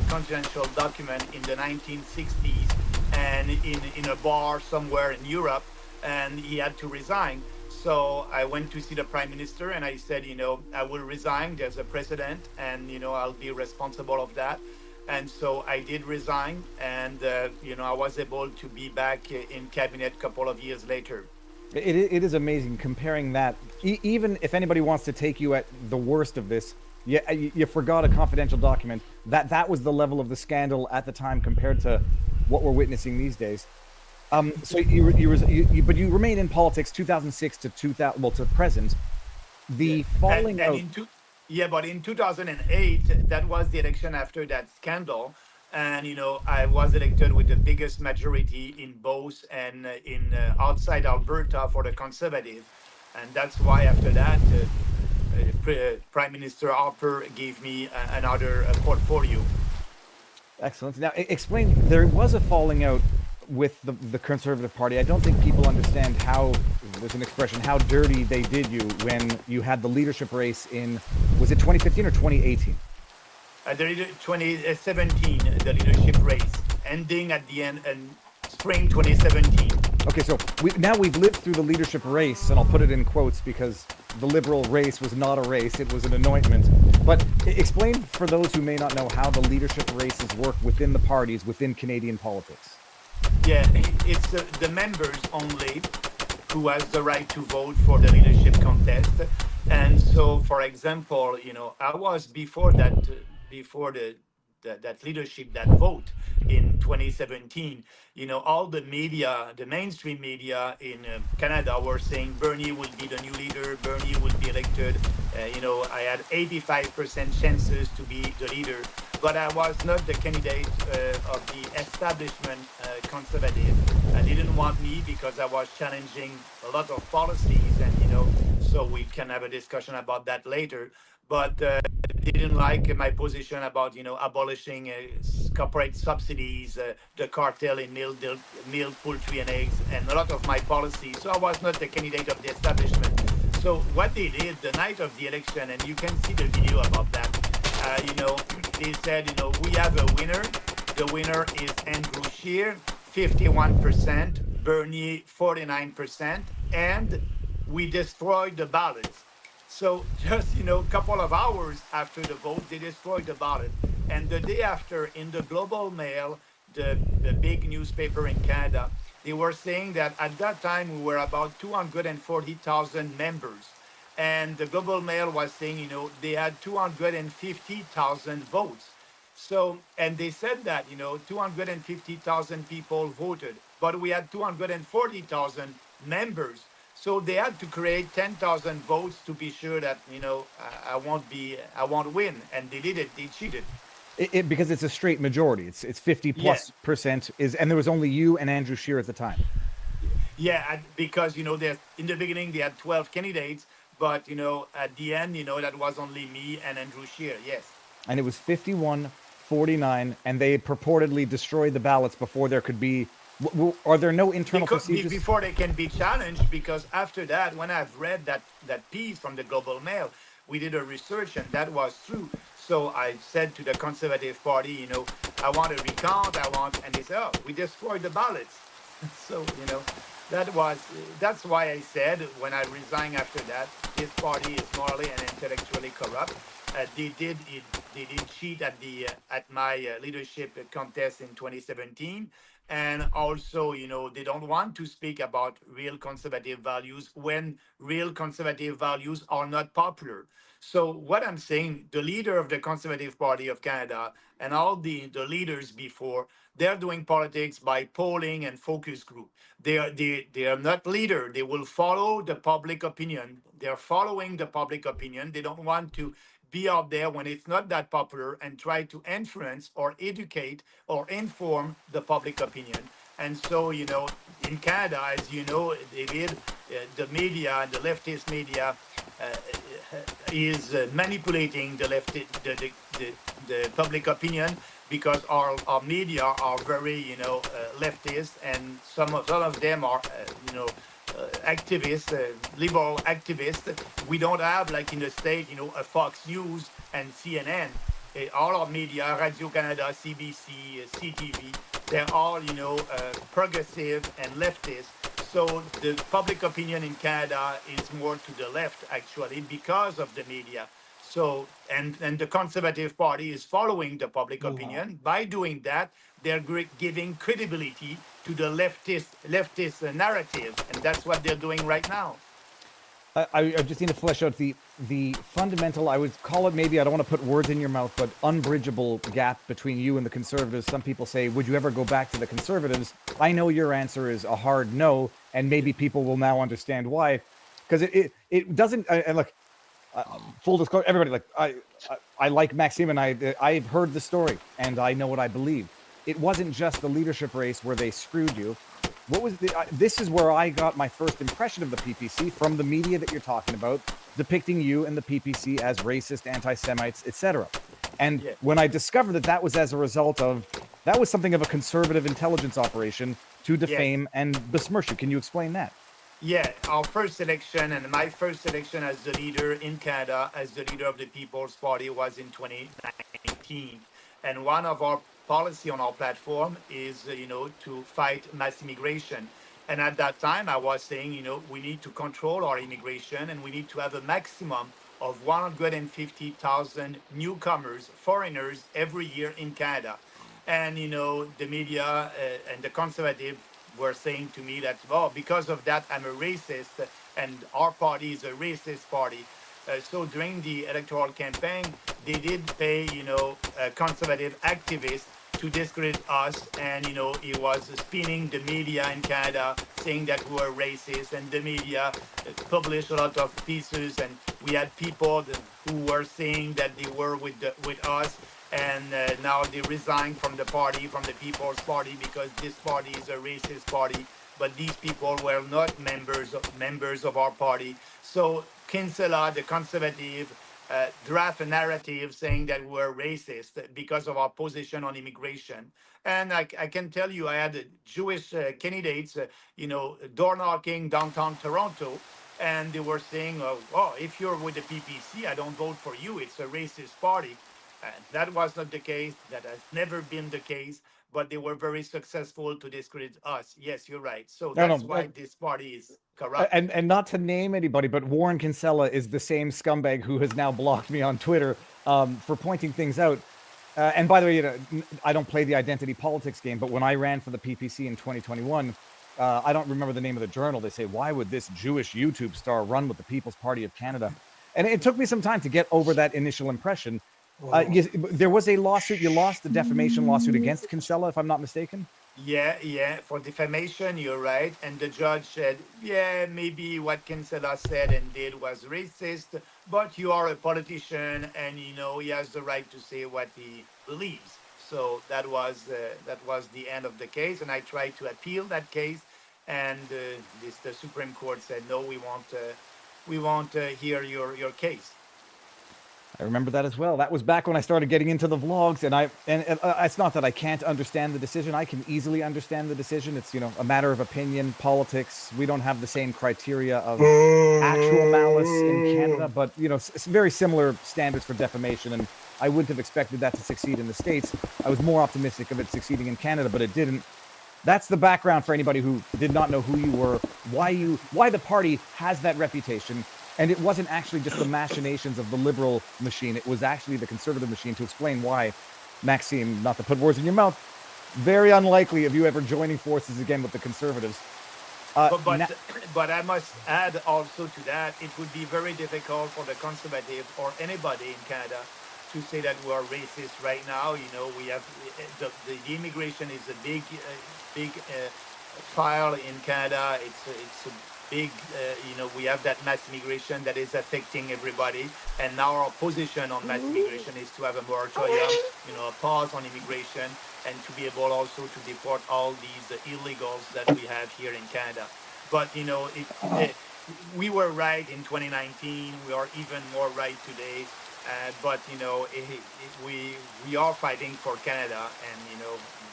confidential document in the 1960s, and in a bar somewhere in Europe, and he had to resign. So I went to see the Prime Minister, and I said, I will resign. There's a precedent, and, I'll be responsible of that. And so I did resign, and, I was able to be back in cabinet a couple of years later. It is amazing comparing that. Even if anybody wants to take you at the worst of this, you forgot a confidential document. That was the level of the scandal at the time compared to what we're witnessing these days. So but you remain in politics 2006 to present. The falling out. But in 2008, that was the election after that scandal. And, I was elected with the biggest majority in Beauce and in outside Alberta for the Conservative. And that's why after that, Prime Minister Harper gave me another portfolio. Excellent. Now, explain. There was a falling out with the Conservative Party. I don't think people understand how, there's an expression, how dirty they did you when you had the leadership race in, was it 2015 or 2018? 2017, the leadership race, ending at the end in spring 2017. Okay, so we've lived through the leadership race, and I'll put it in quotes because the Liberal race was not a race, it was an anointment. But explain for those who may not know how the leadership races work within the parties, within Canadian politics. Yeah, it's the members only who has the right to vote for the leadership contest. And so, for example, I was before that leadership, that vote in 2017, all the media, the mainstream media in Canada were saying Bernie will be the new leader, Bernie will be elected. I had 85% chances to be the leader, but I was not the candidate of the establishment conservative. They didn't want me because I was challenging a lot of policies, and so we can have a discussion about that later. But they didn't like my position about abolishing corporate subsidies, the cartel in milk, poultry, and eggs, and a lot of my policies. So I was not the candidate of the establishment. So what they did the night of the election, and you can see the video about that. They said, we have a winner. The winner is Andrew Scheer, 51%, Bernier 49%, and we destroyed the ballots. So just, a couple of hours after the vote, they destroyed the ballot. And the day after, in the Global Mail, the big newspaper in Canada, they were saying that at that time we were about 240,000 members. And the Global Mail was saying, they had 250,000 votes. So, and they said that, 250,000 people voted, but we had 240,000 members. So they had to create 10,000 votes to be sure that, I won't win. And they did it, they cheated. Because it's a straight majority. It's 50+%, and there was only you and Andrew Scheer at the time. Yeah, because, in the beginning they had 12 candidates, but, at the end, that was only me and Andrew Scheer, yes. And it was 51-49, and they purportedly destroyed the ballots before there could be... Are there no internal procedures? Before they can be challenged, because after that, when I've read that piece from the Global Mail, we did a research, and that was true. So I said to the Conservative Party, I want a recount, and they said, oh, we destroyed the ballots. So, that's why I said when I resigned after that, this party is morally and intellectually corrupt. They did cheat at my leadership contest in 2017. And also, they don't want to speak about real conservative values when real conservative values are not popular. So what I'm saying, the leader of the Conservative Party of Canada and all the leaders before, they're doing politics by polling and focus group. They are not leader. They will follow the public opinion. They're following the public opinion. They don't want to be out there when it's not that popular and try to influence or educate or inform the public opinion. And so, in Canada, as you know, David, the media, the leftist media, is manipulating the public opinion because our media are very, leftist, and some of them are, activists, liberal activists. We don't have, like in the States, a Fox News and CNN. All our media, Radio-Canada, CBC, CTV, they're all, progressive and leftist. So the public opinion in Canada is more to the left, actually, because of the media. So, and the Conservative Party is following the public opinion. By doing that, they're giving credibility to the leftist narrative, and that's what they're doing right now. I just need to flesh out the fundamental, I would call it, maybe, I don't want to put words in your mouth, but unbridgeable gap between you and the Conservatives. Some people say, would you ever go back to the Conservatives? I know your answer is a hard no, and maybe people will now understand why. Because it doesn't, and look, full disclosure, everybody, I like Maxime, and I've heard the story, and I know what I believe. It wasn't just the leadership race where they screwed you. What was the? This is where I got my first impression of the PPC from the media that you're talking about, depicting you and the PPC as racist, anti-Semites, etc. And when I discovered that that was as a result of, that was something of a conservative intelligence operation to defame and besmirch you. Can you explain that? Yeah, our first election and my first election as the leader in Canada, as the leader of the People's Party, was in 2019. And one of our policy on our platform is, to fight mass immigration. And at that time, I was saying, we need to control our immigration and we need to have a maximum of 150,000 newcomers, foreigners, every year in Canada. And, the media and the conservative were saying to me that, because of that, I'm a racist and our party is a racist party. So during the electoral campaign, they did pay, conservative activists to discredit us. And, he was spinning the media in Canada, saying that we were racist. And the media published a lot of pieces. And we had people who were saying that they were with us. And now they resigned from the party, from the People's Party, because this party is a racist party. But these people were not members of our party. So Kinsella, the conservative, draft a narrative saying that we're racist because of our position on immigration. And I can tell you, I had Jewish candidates, door knocking downtown Toronto, and they were saying, if you're with the PPC, I don't vote for you. It's a racist party. That was not the case. That has never been the case. But they were very successful to discredit us. Yes, you're right. So that's why this party is corrupt. And not to name anybody, but Warren Kinsella is the same scumbag who has now blocked me on Twitter for pointing things out. And by the way, I don't play the identity politics game, but when I ran for the PPC in 2021, I don't remember the name of the journal. They say, why would this Jewish YouTube star run with the People's Party of Canada? And it took me some time to get over that initial impression. There was a lawsuit. You lost the defamation lawsuit against Kinsella, if I'm not mistaken. Yeah, for defamation, you're right. And the judge said, maybe what Kinsella said and did was racist, but you are a politician and, he has the right to say what he believes. So that was the end of the case. And I tried to appeal that case. And the Supreme Court said, no, we won't hear your case. I remember that as well. That was back when I started getting into the vlogs, and it's not that I can't understand the decision. I can easily understand the decision. It's, a matter of opinion, politics. We don't have the same criteria of actual malice in Canada, but, it's very similar standards for defamation, and I wouldn't have expected that to succeed in the States. I was more optimistic of it succeeding in Canada, but it didn't. That's the background for anybody who did not know who you were, why the party has that reputation. And it wasn't actually just the machinations of the liberal machine. It was actually the conservative machine, to explain why, Maxime, not to put words in your mouth, very unlikely of you ever joining forces again with the conservatives. But I must add also to that, it would be very difficult for the conservative or anybody in Canada to say that we are racist right now. We have the immigration is a big file in Canada. It's a big, we have that mass immigration that is affecting everybody. And now our position on mass immigration is to have a moratorium, a pause on immigration, and to be able also to deport all these illegals that we have here in Canada. But, we were right in 2019. We are even more right today. But, we are fighting for Canada, and,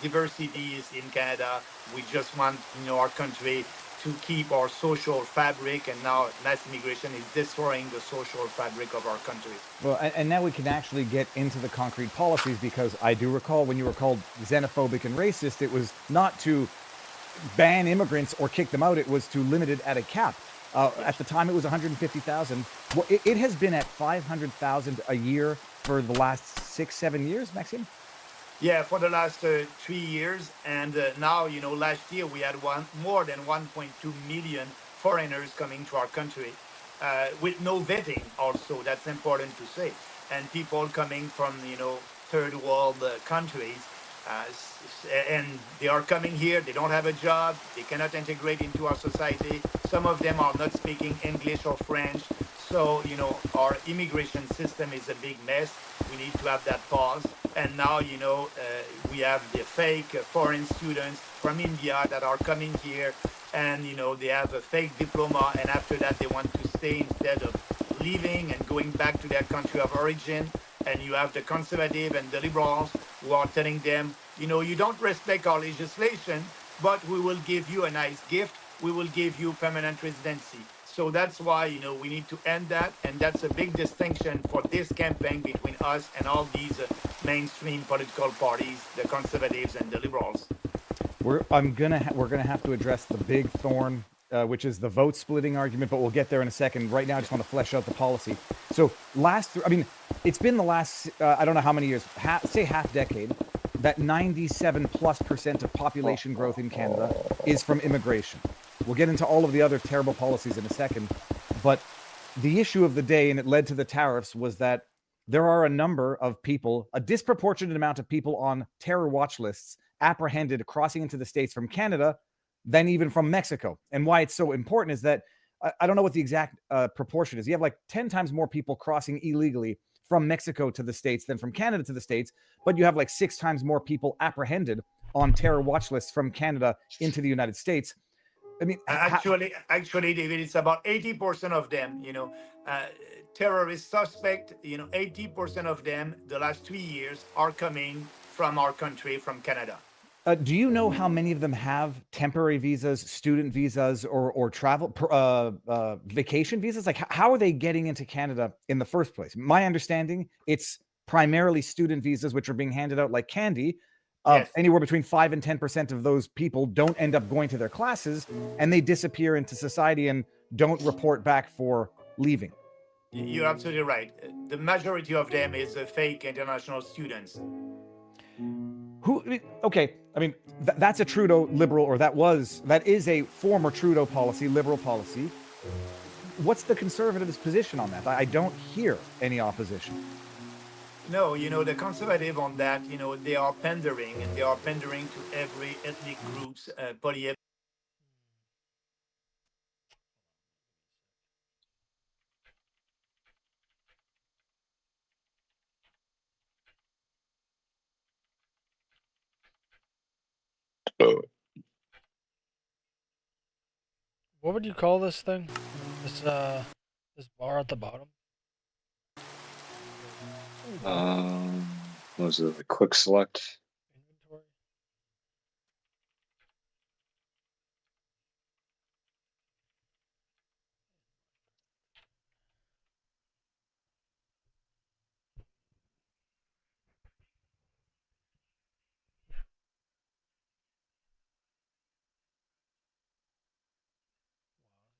diversity is in Canada. We just want, our country to keep our social fabric, and now mass immigration is destroying the social fabric of our country. Well, and now we can actually get into the concrete policies, because I do recall when you were called xenophobic and racist, it was not to ban immigrants or kick them out, it was to limit it at a cap. At the time, it was 150,000. Well, it has been at 500,000 a year for the last 6-7 years, Maxime? Yeah, for the last 3 years. And now, last year we had more than 1.2 million foreigners coming to our country with no vetting also. That's important to say. And people coming from, third world countries. And they are coming here, they don't have a job, they cannot integrate into our society. Some of them are not speaking English or French. So, our immigration system is a big mess. We need to have that pause. And now, we have the fake foreign students from India that are coming here, and they have a fake diploma, and after that they want to stay instead of leaving and going back to their country of origin. And you have the conservative and the liberals who are telling them, you don't respect our legislation, but we will give you a nice gift. We will give you permanent residency. So that's why, we need to end that. And that's a big distinction for this campaign between us and all these mainstream political parties, the conservatives and the liberals. We're gonna have to address the big thorn, which is the vote splitting argument, but we'll get there in a second. Right now, I just want to flesh out the policy. So it's been the last, I don't know how many years, say half decade, that 97+% of population growth in Canada is from immigration. We'll get into all of the other terrible policies in a second, but the issue of the day, and it led to the tariffs, was that there are a number of people, a disproportionate amount of people on terror watch lists apprehended crossing into the States from Canada than even from Mexico. And why it's so important is that, I don't know what the exact proportion is. You have like 10 times more people crossing illegally from Mexico to the States than from Canada to the States, but you have like 6 times more people apprehended on terror watch lists from Canada into the United States. I mean, actually, David, it's about 80% of them, terrorist suspect, 80% of them, the last 3 years, are coming from our country, from Canada. Do you know how many of them have temporary visas, student visas, or travel vacation visas? Like, how are they getting into Canada in the first place? My understanding, it's primarily student visas, which are being handed out like candy. Yes. Anywhere between 5 and 10% of those people don't end up going to their classes, and they disappear into society and don't report back for leaving. You're absolutely right. The majority of them is fake international students. Okay, I mean, that's a Trudeau liberal, or that is a former Trudeau policy, liberal policy. What's the Conservatives' position on that? I don't hear any opposition. No, the conservative on that, they are pandering, and they are pandering to every ethnic groups, What would you call this thing? This bar at the bottom? What was it? The quick select? Inventory? Wow,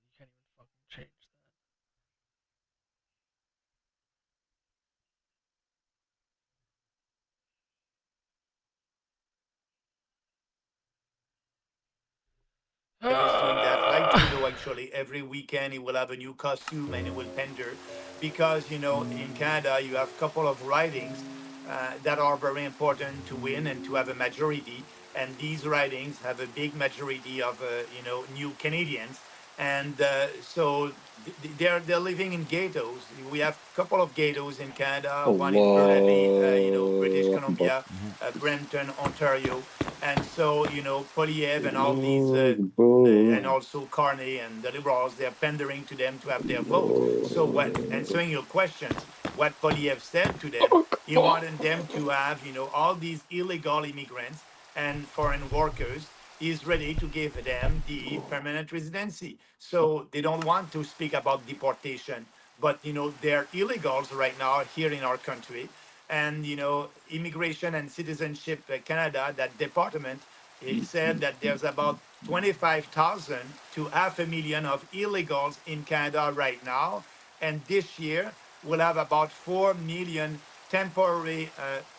you can't even fucking change that. He's doing that like Trudeau. Actually, every weekend he will have a new costume and he will pander, because in Canada you have a couple of ridings that are very important to win and to have a majority, and these ridings have a big majority of new Canadians, and so they're living in ghettos. We have a couple of ghettos in Canada, one in Burnaby, British Columbia, Brampton, Ontario. And so, Polyev and all these, and also Carney and the Liberals, they're pandering to them to have their vote. So when answering your questions, what Polyev said to them, he wanted them to have, all these illegal immigrants and foreign workers. He's ready to give them the permanent residency. So they don't want to speak about deportation, but, they're illegals right now here in our country. And, Immigration and Citizenship Canada, that department, it said that there's about 25,000 to 500,000 of illegals in Canada right now. And this year, we'll have about 4 million temporary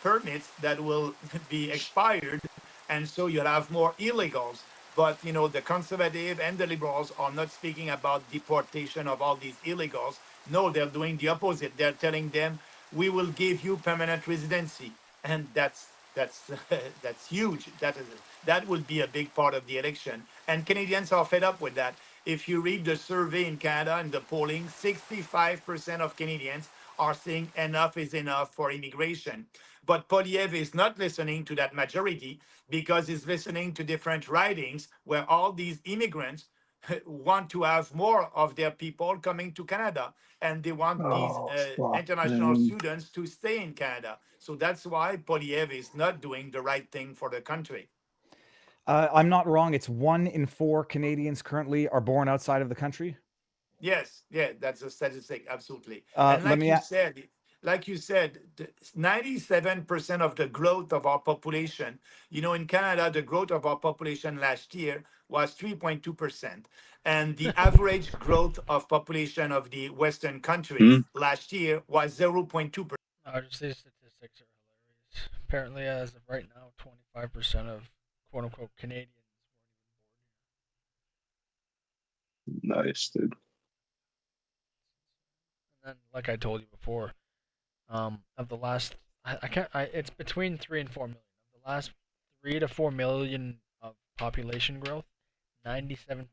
permits that will be expired. And so you'll have more illegals. But, the conservative and the liberals are not speaking about deportation of all these illegals. No, they're doing the opposite. They're telling them, we will give you permanent residency, and that's huge. That will be a big part of the election, and Canadians are fed up with that. If you read the survey in Canada and the polling, 65% of Canadians are saying enough is enough for immigration. But Poliev is not listening to that majority because he's listening to different writings where all these immigrants want to have more of their people coming to Canada, and they want these international students to stay in Canada. So that's why Poliev is not doing the right thing for the country. I'm not wrong. It's 1 in 4 Canadians currently are born outside of the country. Yes, yeah, that's a statistic, absolutely. Let And like me you a- said, 97% of the growth of our population, in Canada, the growth of our population last year was 3.2%. And the average growth of population of the Western countries last year was 0.2%. Just these statistics are hilarious. Apparently, as of right now, 25% of quote unquote Canadians. Nice, dude. And then, like I told you before, of the last, it's between 3 and 4 million. Of the last 3 to 4 million of population growth, 97% are foreign born.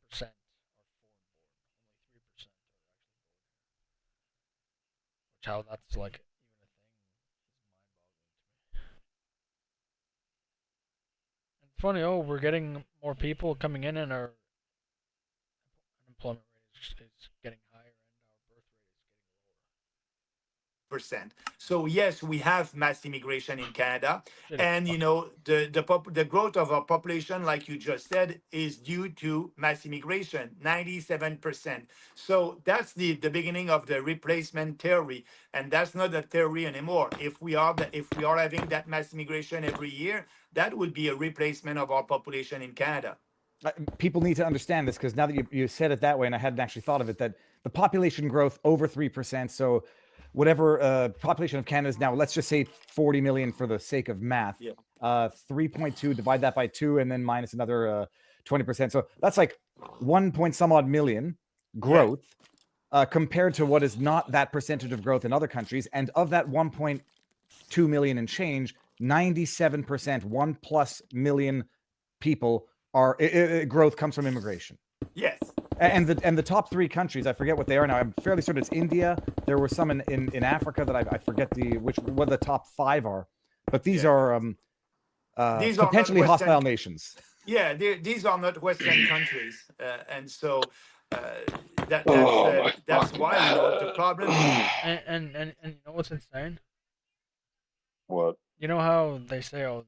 Only 3% are actually born here. Which how that's like even a thing is mind-boggling to me. And it's funny. Oh, we're getting more people coming in, and our unemployment rate is getting higher, and our birth rate is getting lower. Percent. So yes, we have mass immigration in Canada, and the growth of our population, like you just said, is due to mass immigration, 97%. So that's the beginning of the replacement theory, and that's not a theory anymore. If we are having that mass immigration every year, that would be a replacement of our population in Canada. People need to understand this because now that you said it that way, and I hadn't actually thought of it, that the population growth over 3%. So whatever population of Canada is now, let's just say 40 million for the sake of math. Yeah. 3.2, divide that by 2, and then minus another 20%. So that's like 1 point some odd million growth compared to what is not that percentage of growth in other countries. And of that 1.2 million and change, 97%, 1+ million people are growth comes from immigration. Yes. And the top 3 countries, I forget what they are now. I'm fairly certain it's India. There were some in Africa that I forget what the top 5 are. But these are These are potentially not Western, hostile nations. Yeah, these are not Western countries, and so that's why the problem. And you know what's insane? What? You know how they say, oh,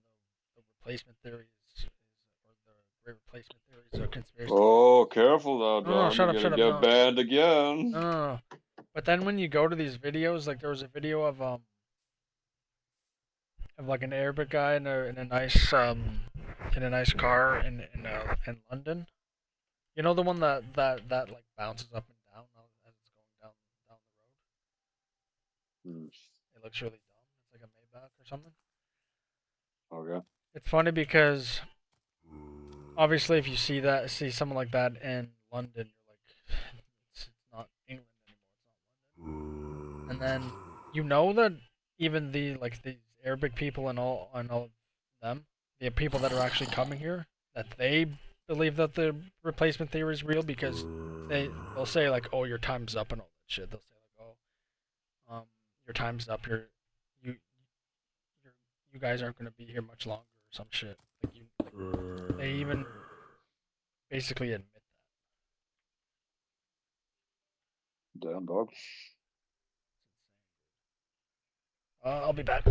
the replacement theory or the great replacement theory is a conspiracy. Oh, careful now, No, Don. shut up, You're shut gonna up. get No. banned again. No. But then when you go to these videos, like there was a video of like an Arabic guy in a nice car in London. You know the one that like bounces up and down as it's going down the road. It looks really dumb. It's like a Maybach or something. Okay. It's funny because obviously if you see someone like that in London, you're like, it's not England anymore. It's not London. And then that even these Arabic people and all of them, the people that are actually coming here, that they believe that the replacement theory is real because they'll say like, oh, your time's up and all that shit. They'll say like, oh, your time's up. You guys aren't gonna be here much longer or some shit. They even basically admit that. Damn, dog. I'll be back.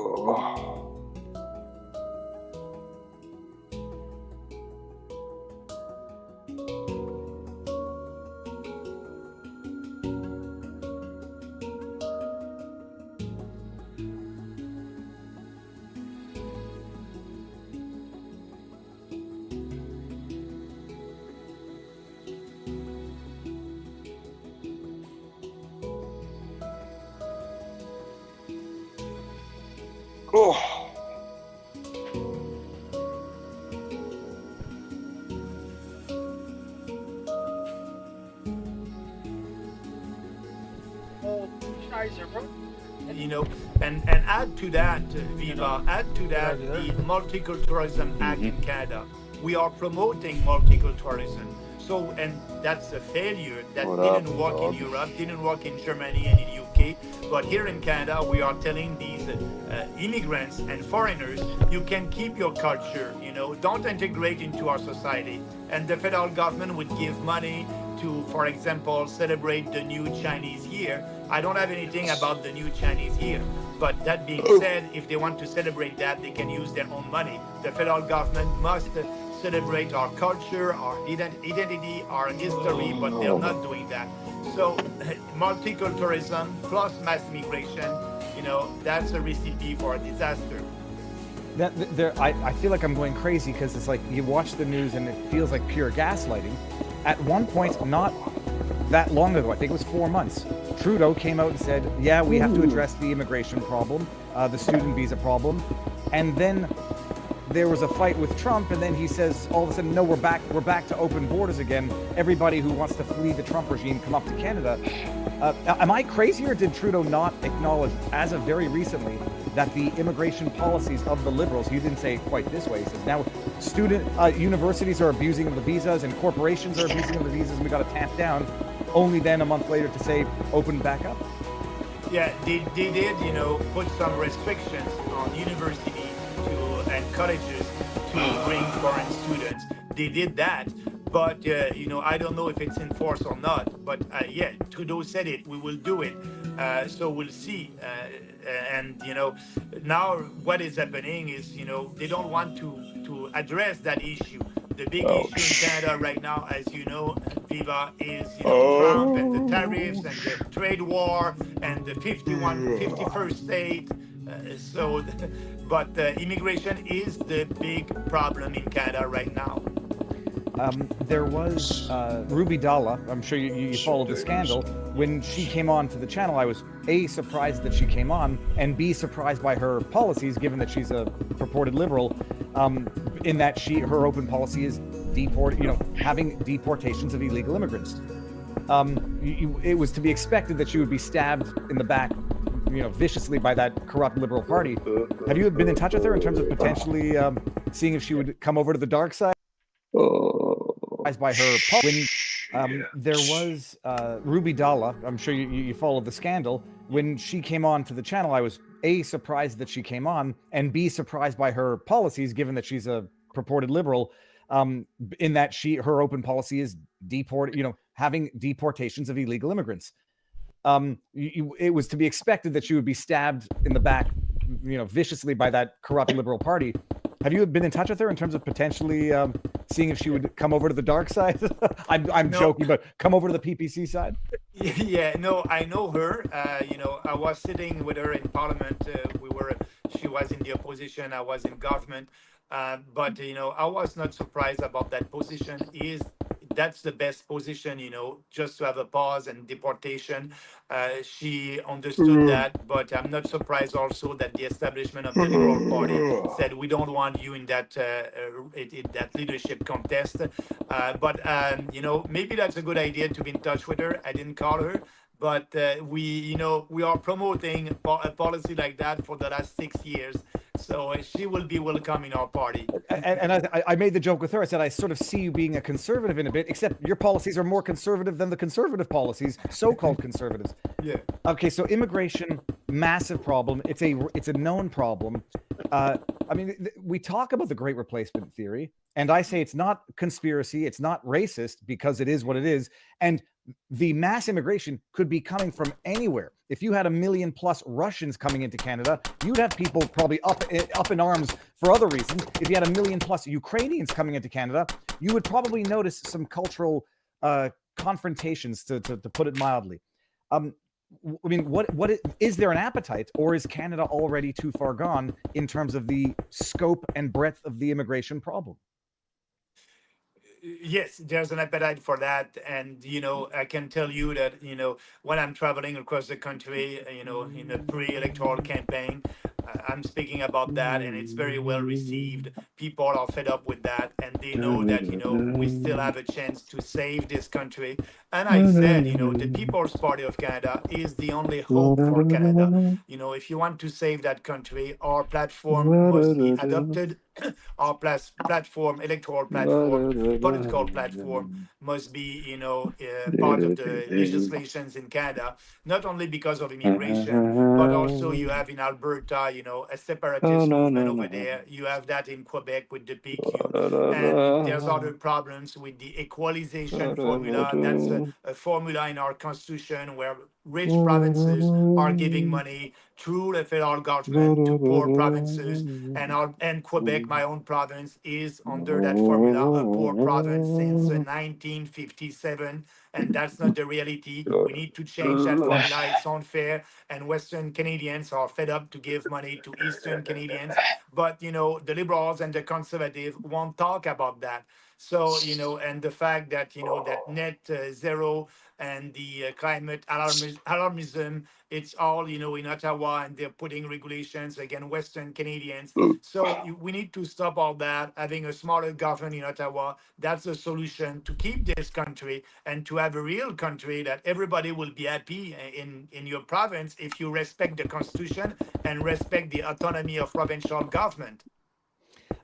Oh. You know, and add to that, Viva, add to that the Multiculturalism Act in Canada. We are promoting multiculturalism. So, and that's a failure that didn't work in Europe, didn't work in Germany and in UK. But here in Canada, we are telling these immigrants and foreigners, you can keep your culture, you know, don't integrate into our society. And the federal government would give money to, for example, celebrate the new Chinese year. I don't have anything about the new Chinese year. But that being said, if they want to celebrate that, they can use their own money. The federal government must celebrate our culture, our identity, our history, but they're not doing that. So multiculturalism plus mass migration, you know, that's a recipe for a disaster. I feel like I'm going crazy because it's like you watch the news and it feels like pure gaslighting. At one point, not that long ago, I think it was 4 months, Trudeau came out and said, yeah, we have to address the immigration problem, the student visa problem. And then there was a fight with Trump, and then he says, all of a sudden, no, we're back to open borders again. Everybody who wants to flee the Trump regime come up to Canada. Am I crazy, or did Trudeau not acknowledge, as of very recently, that the immigration policies of the Liberals, he didn't say it quite this way, he says now universities are abusing the visas and corporations are abusing the visas and we got to tamp down, only then a month later to say open back up? Yeah, they did, you know, put some restrictions on universities and colleges to bring foreign students. They did that, but you know, I don't know if it's enforced or not. But yeah, Trudeau said it. We will do it. So we'll see. And you know, now what is happening is, you know, they don't want to address that issue. The big issue in Canada right now, as you know, Viva, is, you know, Trump and the tariffs and the trade war and the 51st state. But immigration is the big problem in Canada right now. There was Ruby Dalla. I'm sure you followed the scandal. When she came on to the channel, I was A, surprised that she came on, and B, surprised by her policies, given that she's a purported liberal, in that her open policy is having deportations of illegal immigrants. It was to be expected that she would be stabbed in the back, you know, viciously by that corrupt Liberal Party. Have you been in touch with her in terms of potentially seeing if she would come over to the dark side? By her when there was Ruby Dalla. I'm sure you followed the scandal. When she came on to the channel, I was A, surprised that she came on, and B, surprised by her policies, given that she's a purported liberal, in that her open policy is having deportations of illegal immigrants. It was to be expected that she would be stabbed in the back, you know, viciously by that corrupt Liberal Party. Have you been in touch with her in terms of potentially seeing if she would come over to the dark side? I'm joking, but come over to the PPC side? Yeah, no, I know her. You know, I was sitting with her in Parliament. She was in the opposition. I was in government. But, you know, I was not surprised about that position. That's the best position, you know, just to have a pause and deportation. She understood that, but I'm not surprised also that the establishment of the Liberal Party said, we don't want you in that that leadership contest. But, you know, maybe that's a good idea to be in touch with her. I didn't call her. But we are promoting a policy like that for the last 6 years. So she will be welcome in our party. And I made the joke with her. I said, I sort of see you being a conservative in a bit, except your policies are more conservative than the conservative policies, so-called conservatives. Yeah. Okay, so immigration, massive problem. It's a known problem. I mean, we talk about the Great Replacement theory, and I say it's not conspiracy, it's not racist, because it is what it is. And the mass immigration could be coming from anywhere. If you had 1 million plus Russians coming into Canada, you'd have people probably up in arms for other reasons. If you had 1 million plus Ukrainians coming into Canada, you would probably notice some cultural confrontations, to put it mildly. I mean, is there an appetite, or is Canada already too far gone in terms of the scope and breadth of the immigration problem? Yes, there's an appetite for that. And, I can tell you that, when I'm traveling across the country, in a pre-electoral campaign, I'm speaking about that, and it's very well received. People are fed up with that, and they know that, we still have a chance to save this country. And I said, the People's Party of Canada is the only hope for Canada. If you want to save that country, our platform must be adopted. Our platform, electoral platform, political platform must be, part of the legislations in Canada, not only because of immigration, but also you have in Alberta, a separatist movement over there. You have that in Quebec with the PQ. And there's other problems with the equalization formula. That's a formula in our constitution where rich provinces are giving money through the federal government to poor provinces, and Quebec, my own province, is under that formula a poor province since 1957, and that's not the reality. We need to change that formula. It's unfair, and Western Canadians are fed up to give money to Eastern Canadians, but the Liberals and the Conservatives won't talk about that. So, and the fact that, that net zero and the climate alarmism, it's all, in Ottawa, and they're putting regulations against Western Canadians. So we need to stop all that. Having a smaller government in Ottawa, that's the solution to keep this country and to have a real country that everybody will be happy in your province if you respect the Constitution and respect the autonomy of provincial government.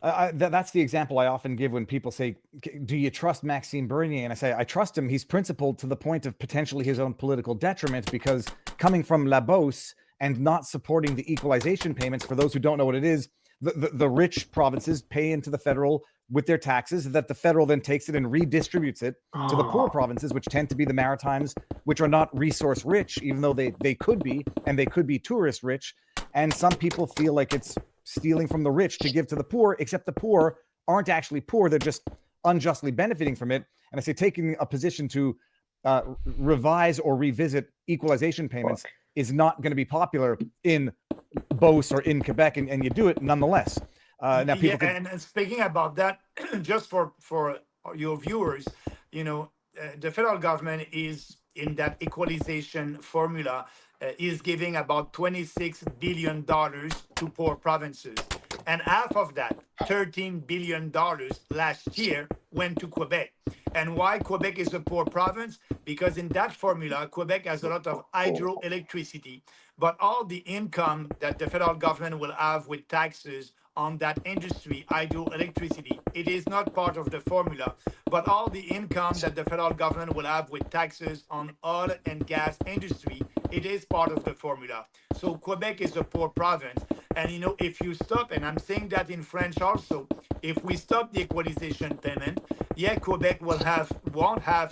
That's the example I often give when people say, do you trust Maxime Bernier? And I say, I trust him. He's principled to the point of potentially his own political detriment, because coming from La Beauce and not supporting the equalization payments, for those who don't know what it is, the rich provinces pay into the federal with their taxes, that the federal then takes it and redistributes it to the poor provinces, which tend to be the Maritimes, which are not resource rich, even though they could be, and they could be tourist rich. And some people feel like it's stealing from the rich to give to the poor, except the poor aren't actually poor. They're just unjustly benefiting from it. And I say taking a position to revise or revisit equalization payments is not going to be popular in Beauce or in Quebec, and you do it nonetheless. Now, people and speaking about that, just for your viewers, the federal government is in that equalization formula, is giving about $26 billion to poor provinces. And half of that, $13 billion last year, went to Quebec. And why Quebec is a poor province? Because in that formula, Quebec has a lot of hydroelectricity, but all the income that the federal government will have with taxes on that industry, hydroelectricity, it is not part of the formula. But all the income that the federal government will have with taxes on oil and gas industry, it is part of the formula. So Quebec is a poor province. And if you stop, and I'm saying that in French also, if we stop the equalization payment, Quebec won't have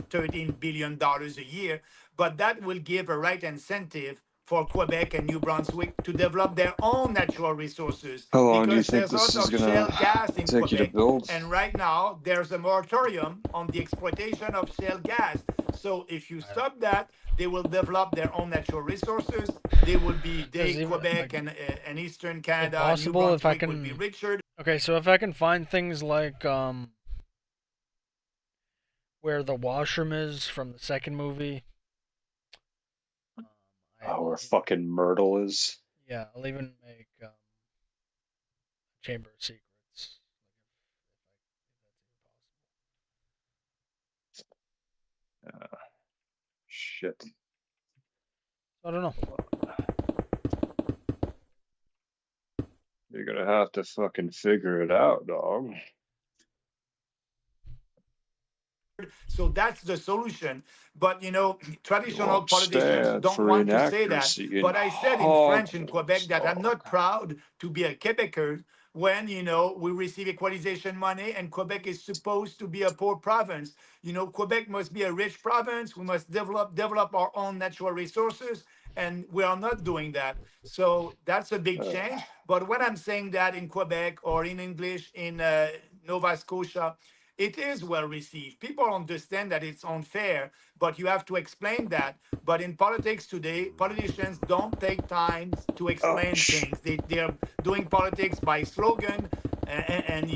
$13 billion a year, but that will give a right incentive for Quebec and New Brunswick to develop their own natural resources. How long do you because think there's this a lot is of gonna shale gas in take you to Quebec, build? and right now there's a moratorium on the exploitation of shale gas. So if you stop that, they will develop their own natural resources. They will be Quebec and Eastern Canada. Possible if I New Brunswick will be can. richer. Okay, so if I can find things like where the washroom is from the second movie. Where fucking Myrtle is. Yeah, I'll even make Chamber of Secrets. Shit. I don't know. You're gonna have to fucking figure it out, dog. So that's the solution. But traditional won't politicians stand don't for want to say that. inaccuracy in But I said in hog French in Quebec that I'm not proud to be a Quebecer when we receive equalization money and Quebec is supposed to be a poor province. Quebec must be a rich province. We must develop our own natural resources, and we are not doing that. So that's a big change. But when I'm saying that in Quebec or in English in Nova Scotia, it is well received. People understand that it's unfair, but you have to explain that. But in politics today, politicians don't take time to explain things. They're doing politics by slogan and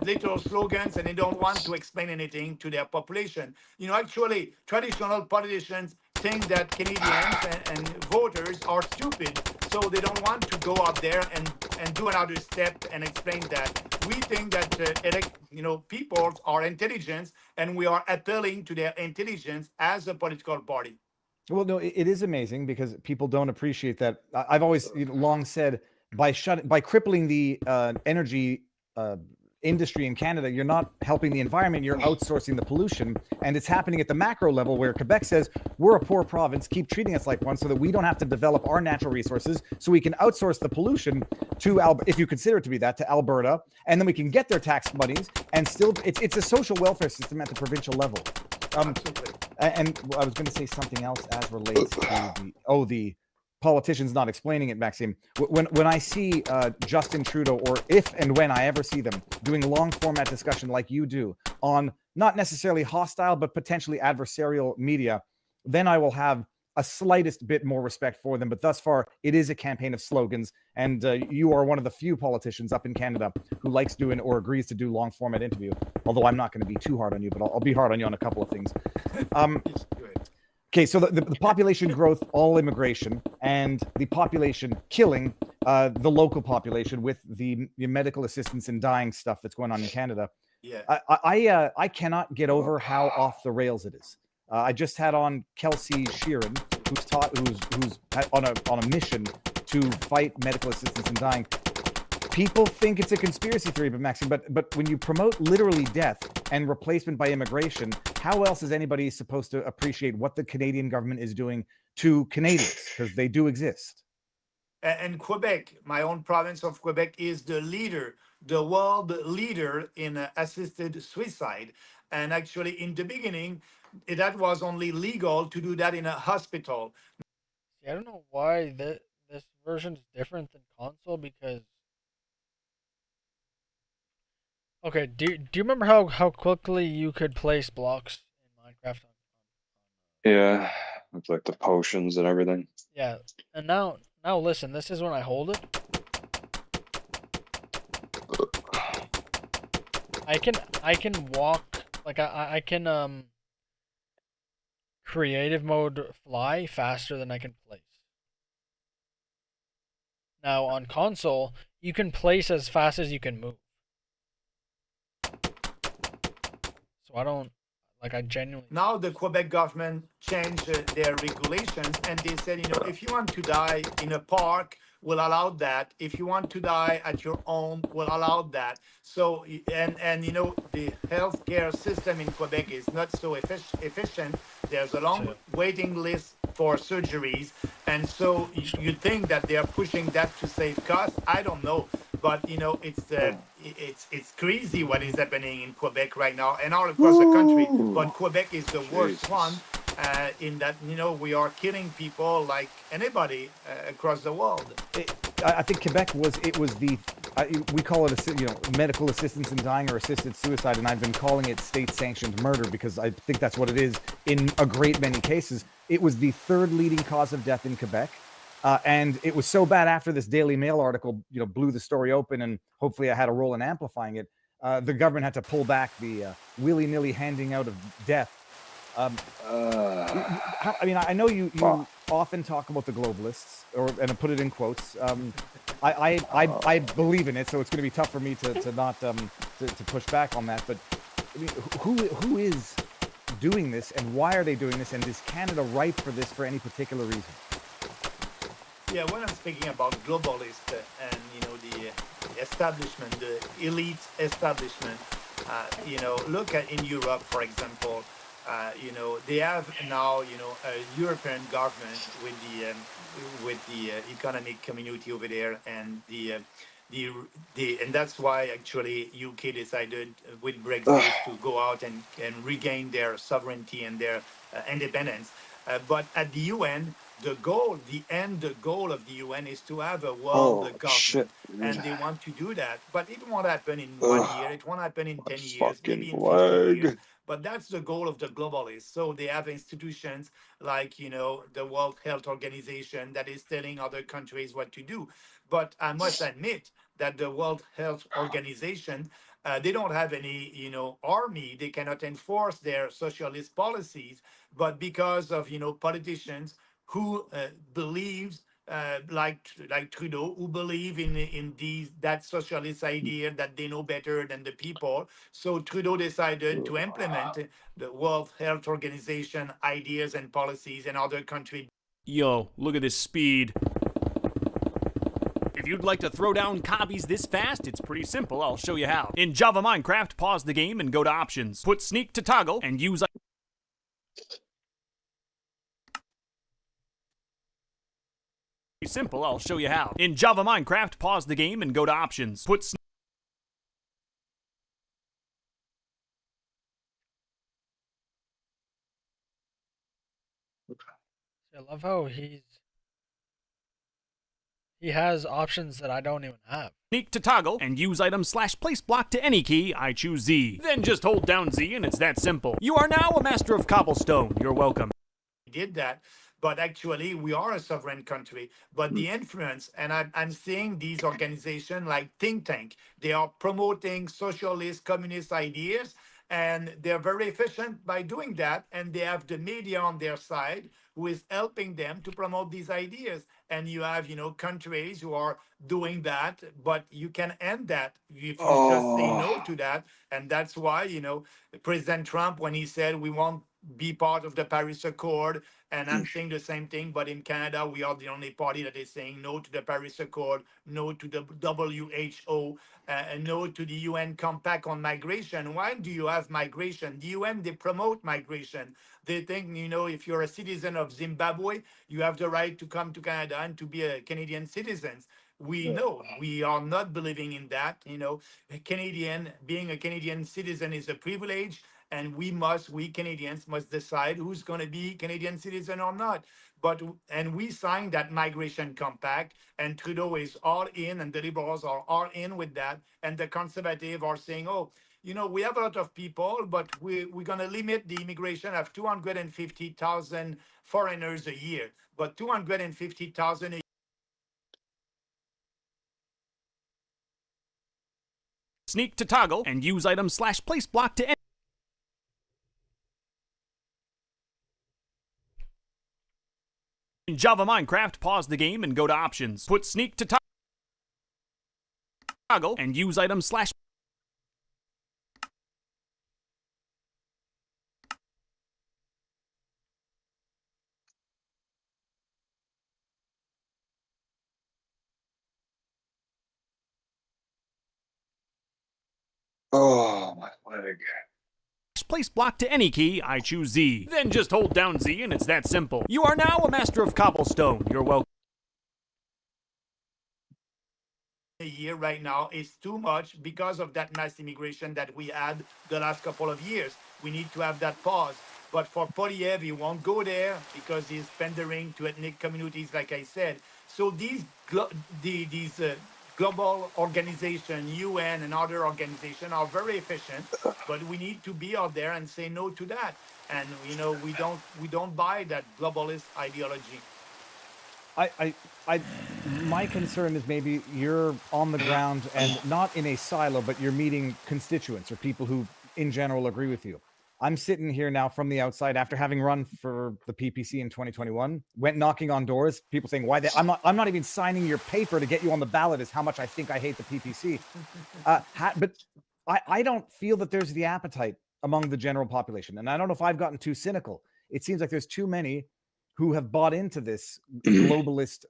literal slogans, and they don't want to explain anything to their population. Actually, traditional politicians think that Canadians and voters are stupid, so they don't want to go up there and do another step and explain that. We think that people are intelligent, and we are appealing to their intelligence as a political party. Well, no, it is amazing because people don't appreciate that. I've always long said by crippling the energy industry in Canada, you're not helping the environment, you're outsourcing the pollution. And it's happening at the macro level where Quebec says, we're a poor province, keep treating us like one so that we don't have to develop our natural resources, so we can outsource the pollution to, if you consider it to be that, to Alberta, and then we can get their tax monies, and still, it's a social welfare system at the provincial level. And I was going to say something else as relates to the politicians not explaining it, Maxime. When I see Justin Trudeau, or if and when I ever see them doing long format discussion like you do on not necessarily hostile but potentially adversarial media, then I will have a slightest bit more respect for them. But thus far, it is a campaign of slogans, and you are one of the few politicians up in Canada who likes doing or agrees to do long format interview. Although I'm not going to be too hard on you, but I'll be hard on you on a couple of things. Okay, so the population growth, all immigration, and the population killing the local population with the medical assistance and dying stuff that's going on in Canada. Yeah. I cannot get over how off the rails it is. I just had on Kelsey Sheeran, who's on a mission to fight medical assistance and dying. People think it's a conspiracy theory, but when you promote literally death and replacement by immigration, how else is anybody supposed to appreciate what the Canadian government is doing to Canadians? Because they do exist. And Quebec, my own province of Quebec, is the world leader in assisted suicide. And actually, in the beginning, that was only legal to do that in a hospital. I don't know why this version is different than console, because okay, do you remember how quickly you could place blocks in Minecraft? Yeah, with like the potions and everything. Yeah, and now listen, this is when I hold it. I can walk, like I can creative mode fly faster than I can place. Now on console, you can place as fast as you can move. So I genuinely... Now the Quebec government changed their regulations, and they said, if you want to die in a park, we'll allow that. If you want to die at your home, we'll allow that. So, and the healthcare system in Quebec is not so efficient. There's a long waiting list for surgeries. And so you think that they're pushing that to save costs? I don't know. But, it's crazy what is happening in Quebec right now and all across the country. But Quebec is the worst one in that, we are killing people like anybody across the world. I think Quebec was we call it medical assistance in dying or assisted suicide, and I've been calling it state-sanctioned murder because I think that's what it is in a great many cases. It was the third leading cause of death in Quebec. And it was so bad after this Daily Mail article, blew the story open, and hopefully I had a role in amplifying it. The government had to pull back the willy-nilly handing out of death. I know you often talk about the globalists, and put it in quotes. I believe in it, so it's going to be tough for me to not to push back on that. But who is doing this, and why are they doing this? And is Canada ripe for this for any particular reason? Yeah, when I'm speaking about globalist and the establishment, the elite establishment, You know, look at in Europe, for example. You know, they have now, you know, a European government with the economic community over there, and and that's why actually UK decided with Brexit to go out and regain their sovereignty and their independence. But at the UN, the goal of the UN is to have a world government, and they want to do that. But it won't happen in 1 year. It won't happen in 10 years, maybe in 15 years. But that's the goal of the globalists. So they have institutions like, you know, the World Health Organization that is telling other countries what to do. But I must admit that the World Health Organization, they don't have any, you know, army. They cannot enforce their socialist policies. But because of, you know, politicians who believes like Trudeau, who believe in that socialist idea that they know better than the people. So Trudeau decided to implement the World Health Organization ideas and policies in other countries. Yo, look at this speed. If you'd like to throw down copies this fast, it's pretty simple. I'll show you how. In Java Minecraft, pause the game and go to Options. Put Sneak to toggle and use... Simple, I'll show you how. In Java Minecraft, pause the game and go to Options. Put I love how he has options that I don't even have. Sneak to toggle and use item / place block to any key. I choose Z. Then just hold down Z and it's that simple. You are now a master of cobblestone. You're welcome. Did that. But actually, we are a sovereign country. But the influence, and I'm seeing these organizations like Think Tank, they are promoting socialist, communist ideas, and they're very efficient by doing that. And they have the media on their side who is helping them to promote these ideas. And you have, you know, countries who are doing that, but you can end that if you just say no to that. And that's why, you know, President Trump, when he said we won't be part of the Paris Accord, and I'm saying the same thing, but in Canada, we are the only party that is saying no to the Paris Accord, no to the WHO, and no to the UN Compact on migration. Why do you have migration? The UN, they promote migration. They think, you know, if you're a citizen of Zimbabwe, you have the right to come to Canada and to be a Canadian citizen. We know we are not believing in that. You know, being a Canadian citizen is a privilege. And we Canadians must decide who's going to be Canadian citizen or not. And we signed that migration compact, and Trudeau is all in, and the Liberals are all in with that. And the Conservatives are saying, oh, you know, we have a lot of people, but we're going to limit the immigration of 250,000 foreigners a year. But 250,000 a year. Sneak to toggle and use item / place block to end. In Java Minecraft, pause the game and go to Options. Put Sneak to toggle and use item / Oh, my leg. Place block to any key. I choose Z. Then just hold down Z and it's that simple. You are now a master of cobblestone. You're welcome. A year right now is too much because of that mass immigration that we had the last couple of years. We need to have that pause. But for Poilievre, he won't go there because he's pandering to ethnic communities, like I said. So these global organization, UN and other organizations are very efficient, but we need to be out there and say no to that. And you know, we don't buy that globalist ideology. My concern is maybe you're on the ground and not in a silo, but you're meeting constituents or people who in general agree with you. I'm sitting here now from the outside after having run for the PPC in 2021, went knocking on doors, people saying, I'm not even signing your paper to get you on the ballot is how much I think I hate the PPC. But I don't feel that there's the appetite among the general population. And I don't know if I've gotten too cynical. It seems like there's too many who have bought into this globalist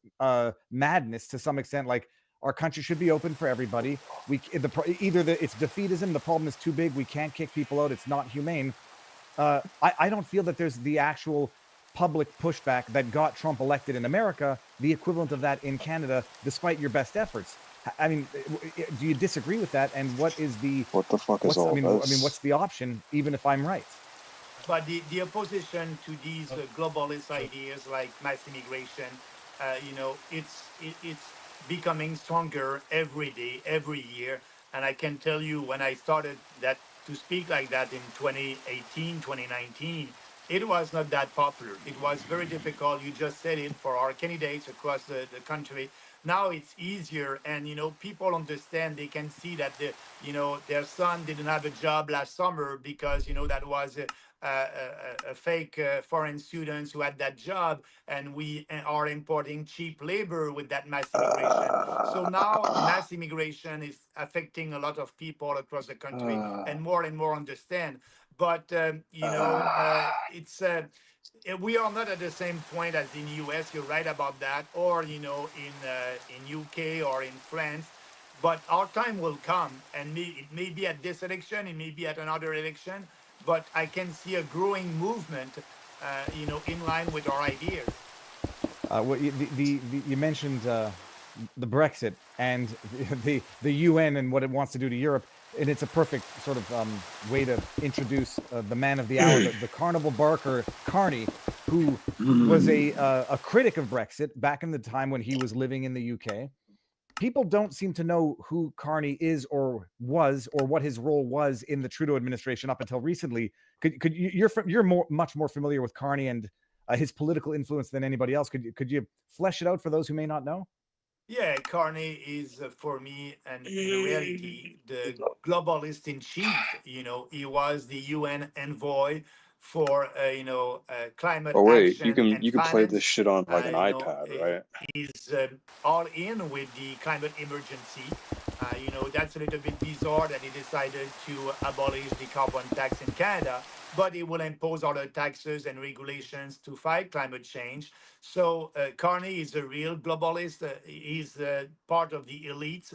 madness to some extent. Like, Our country should be open for everybody. It's defeatism. The problem is too big. We can't kick people out. It's not humane. I don't feel that there's the actual public pushback that got Trump elected in America, the equivalent of that in Canada, despite your best efforts. I mean, do you disagree with that? And what is the what's the option, even if I'm right? But the opposition to these globalist ideas like mass immigration, it's becoming stronger every day, every year. And I can tell you, when I started to speak like that in 2018, 2019, it was not that popular. It was very difficult. You just said it, for our candidates across the country. Now it's easier, and people understand. They can see that their son didn't have a job last summer because that was a fake foreign students who had that job, and we are importing cheap labor with that mass immigration. So now mass immigration is affecting a lot of people across the country, and more understand. But it's we are not at the same point as in US. You're right about that, or in UK or in France. But our time will come, and it may be at this election, it may be at another election. But I can see a growing movement, in line with our ideas. You mentioned the Brexit and the UN and what it wants to do to Europe. And it's a perfect sort of way to introduce the man of the hour, the Carnival Barker, Carney, who was a critic of Brexit back in the time when he was living in the UK. People don't seem to know who Carney is or was, or what his role was in the Trudeau administration up until recently. You're much more familiar with Carney and his political influence than anybody else. Could you flesh it out for those who may not know? Yeah, Carney is, for me, and in reality, the globalist in chief. He was the UN envoy for climate action. You can play this shit on like an iPad, right? He's all in with the climate emergency. That's a little bit bizarre that he decided to abolish the carbon tax in Canada, but he will impose other taxes and regulations to fight climate change. So Carney is a real globalist. He's part of the elites,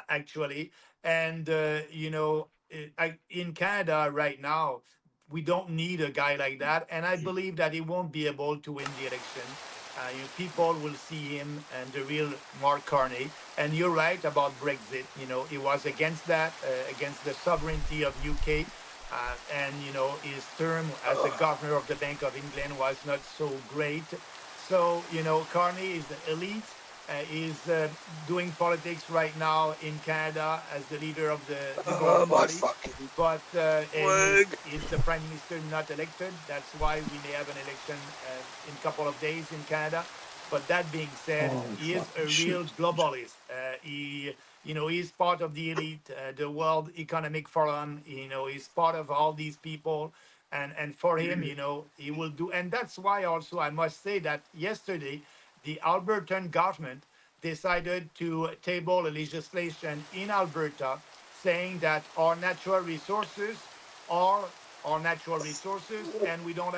actually. And, in Canada right now, we don't need a guy like that. And I believe that he won't be able to win the election. People will see him and the real Mark Carney. And you're right about Brexit. He was against that, against the sovereignty of UK. And his term as the governor of the Bank of England was not so great. So Carney is the elite. Is doing politics right now in Canada as the leader of the Liberal Party. But is the Prime Minister not elected? That's why we may have an election in a couple of days in Canada. But that being said, he is a real globalist. He's part of the elite, the World Economic Forum. He's part of all these people. And for him, he will do. And that's why also I must say that yesterday, the Albertan government decided to table a legislation in Alberta saying that our natural resources are our natural resources, and we don't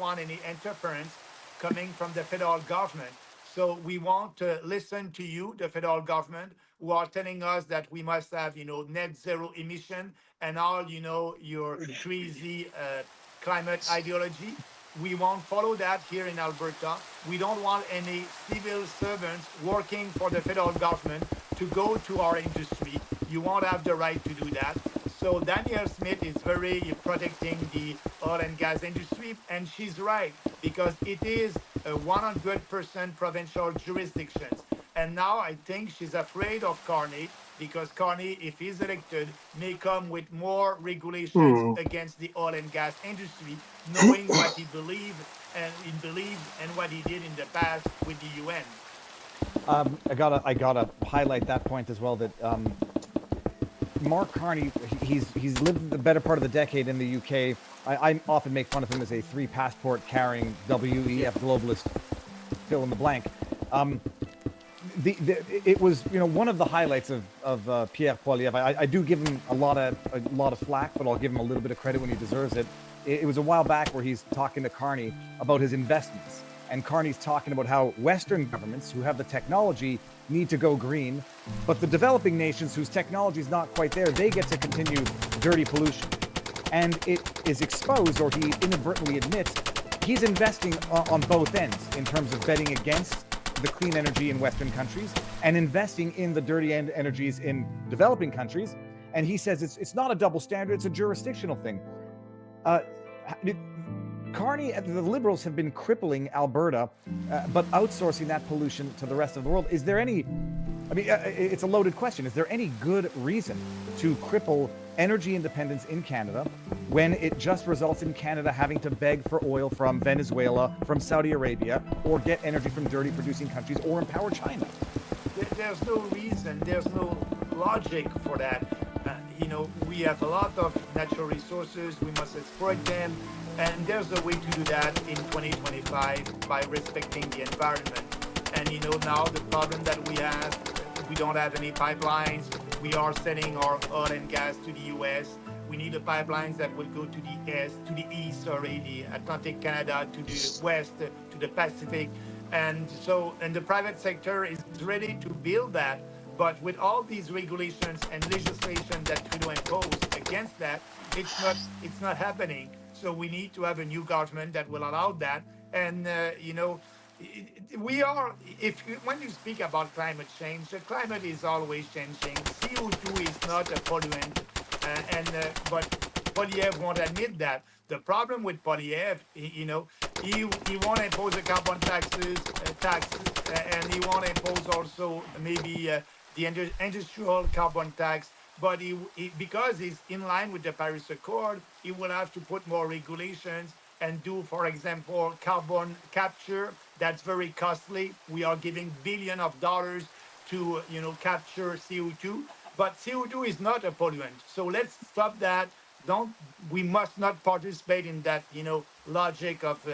want any interference coming from the federal government. So we want to listen to you, the federal government, who are telling us that we must have, net zero emission and all, your crazy climate ideology. We won't follow that here in Alberta. We don't want any civil servants working for the federal government to go to our industry. You won't have the right to do that. So Danielle Smith is very protecting the oil and gas industry, and she's right, because it is a 100% provincial jurisdictions. And now I think she's afraid of Carney, because Carney, if he's elected, may come with more regulations against the oil and gas industry, knowing what he believed and what he did in the past with the UN. I gotta highlight that point as well. That Mark Carney, he's lived the better part of the decade in the UK. I often make fun of him as a 3-passport carrying WEF globalist, fill in the blank. It was one of the highlights of Pierre Poilievre. I do give him a lot of flack, but I'll give him a little bit of credit when he deserves it. It was a while back where he's talking to Carney about his investments, and Carney's talking about how Western governments who have the technology need to go green, but the developing nations whose technology is not quite there, they get to continue dirty pollution. And it is exposed, or he inadvertently admits, he's investing on both ends in terms of betting against the clean energy in Western countries and investing in the dirty energies in developing countries. And he says it's not a double standard, it's a jurisdictional thing. Carney, the Liberals have been crippling Alberta, but outsourcing that pollution to the rest of the world. Is there any, it's a loaded question. Is there any good reason to cripple energy independence in Canada when it just results in Canada having to beg for oil from Venezuela, from Saudi Arabia, or get energy from dirty producing countries, or empower China? There's no reason, there's no logic for that. We have a lot of natural resources, we must exploit them, and there's a way to do that in 2025 by respecting the environment. And now the problem that we have, we don't have any pipelines. We are sending our oil and gas to the US. We need the pipelines that will go to the east, the Atlantic Canada, to the west, to the Pacific. And the private sector is ready to build that. But with all these regulations and legislation that Trudeau imposed against that, it's not happening. So we need to have a new government that will allow that. And when you speak about climate change, the climate is always changing. CO2 is not a pollutant, but Poilievre won't admit that. The problem with Poilievre, he won't impose the carbon taxes, and he won't impose also maybe the industrial carbon tax. But because he's in line with the Paris Accord, he will have to put more regulations and do, for example, carbon capture. That's very costly. We are giving billions of dollars to capture CO2, but CO2 is not a pollutant. So let's stop that. We must not participate in that logic of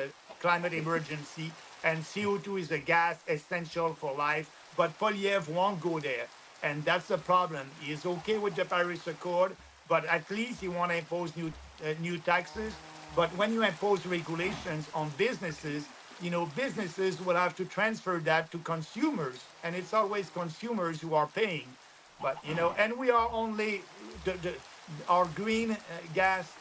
climate emergency. And CO2 is a gas essential for life, but Poilievre won't go there. And that's the problem. He is okay with the Paris Accord, but at least he won't impose new taxes. But when you impose regulations on businesses, businesses will have to transfer that to consumers, and it's always consumers who are paying. But and we are only our green gas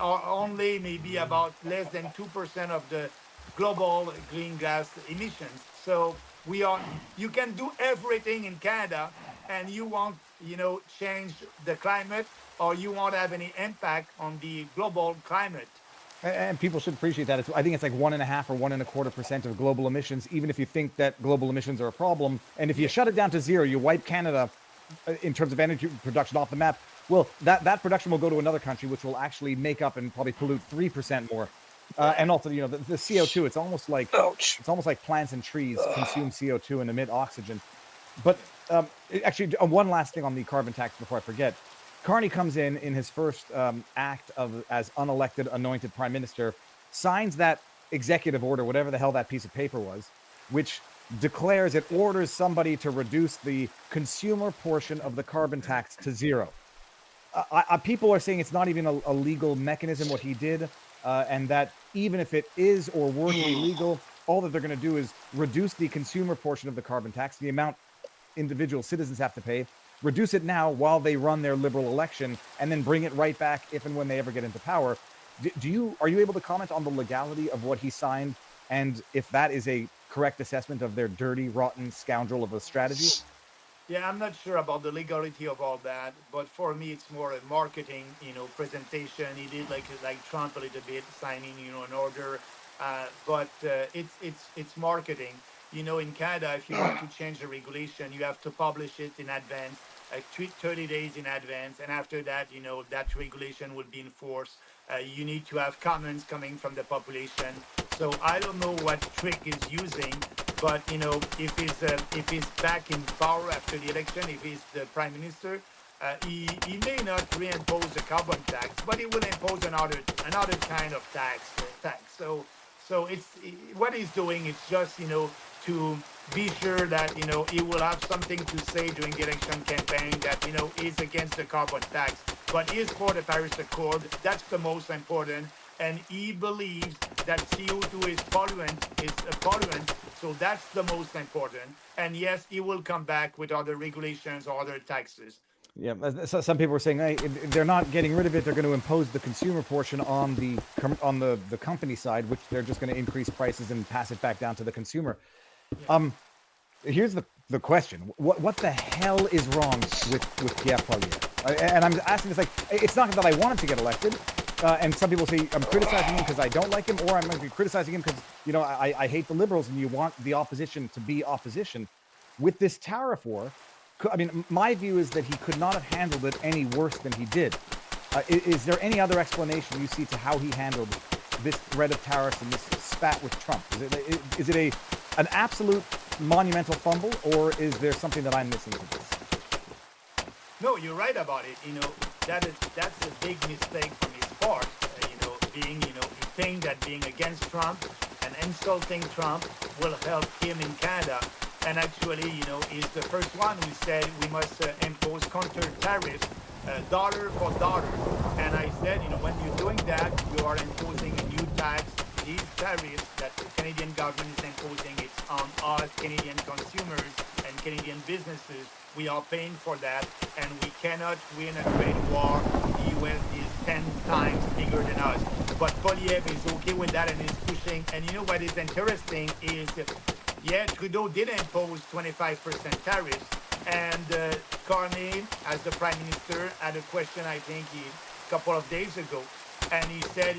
are only maybe about less than 2% of the global green gas emissions. So you can do everything in Canada, and you won't change the climate, or you won't have any impact on the global climate. And people should appreciate that. I think it's like 1.5 or 1.25% of global emissions, even if you think that global emissions are a problem. And if you shut it down to zero, you wipe Canada in terms of energy production off the map. Well, that production will go to another country, which will actually make up and probably pollute 3% more. And also, the CO2. It's almost like plants and trees consume CO2 and emit oxygen. But actually, one last thing on the carbon tax before I forget. Carney comes in his first act as unelected, anointed prime minister, signs that executive order, whatever the hell that piece of paper was, which declares it orders somebody to reduce the consumer portion of the carbon tax to zero. People are saying it's not even a legal mechanism what he did, and that even if it is or were to be legal, all that they're going to do is reduce the consumer portion of the carbon tax, the amount individual citizens have to pay, reduce it now while they run their Liberal election, and then bring it right back if and when they ever get into power. Are you able to comment on the legality of what he signed, and if that is a correct assessment of their dirty, rotten scoundrel of a strategy? Yeah, I'm not sure about the legality of all that, but for me, it's more a marketing, presentation. He did like Trump a little bit, signing, an order, but it's marketing. In Canada, if you want to change the regulation, you have to publish it in advance, 30 days in advance, and after that, that regulation will be enforced. You need to have comments coming from the population. So I don't know what trick he's using, but if he's back in power after the election, if he's the prime minister, he may not reimpose the carbon tax, but he will impose another kind of tax. So it's what he's doing. It's just to be sure that he will have something to say during the election campaign that he's against the carbon tax, but he is for the Paris Accord. That's the most important, and he believes that CO2 is a pollutant, so that's the most important. And yes, he will come back with other regulations or other taxes. Yeah, so some people were saying, hey, they're not getting rid of it. They're going to impose the consumer portion on the company side, which they're just going to increase prices and pass it back down to the consumer. Here's the question: what the hell is wrong with Pierre Poilievre? And I'm asking this, like, it's not that I want him to get elected. And some people say I'm criticizing him because I don't like him, or I might be criticizing him because, you know, I hate the liberals, and you want the opposition to be opposition. With this tariff war, I mean, my view is that he could not have handled it any worse than he did. Is there any other explanation you see to how he handled this threat of tariffs and this spat with Trump? Is it an absolute monumental fumble, or is there something that I'm missing to this? No, you're right about it. You know, that's a big mistake from his part. He think that being against Trump and insulting Trump will help him in Canada. And actually, he's the first one who said we must impose counter tariffs, dollar for dollar. And I said, when you're doing that, you are imposing a new tax. These tariffs that the Canadian government is imposing, it's on us, Canadian consumers and Canadian businesses. We are paying for that, and we cannot win a trade war. The U.S. is 10 times bigger than us. But Poilievre is okay with that and is pushing. And you know what is interesting is, Trudeau did impose 25% tariffs, and Carney, as the Prime Minister, had a question, I think, a couple of days ago. And he said,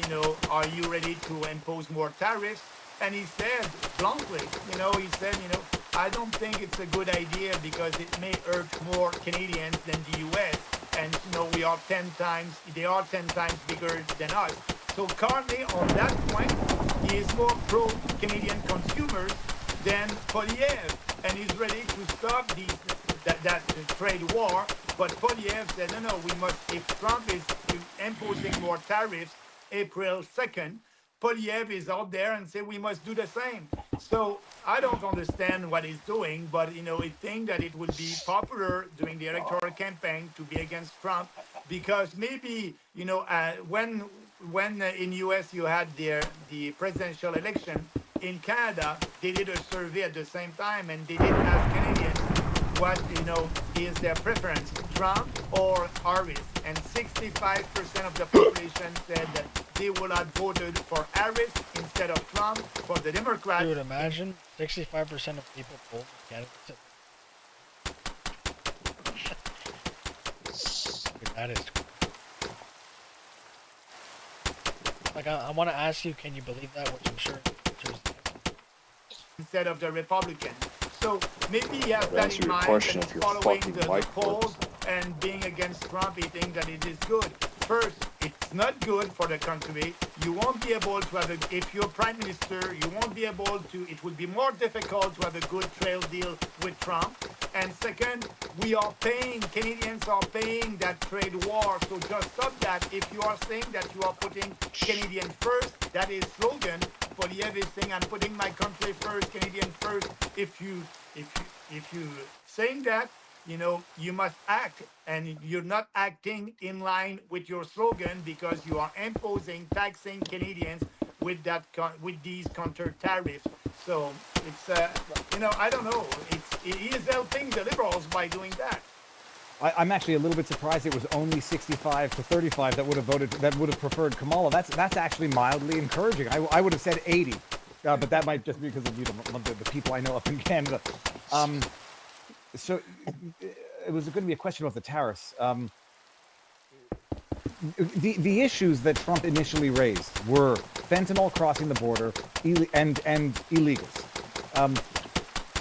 are you ready to impose more tariffs? And he said bluntly, I don't think it's a good idea because it may hurt more Canadians than the U.S. And, they are 10 times bigger than us. So Carney, on that point, he is more pro-Canadian consumers than Poilievre, and he's ready to stop that trade war. But Poilievre said, no, we must, if Trump is imposing more tariffs April 2nd, Poilievre is out there and say we must do the same. So I don't understand what he's doing, but I think that it would be popular during the electoral campaign to be against Trump, because maybe when in US you had the presidential election, in Canada they did a survey at the same time, and they did ask Canadians what is their preference, Trump or Harris, and 65% of the population said that they would have voted for Harris instead of Trump for the Democrats. Dude, imagine 65% of people vote for candidates. Dude, that is. Like, I want to ask you, can you believe that? Which I'm sure. Instead of the Republican. So maybe he has that in mind, and he's following the polls and being against Trump, he thinks that it is good. First, it's not good for the country. You won't be able to have if you're prime minister, you won't be able to, it will be more difficult to have a good trade deal with Trump. And second, Canadians are paying that trade war. So just stop that. If you are saying that you are putting Canadian first, that is slogan. Poilievre is saying, I'm putting my country first, Canadian first. If you saying that, you must act, and you're not acting in line with your slogan because you are taxing Canadians with these counter tariffs. So it's I don't know. He is helping the liberals by doing that. I'm actually a little bit surprised it was only 65 to 35 that would have preferred Kamala. That's actually mildly encouraging. I would have said 80, but that might just be because of the people I know up in Canada. So it was going to be a question about the tariffs. The issues that Trump initially raised were fentanyl crossing the border and illegals.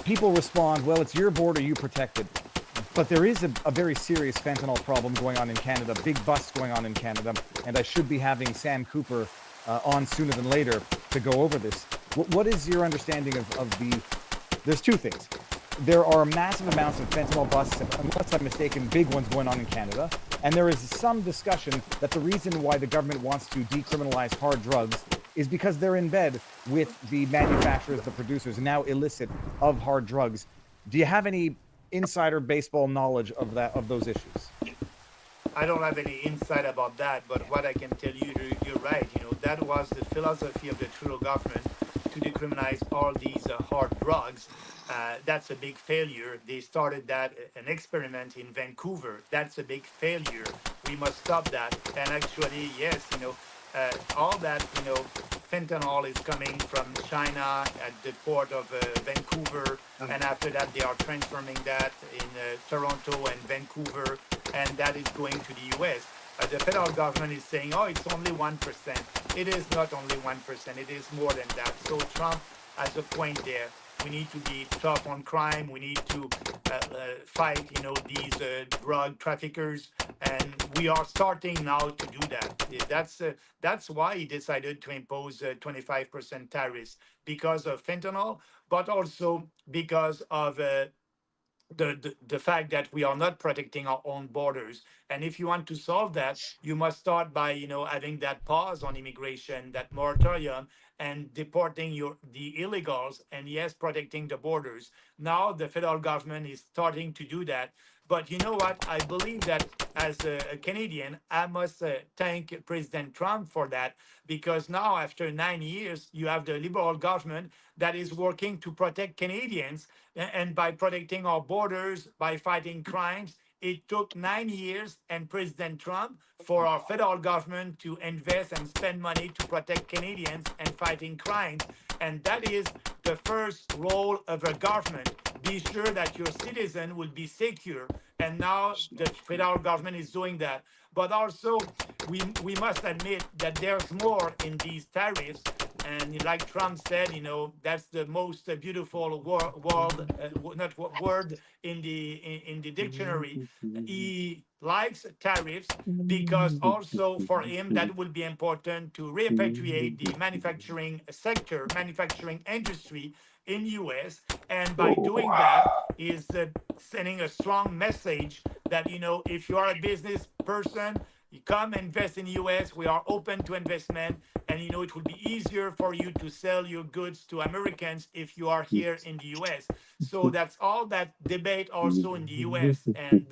People respond, well, it's your border, you protect it. But there is a very serious fentanyl problem going on in Canada, big busts going on in Canada, and I should be having Sam Cooper on sooner than later to go over this. What is your understanding of the... There's two things. There are massive amounts of fentanyl busts, unless I'm mistaken, big ones going on in Canada, and there is some discussion that the reason why the government wants to decriminalize hard drugs is because they're in bed with the manufacturers, the producers, now illicit, of hard drugs. Do you have any insider baseball knowledge of those issues? I don't have any insight about that, but what I can tell you, you're right. That was the philosophy of the Trudeau government to decriminalize all these hard drugs. That's a big failure. They started that an experiment in Vancouver. That's a big failure. We must stop that. And actually, yes, all that fentanyl is coming from China at the port of Vancouver, and after that they are transforming that in Toronto and Vancouver, and that is going to the U.S. The federal government is saying, oh, it's only 1%. It is not only 1%. It is more than that. So Trump has a point there. We need to be tough on crime. We need to fight, these drug traffickers, and we are starting now to do that. That's why he decided to impose 25% tariffs, because of fentanyl, but also because of the fact that we are not protecting our own borders. And if you want to solve that, you must start by having that pause on immigration, that moratorium, and deporting the illegals, and yes, protecting the borders. Now the federal government is starting to do that. But you know what? I believe that as a Canadian, I must thank President Trump for that, because now after 9 years, you have the Liberal government that is working to protect Canadians, and by protecting our borders, by fighting crimes. It took 9 years and President Trump for our federal government to invest and spend money to protect Canadians and fighting crimes. And that is the first role of a government. Be sure that your citizen will be secure. And now the federal government is doing that. But also, we must admit that there's more in these tariffs. And like Trump said, that's the most beautiful word in the dictionary. He likes tariffs because also for him that will be important to repatriate the manufacturing sector, manufacturing industry in U.S. And by doing that, is sending a strong message that if you are a business person, you come invest in the U.S. We are open to investment, and it will be easier for you to sell your goods to Americans if you are here in the U.S. So that's all that debate also in the U.S. And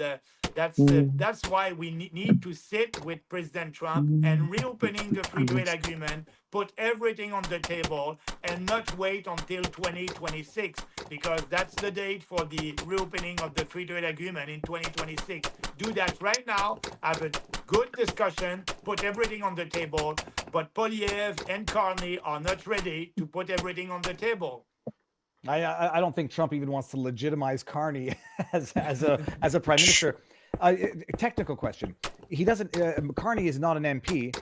that's why we need to sit with President Trump and reopening the free trade agreement, put everything on the table, and not wait until 2026, because that's the date for the reopening of the free trade agreement in 2026. Do that right now. Have a good discussion, put everything on the table, but Poilievre and Carney are not ready to put everything on the table. I don't think Trump even wants to legitimize Carney as a prime minister. Technical question: he doesn't. Carney is not an MP,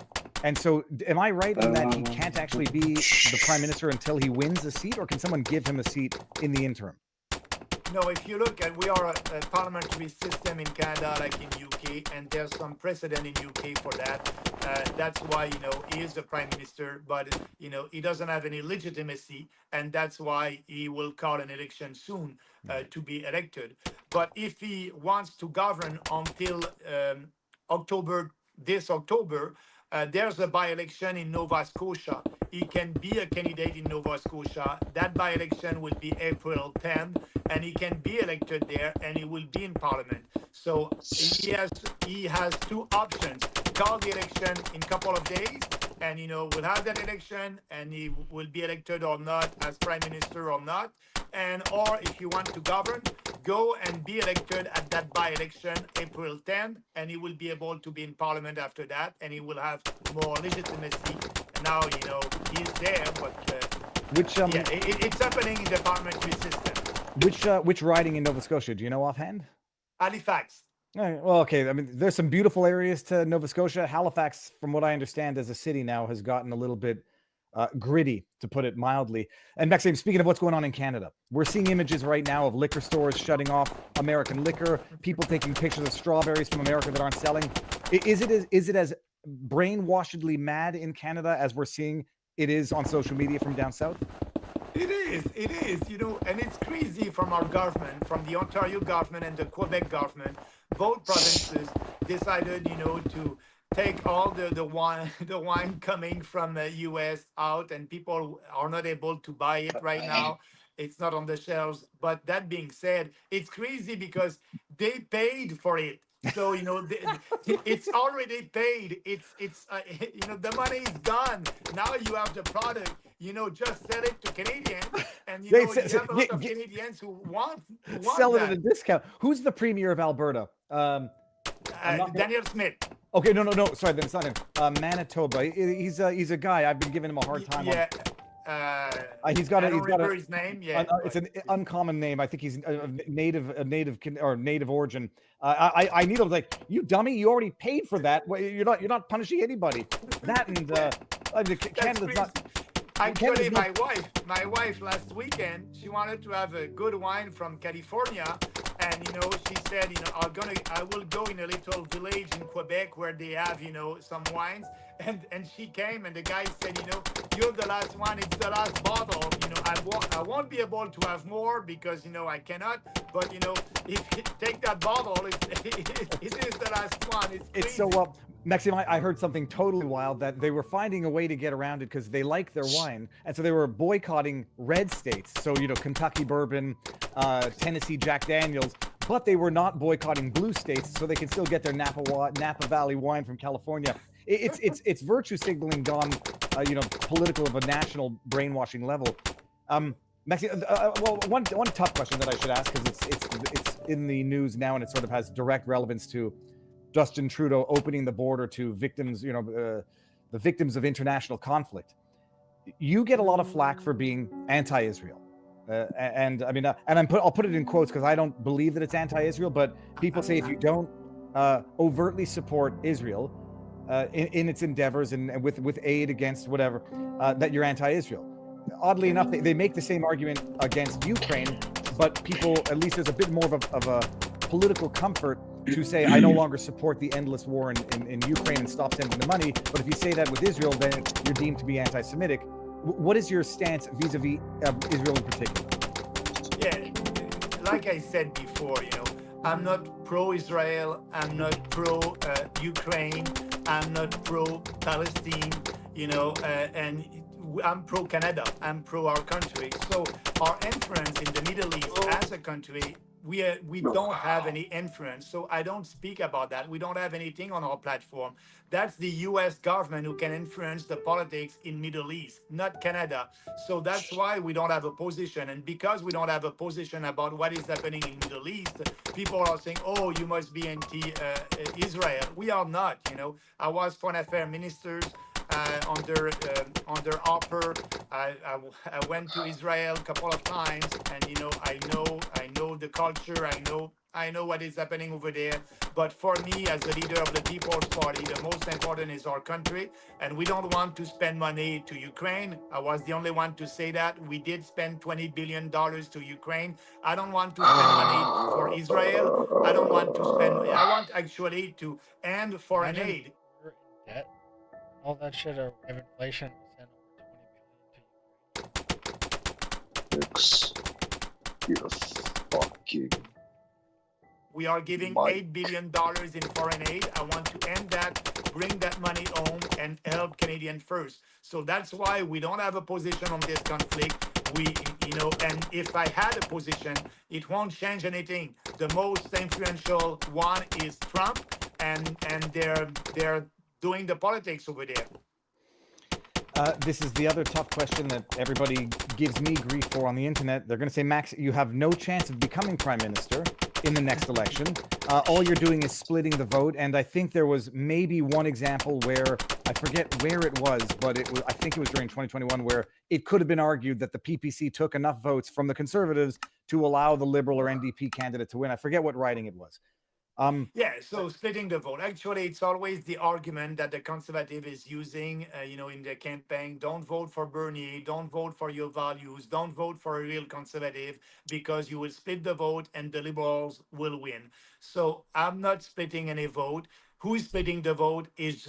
and so am I right in that he can't actually be the prime minister until he wins a seat, or can someone give him a seat in the interim? No, if you look at, we are a parliamentary system in Canada, like in UK, and there's some precedent in UK for that. That's why, he is the prime minister, but, he doesn't have any legitimacy, and that's why he will call an election soon to be elected. But if he wants to govern until this October, there's a by-election in Nova Scotia. He can be a candidate in Nova Scotia. That by-election will be April 10th, and he can be elected there, and he will be in Parliament. So he has two options: call the election in a couple of days, and we'll have that election, and he will be elected or not as prime minister or not. Or if you want to govern, go and be elected at that by-election April 10th, and he will be able to be in Parliament after that, and he will have more legitimacy. Now he's there, but it's happening in the parliamentary system. Which riding in Nova Scotia? Do you know offhand? Halifax. Well, okay. I mean, there's some beautiful areas to Nova Scotia. Halifax, from what I understand, as a city now, has gotten a little bit gritty, to put it mildly. And Maxime, speaking of what's going on in Canada, we're seeing images right now of liquor stores shutting off American liquor, people taking pictures of strawberries from America that aren't selling. Is it as brainwashedly mad in Canada as we're seeing it is on social media from down south? It is, and it's crazy from our government, from the Ontario government and the Quebec government. Both provinces decided, to take all the wine coming from the U.S. out, and people are not able to buy it right now. It's not on the shelves. But that being said, it's crazy because they paid for it. So it's already paid. It's the money is gone. Now you have the product. Just sell it to Canadians, and you have a lot of Canadians who want sell it that. at a discount. Who's the premier of Alberta? Daniel Smith. Okay, no. Sorry, then it's not him. Manitoba. He's a guy. I've been giving him a hard time. Yeah. He's got his name. Yeah, it's an uncommon name. I think he's a native origin. I need him like, you dummy. You already paid for that. You're not punishing anybody. That and Canada's not. Actually, my wife last weekend, she wanted to have a good wine from California, and she said, I will go in a little village in Quebec where they have, some wines, and she came, and the guy said, you're the last one, it's the last bottle, I won't be able to have more because I cannot, but if you take that bottle, it is the last one. It's so Maxime, I heard something totally wild that they were finding a way to get around it because they like their wine, and so they were boycotting red states. So Kentucky bourbon, Tennessee Jack Daniels, but they were not boycotting blue states, so they can still get their Napa Valley wine from California. It's virtue signaling gone, political of a national brainwashing level. Maxime, one tough question that I should ask because it's in the news now and it sort of has direct relevance to Justin Trudeau opening the border to victims, the victims of international conflict. You get a lot of flack for being anti-Israel, and I mean, I'll put it in quotes because I don't believe that it's anti-Israel. But people say if you don't overtly support Israel in its endeavors and with aid against whatever, that you're anti-Israel. Oddly enough, they make the same argument against Ukraine, but people, at least there's a bit more of a political comfort to say, I no longer support the endless war in Ukraine and stop sending the money. But if you say that with Israel, then you're deemed to be anti-Semitic. What is your stance vis-a-vis Israel in particular? Yeah, like I said before, I'm not pro-Israel. I'm not pro-Ukraine. I'm not pro-Palestine, and I'm pro-Canada. I'm pro our country. So our influence in the Middle East as a country, we don't have any influence, so I don't speak about that. We don't have anything on our platform. That's the U.S. government who can influence the politics in Middle East, not Canada. So that's why we don't have a position. And because we don't have a position about what is happening in Middle East, people are saying, "Oh, you must be anti-Israel." We are not. I was foreign affairs ministers. Under Harper, I went to Israel a couple of times, and I know the culture. I know what is happening over there. But for me, as the leader of the People's Party, the most important is our country, and we don't want to spend money to Ukraine. I was the only one to say that. We did spend $20 billion to Ukraine. I don't want to spend money for Israel. I don't want to spend. I want actually to end foreign aid. All that shit of inflation sent over $20 billion to fucking. We are giving $8 billion in foreign aid. I want to end that, bring that money home, and help Canadians first. So that's why we don't have a position on this conflict. And if I had a position, it won't change anything. The most influential one is Trump, and they're doing the politics over there. This is the other tough question that everybody gives me grief for on the internet. They're going to say, Max, you have no chance of becoming prime minister in the next election. All you're doing is splitting the vote. And I think there was maybe one example where, I forget where it was, but I think it was during 2021, where it could have been argued that the PPC took enough votes from the Conservatives to allow the Liberal or NDP candidate to win. I forget what riding it was. So splitting the vote. Actually, it's always the argument that the Conservative is using, in the campaign. Don't vote for Bernier. Don't vote for your values. Don't vote for a real Conservative because you will split the vote and the Liberals will win. So I'm not splitting any vote. Who is splitting the vote is,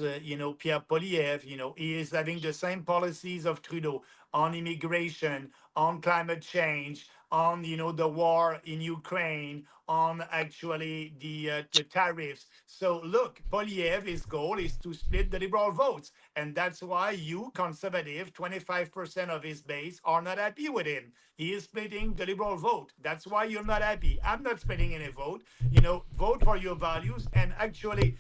Pierre Poilievre. He is having the same policies of Trudeau. on immigration, on climate change, on the war in Ukraine, on actually the tariffs. So look, Poilievre's goal is to split the liberal votes, and that's why you conservative, 25% of his base are not happy with him. He is splitting the liberal vote. That's why you're not happy. I'm not splitting any vote. Vote for your values, and actually.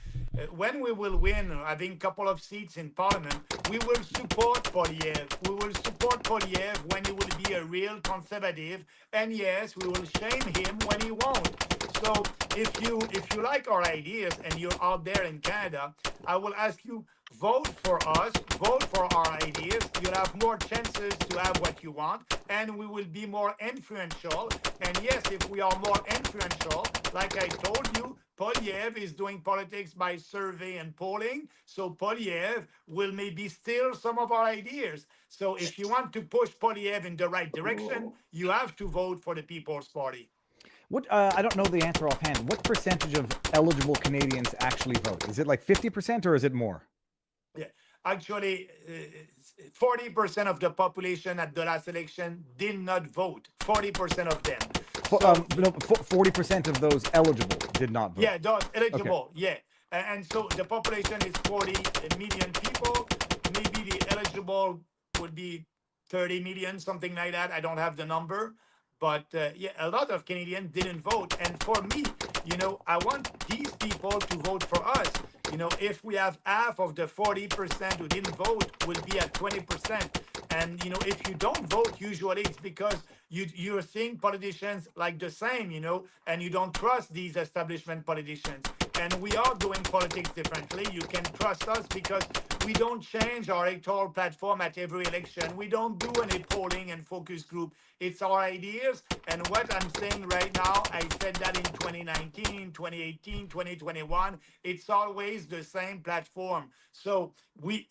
When we will win, having a couple of seats in parliament, we will support Poilievre. We will support Poilievre when he will be a real conservative, and yes, we will shame him when he won't. So if you like our ideas and you're out there in Canada, I will ask you, vote for us, vote for our ideas. You'll have more chances to have what you want, and we will be more influential. And yes, if we are more influential, like I told you, Poilievre is doing politics by survey and polling, so Poilievre will maybe steal some of our ideas. So if you want to push Poilievre in the right direction, you have to vote for the People's Party. What I don't know the answer offhand. What percentage of eligible Canadians actually vote? Is it like 50% or is it more? Yeah, actually, 40% of the population at the last election did not vote. 40% of them. 40% of those eligible did not vote. Yeah, those eligible. Okay. Yeah, and so the population is 40 million people. Maybe the eligible would be 30 million, something like that. I don't have the number, but yeah, a lot of Canadians didn't vote. And for me, I want these people to vote for us. If we have half of the 40% who didn't vote, we'll be at 20%. And, if you don't vote, usually it's because you're seeing politicians like the same, and you don't trust these establishment politicians. And we are doing politics differently. You can trust us because we don't change our electoral platform at every election. We don't do any polling and focus group. It's our ideas. And what I'm saying right now, I said that in 2019, 2018, 2021. It's always the same platform. So we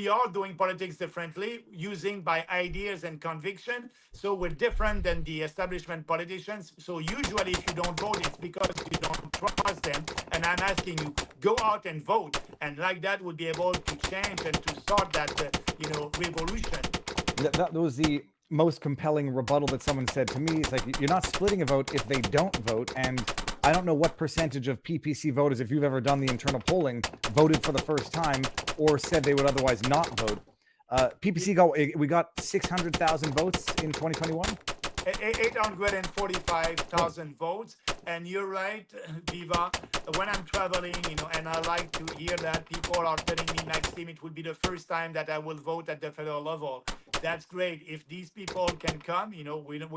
are doing politics differently, using by ideas and conviction. So we're different than the establishment politicians. So usually if you don't vote, it's because you don't trust them. And I'm asking you, go out and vote. And like that, we'll be able to change and to start that, revolution. That was the most compelling rebuttal that someone said to me. It's like, you're not splitting a vote if they don't vote. And I don't know what percentage of PPC voters, if you've ever done the internal polling, voted for the first time or said they would otherwise not vote. PPC, we got 600,000 votes in 2021? 845,000 votes. And you're right, Viva, when I'm traveling, and I like to hear that people are telling me, Maxime, it will be the first time that I will vote at the federal level. That's great. If these people can come, we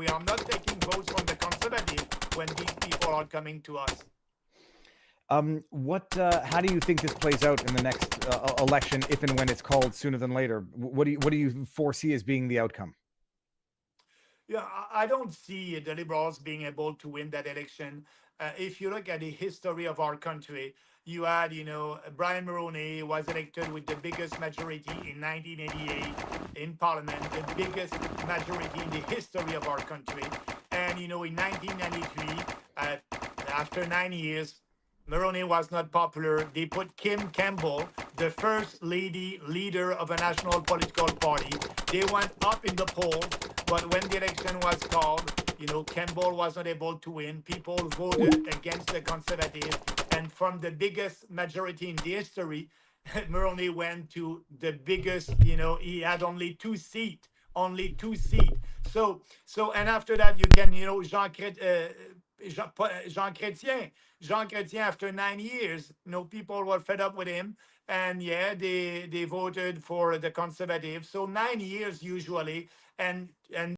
are not taking votes from the conservative when these people are coming to us. How do you think this plays out in the next election, if and when it's called sooner than later? What do you foresee as being the outcome? Yeah, I don't see the Liberals being able to win that election. If you look at the history of our country, you had, Brian Mulroney was elected with the biggest majority in 1988 in Parliament, the biggest majority in the history of our country. And, in 1993, after 9 years, Mulroney was not popular. They put Kim Campbell, the first lady leader of a national political party. They went up in the polls. But when the election was called, Campbell was not able to win. People voted against the Conservative. And from the biggest majority in the history, Mulroney went to the biggest, he had only two seats. So, and after that, you can, Jean Chrétien, after 9 years, people were fed up with him. And yeah, they voted for the Conservative. So 9 years usually. And